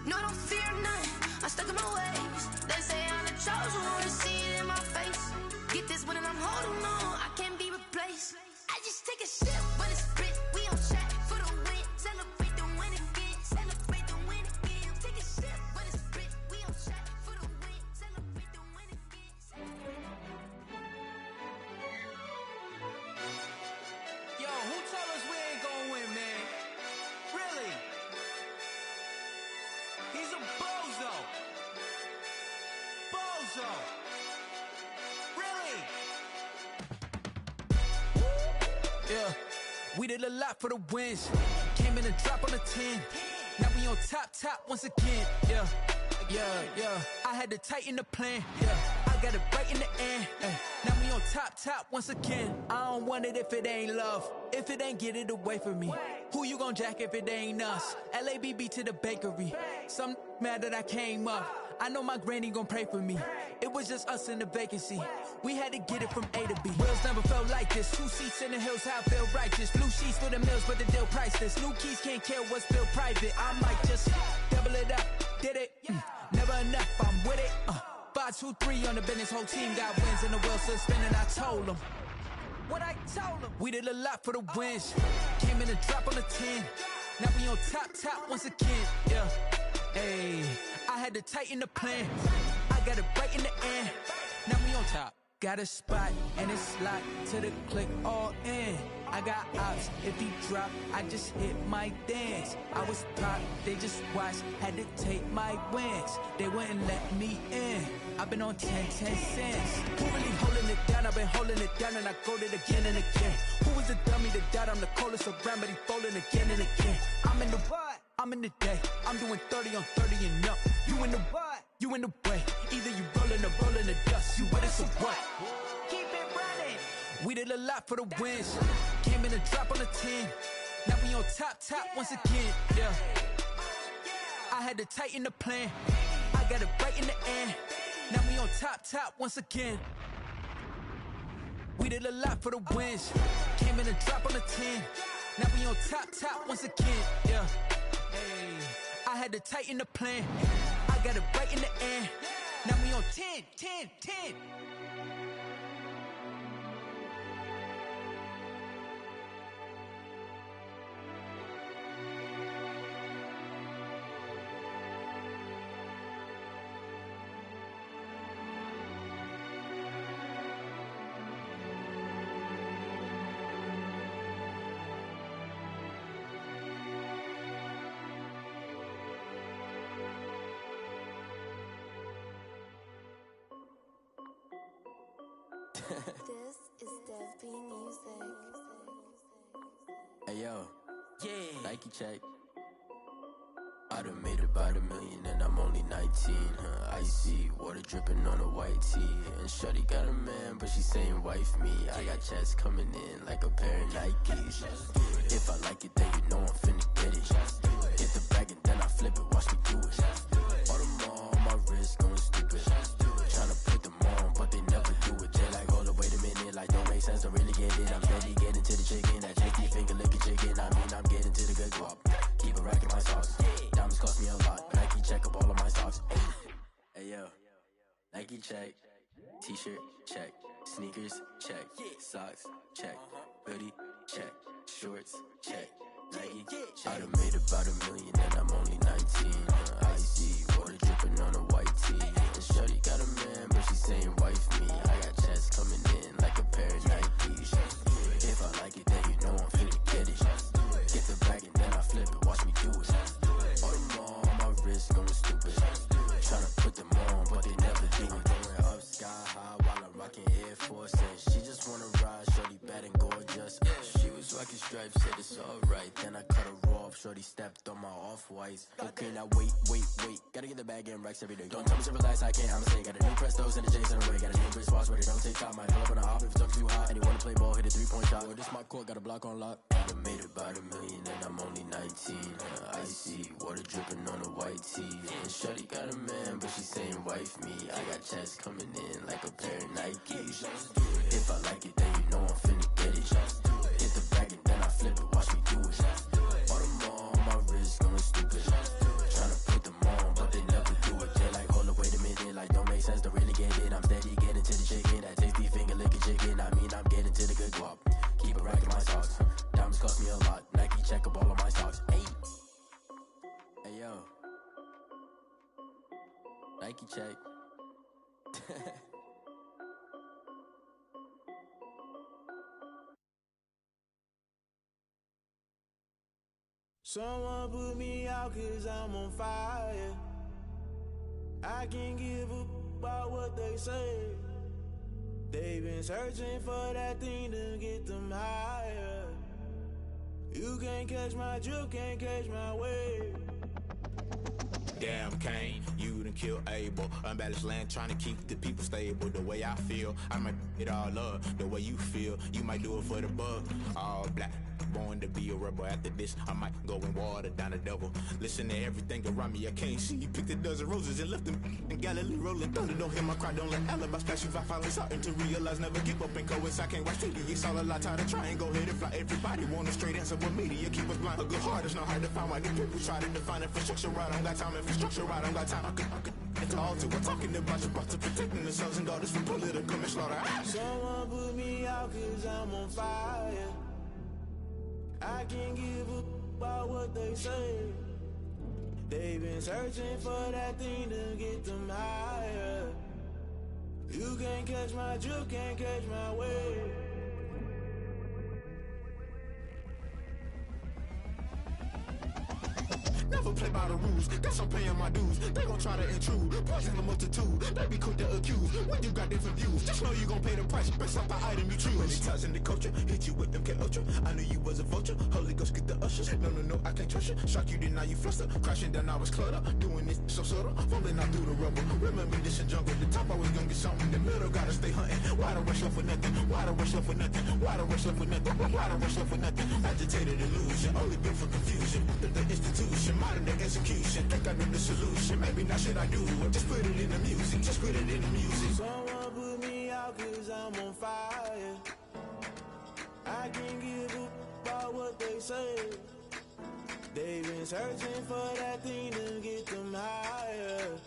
S14: No, I don't fear none. I'm stuck in my ways. They say I'm the chosen one, see it in my face. Get this one and I'm holding on, I can't be replaced. I just take a sip, but it's spit. We on track for the win. Celebrate the win again. Celebrate the win again. Take a sip, but it's spit. We on track for the win. Celebrate the win again.
S18: Yo, who told us we ain't gonna win, man? Really? He's a bozo. Bozo. Really? Yeah, we did a lot for the wins. Came in a drop on the 10. Now we on top once again. Yeah. I had to tighten the plan. Yeah. I
S4: got it right in the end. Now we on top once again. I don't want it if it ain't love. If it ain't, get it away from me. Who you gon' jack if it ain't us? LABB to the bakery. Some mad that I came up. I know my granny gon' pray for me. It was just us in the vacancy. We had to get it from A to B. Wheels never felt like this. 2 seats in the hills, how I feel righteous. Blue sheets for the mills, but the deal priceless. New keys can't care what's still private. I might just double it up. Did it? Never enough, I'm with it. 5, 2, 3 on the business. Whole team got wins and the wheels still spinning. I told them what I told them. We did a lot for the wins. Came in a drop on the 10. Now we on top once again. Yeah. Hey, I had to tighten the plan. I got it right in the end. Now we on top. Got a spot and it's locked to the click all in. I got ops, if he drop, I just hit my dance. I was pop, they just watched, had to take my wins. They wouldn't let me in. I've been on 10 cents. Who really holding it down? I've been holding it down and I go it again and again. Who was the dummy that died? I'm the coldest around, but he folding again and again. I'm in the what? I'm in the day. I'm doing 30 on 30 and up. You in the what? You in the way. Either you rolling or rolling the dust. You with us or what? Keep it running. We did a lot for the wins. Came in a drop on the 10. Now we on top once again. Yeah. I had to tighten the plan. I got it right in the end. Now we on top once again. We did a lot for the wins. Came in a drop on the 10. Now we on top once again. Yeah. Hey, I had to tighten the plan. I got it right in the end. Now we on 10.
S8: This is Dev B Music.
S22: Hey yo, yeah. Nike check. I done made about $1 million and I'm only 19. Icy water dripping on a white tee. And shawty got a man, but she saying wife me. I got checks coming in like a pair of Nikes. If I like it, then you know I'm finna get it. Get the bag and then I flip it. Watch me do it. All them on my wrist going stupid. Tryna put them on, but they never do it. They like, hold up, wait a minute. Like, don't make sense, don't really get it. I'm steady getting to the chicken. That JT finger licking chicken. I mean, I'm getting to the good guap. Keep a rack in my socks. Diamonds cost me a lot. Nike check up all of my socks. Hey yo, Nike check. T-shirt check. Sneakers check. Socks check. Hoodie check. Shorts check. Nike check. I done made about $1 million and I'm only 19. Icy water dripping on a white tee. And shorty got a man, but she saying wife me. I got checks coming in like a pair of Nikes. If I like it, then you know I'm finna get it. Get the bag and then I flip it. Watch me do it. All them on my wrist going stupid. Tryna put them on, but they never do it. Going up sky high while I'm rocking Air Force. And she just wanna ride, shorty bad and gorgeous. She was rocking stripes, said it's alright. Then I cut her off, shorty stepped on my off-whites. Okay, now wait. Gotta get the bag and racks every day. Don't tell me to relax, I can't, I'ma say. Got a new Prestos and a Jason away. Got a new wristwatch where they don't take time. Might pull up on a hop if it's too hot. And he wanna play ball, hit a 3-point shot. Well, this my court, got a block on lock. I done made about $1 million and I'm only 19. Icy water dripping on a white tee. And shorty got a man, but she saying wife me. I got checks coming in like a pair of Nikes. If I like it, then you know I'm finna get it. Get the bag and then I flip it. Watch me do it. All them on my wrist going stupid. Tryna put them on, but they never do it. They're like, hold up, wait a minute. Like, don't make sense, don't really get it. I'm steady getting to the chicken. That tasty finger licking chicken. I mean, I'm getting to the good guap. Keep a rack in my socks. Diamonds cost me a lot. Nike check up all of my socks. Hey yo, Nike check.
S9: Someone put me out 'cause I'm on fire. I can't give up about what they say. They've been searching for that thing to get them higher. You can't catch my drift, can't catch my wave.
S6: Damn, Kane, you done killed Abel. Unbalanced land trying to keep the people stable. The way I feel, I might it all up. The way you feel, you might do it for the bug. All black, born to be a rebel. After this, I might go and water down the devil. Listen to everything around me, I can't see. Picked a dozen roses and left them in Galilee rolling thunder. Don't hear my cry, don't let alibis pass you. I finally starting to realize, never give up and coincide. I can't watch TV, it's all a lot. Time to try and go ahead and fly. Everybody want a straight answer, but media keep us blind. A good heart is not hard to find. Why the people try to define infrastructure right? I don't got time. Infrastructure right, I don't got time. I could it's all to. We're talking about protecting the sons and daughters from political manslaughter.
S9: Someone put me out 'cause I'm on fire. I can't give up about what they say. They've been searching for that thing to get them higher. You can't catch my drift, can't catch my wave.
S6: Never play by the rules, guess I'm paying my dues. They gon' try to intrude, poison the multitude. They be quick to accuse, when you got different views. Just know you gon' pay the price, based off the item you choose. Many times in the culture, hit you with MK Ultra. I knew you was a vulture, Holy Ghost get the ushers. No, I can't trust you. Shock you, then now you fluster. Crashing down, I was clutter. Doing this so subtle, falling out through the rubble. Remember this in jungle, the top I was gonna get something. In the middle, gotta stay hunting. Why the rush left for nothing? Why the rush left for nothing? Why the rush left for nothing? Why the rush left for nothing? Agitated illusion, only built for confusion. The institution, modern day execution. Think I know the solution. Maybe not should I do it? Just put it in the music. Just put it in the music.
S9: Someone put me out 'cause I'm on fire. I can't give up about what they say. They've been searching for that thing to get them higher.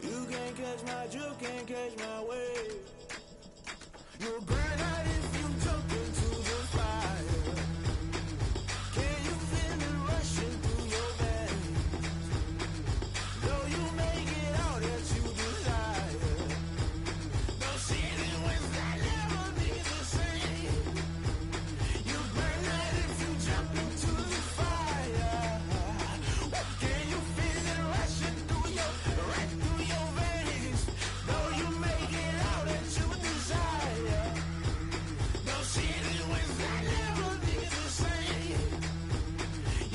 S9: You can't catch my drift, can't catch my wave. You'll burn out if you jump into the fire. Can you feel it rushing through your veins? Though you make it all that you desire. No ceiling wins that never be the same. You burn out if you jump into the fire. Can you feel it rushing through right through your veins? Though you make it all that you desire. No ceiling wins that never be the same.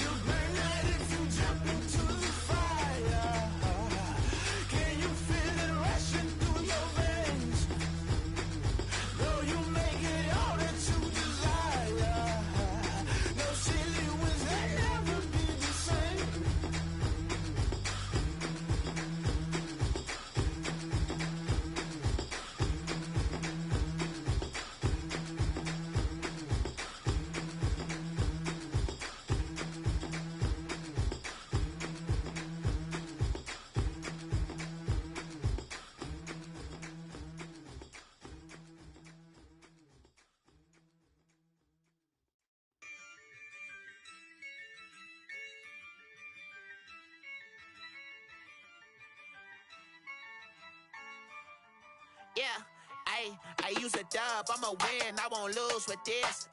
S9: You burn out if you jump into the fire. Can you feel it rushing through your veins? Though you make it all that you desire. No silly wins that never be the same.
S1: Yeah, I use a dub, I'ma win, I won't lose with this.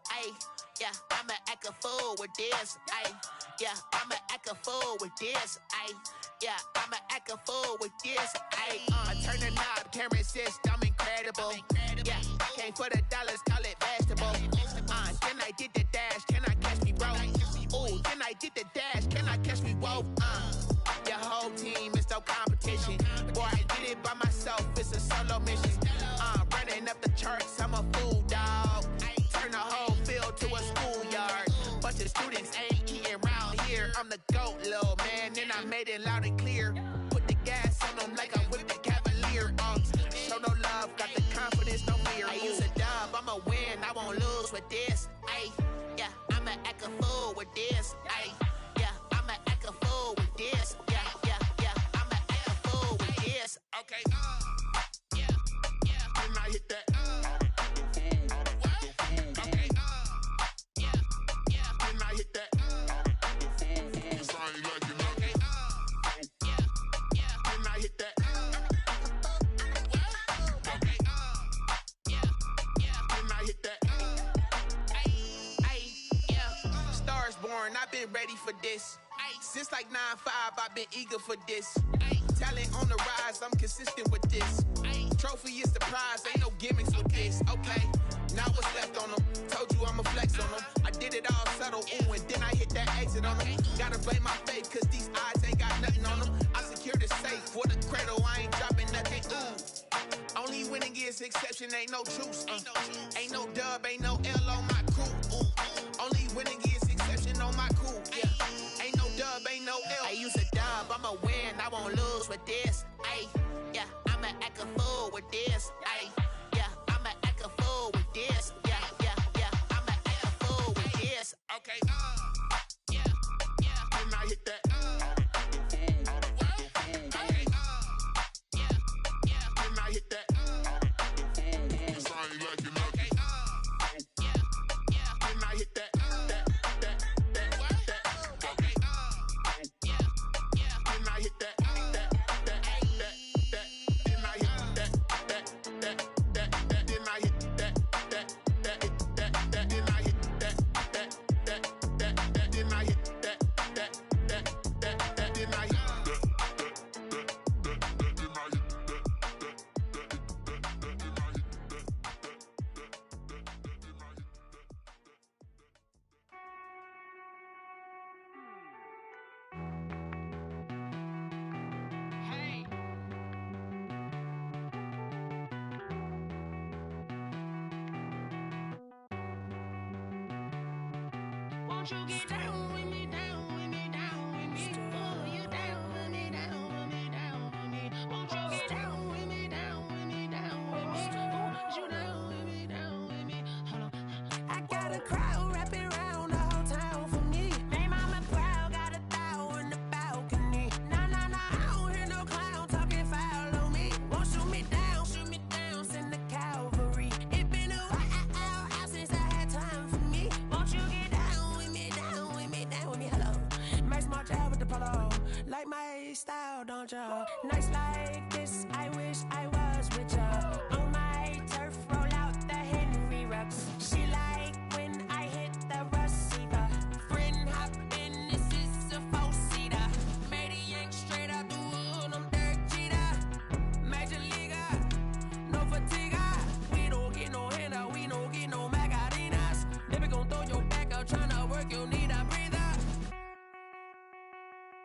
S1: Yeah, I'ma act a fool with this. Yeah, I'ma act a fool with this. Yeah, I'ma act a fool with this. I turn the knob, camera assist, I'm incredible. Yeah, came for the dollars, call it vegetable. Then I did the dash, can I catch me, bro? Ooh, then I did the dash, can I catch me, whoa? Your whole team is no competition. Boy, I did it by myself, it's a solo mission. Running up the charts, I'm a fool, dog. Turn the whole field to a schoolyard. Bunch of students ain't eating round here. I'm the GOAT, little man, and I made it loud and clear. Put the gas on them like I'm with the Cavalier. Show no love, got the confidence, no fear. I use a dub, I'ma win, I won't lose with this. Yeah, I'ma act a fool with this. Yeah, I'ma act a fool with this. Yeah, I'ma act a fool with this. Okay, yeah,
S6: When I hit that,
S1: okay, yeah,
S6: when I hit that, when I hit that, when I hit that.
S1: Yeah, stars born, I've been ready for this. Since like 9-5, I've been eager for this. Talent on the rise, I'm consistent with this. Trophy is the prize, ain't no gimmicks with this. Okay, now what's left on them? Told you I'ma flex on them. I did it all subtle, ooh, and then I hit that exit on them. Gotta blame my faith, cause these odds ain't got
S3: nothing on them. I secure the safe for the cradle, I ain't dropping nothing. Ooh. Only winning is exception, ain't no truce. Ain't no dub, ain't no L on my crew. Only winning is exception on my crew. Yeah. Ain't no dub, ain't no L. I use a dub, I'ma win, I won't lose with this. Ay, yeah, I'ma act a fool with this. Ay, yeah, I'ma act a fool with this. Yeah, yeah, yeah, I'ma act a fool with this. Okay, yeah, yeah, then I hit that. Okay, yeah, yeah, then I hit that. Cause I ain't liking nothing. Okay, yeah, yeah, then I hit that. Okay, yeah, yeah, then I hit that. Won't you get down with me, down with me, down with me? Oh, you down with me, down with me, down with me. Won't you get down with me, down with me, down with me? Oh, you down with me, down with me? Hold on. I got a crowd wrapping around the whole town for me. Hey, mama proud, got a thou in the balcony. Nah, nah, nah, I don't hear no clown talking foul on me. Won't shoot me down, send the cavalry. It been a while since I had time for me. Won't you get down with me, down with me, down with me? Hello. Max March out with the polo. Like my style, don't y'all? Nights like this, I wish I was with y'all. On my turf, roll out the Henry Rux. She like when I hit the receiver. Friend hop in, this is a four-seater. Made a yank straight out the wood, I'm Derek Jeter. Major leaguer, no fatigue. We don't get no handout, we don't get no Magarinas. Never gon' throw your back out, tryna work, you need a breather.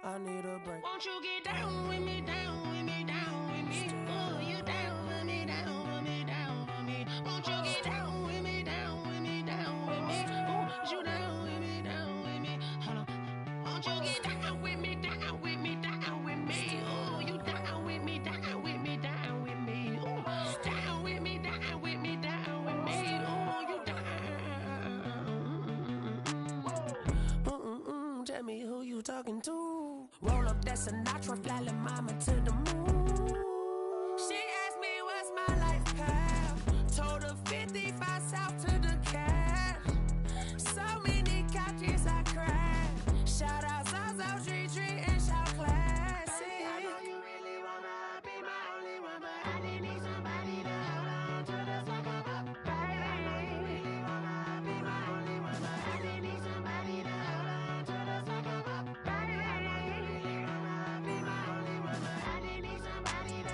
S3: I need a break. Won't you get down with me, down with me, down with me? Oh, you down with me, down with me, down with me? Won't you get down with me, down with me, down with me? Oh, you down with me, down with me? Hold on. Won't you get down with me, down with me, down with me? Oh, you down with me, down with me, down with me? Oh, down with me, down with me, down with me? Oh, you down. Tell me who you talking to. Roll up that Sinatra, fly la mama to the moon. She asked me what's my life path. Told her 55 south to the cash. So many couches I cried. Shout out Zazo, Tree, and shout classy. I know you really wanna be my only one, but I didn't need somebody to hold on to the second up. Baby, I know you really wanna be my only one, but I didn't need somebody to hold on to the second up. Baby, I know you really wanna be my only one, but I didn't need somebody to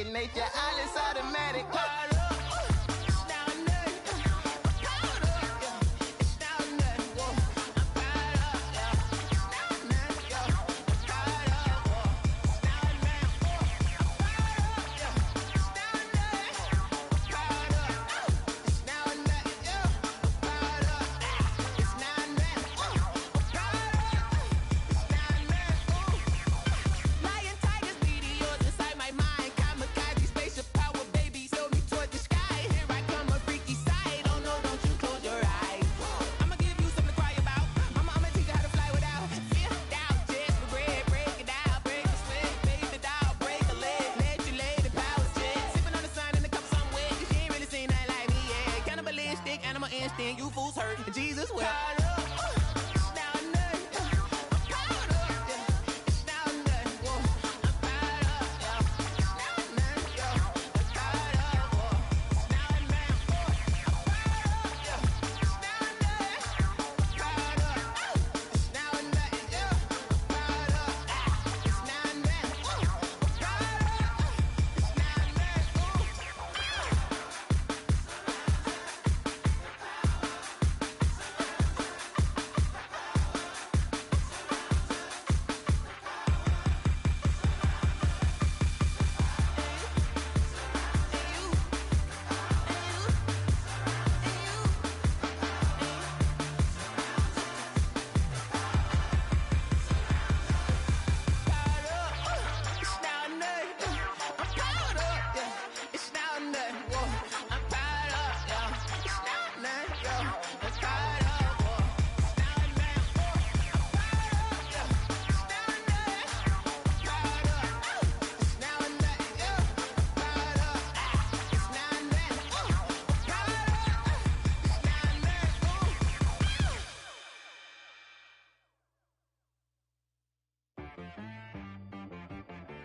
S1: second nature. All is automatic. Powered up. You fools hurt. Jesus will.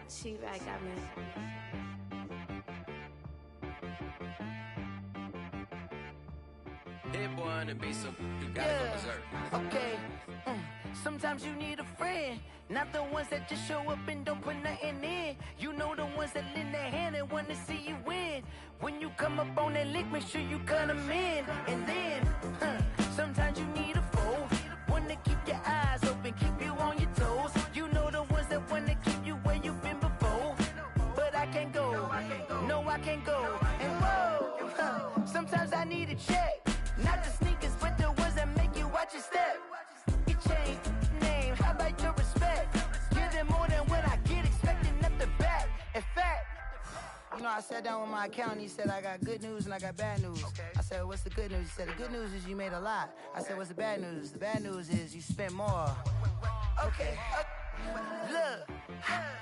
S8: She right, got me.
S23: Hit boy on the beat, so you gotta go berserk.
S14: Okay. Sometimes you need a friend, not the ones that just show up and don't put nothing in. You know the ones that lend their hand and want to see you win. When you come up on that lick, make sure you cut them in. And then, sometimes you need a foe, one to keep your eyes open, keep you on your toes. You know the ones that want to keep you where you've been before. But I can't go, no I can't go. And whoa, sometimes I need a check, not the sneakers, but the ones that make you watch your step. Your chain, name, how about your respect? Give them more than what I get, expecting at the back. In fact, you know, I sat down with my accountant, he said I got good news and I got bad news. I said, what's the good news? He said, the good news is you made a lot. I said, what's the bad news? The bad news is you spent more. Okay, look,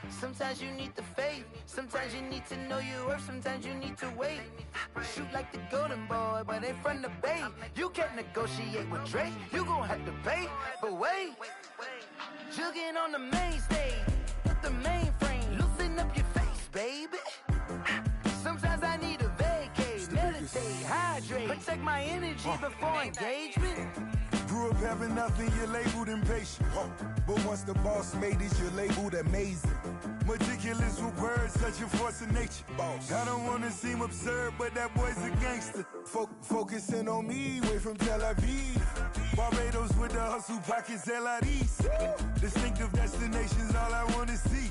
S14: sometimes you need the faith, sometimes you need to know your worth, sometimes you need to wait. Shoot like the golden boy, but ain't from the bay. You can't negotiate with Drake, you gon' have to pay. But wait, jugging on the main stage, put the mainframe, loosen up your face, baby. Sometimes I need a vacate, meditate, hydrate, protect my energy before engagement.
S15: Grew up having nothing, you're labeled impatient. But once the boss made it, you're labeled amazing. Meticulous with words, such a force of nature. I don't wanna seem absurd, but that boy's a gangster. Focusing on me, way from Tel Aviv. Barbados with the hustle pockets, LIDs. Distinctive destinations, all I wanna see.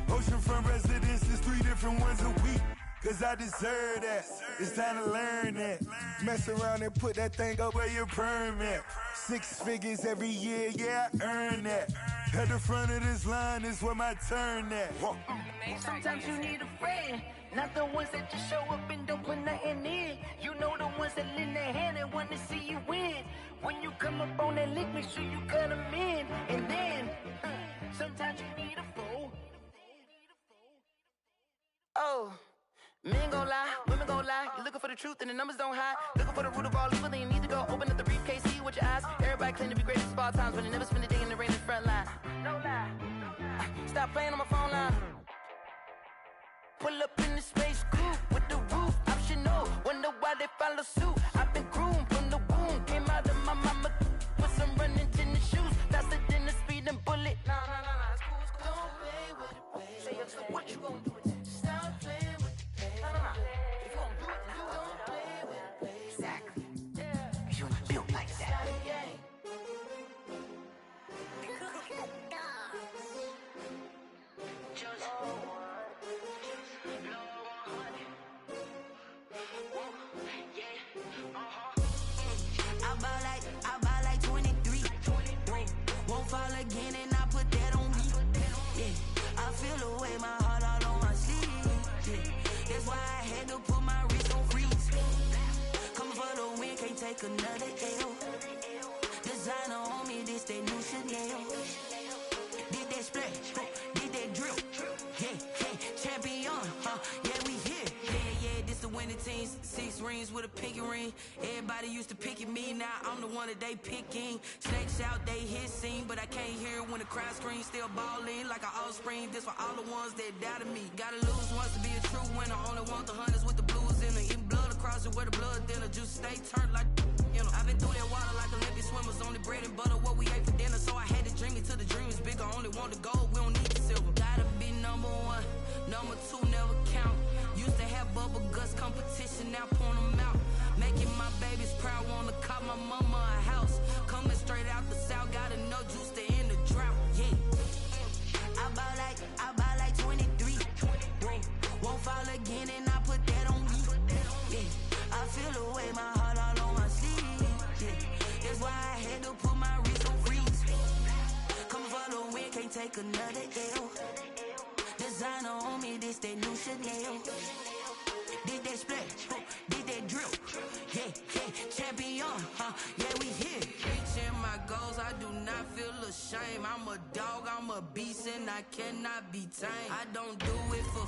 S15: Oceanfront residences, 3 different ones a week. Cause I deserve that, it's time to learn that. Mess around and put that thing up where your perm at. 6 figures every year, yeah, I earn that. At the front of this line is where my turn at.
S14: Sometimes you need a friend, not the ones that just show up and don't put nothing in. You know the ones that lend their hand and want to see you win. When you come up on that lick, make sure you cut them in. And then, sometimes you need a fool. Oh. Men gon' lie, women gon' lie. You're looking for the truth and the numbers don't hide. Looking for the root of all evil, then you need to go open up the briefcase, see with your eyes. Everybody claim to be greatest of all times, but they never spend a day in the rain in the front line. No lie. Stop playing on my phone line. Pull up in the space coupe with the roof optional. Wonder why they follow suit. I've been groomed from the womb. Came out of my mama with some running tennis shoes. Faster than the speeding bullet. Nah, it's cool. Don't play with it, baby. Say what you gon' do with it. Stop playing with it. take another L. Designer on me, this that new Chanel. Did that splash, did that drip. Yeah, champion, yeah, we here. Yeah, this the winning teams. 6 rings with a pinky ring. Everybody used to pick at me, now I'm the one that they picking. Snakes out, they hissing, but I can't hear it when the crowd screams. Still balling like an offspring. This for all the ones that doubted me. Gotta lose once to be a true winner. Only want the hunters with the blues in it. Eating blood across it where the blood dinner. Juice stay turned like, you know. I've been through that water like Olympic swimmers. Only bread and butter, what we ate for dinner. So I had to dream it till the dream is bigger. Only want the gold, we don't need the silver. Gotta be number 1, number 2 never count. Used to have bubble guts competition, now point them out. Making my babies proud, wanna call my mama a house. Coming straight out the south, gotta know juice to end the drought. Yeah, I bought like 23. Won't fall again, and I put that on me. Yeah, I feel the way, my heart all on my sleeve. Yeah, that's why I had to put my wrist on freeze. Come for the win, can't take another L. Designer on me, this that new Chanel. Did that splash, did that drip. Yeah, champion, yeah, we here. Reaching my goals, I do not feel ashamed. I'm a dog, I'm a beast, and I cannot be tamed. I don't do it for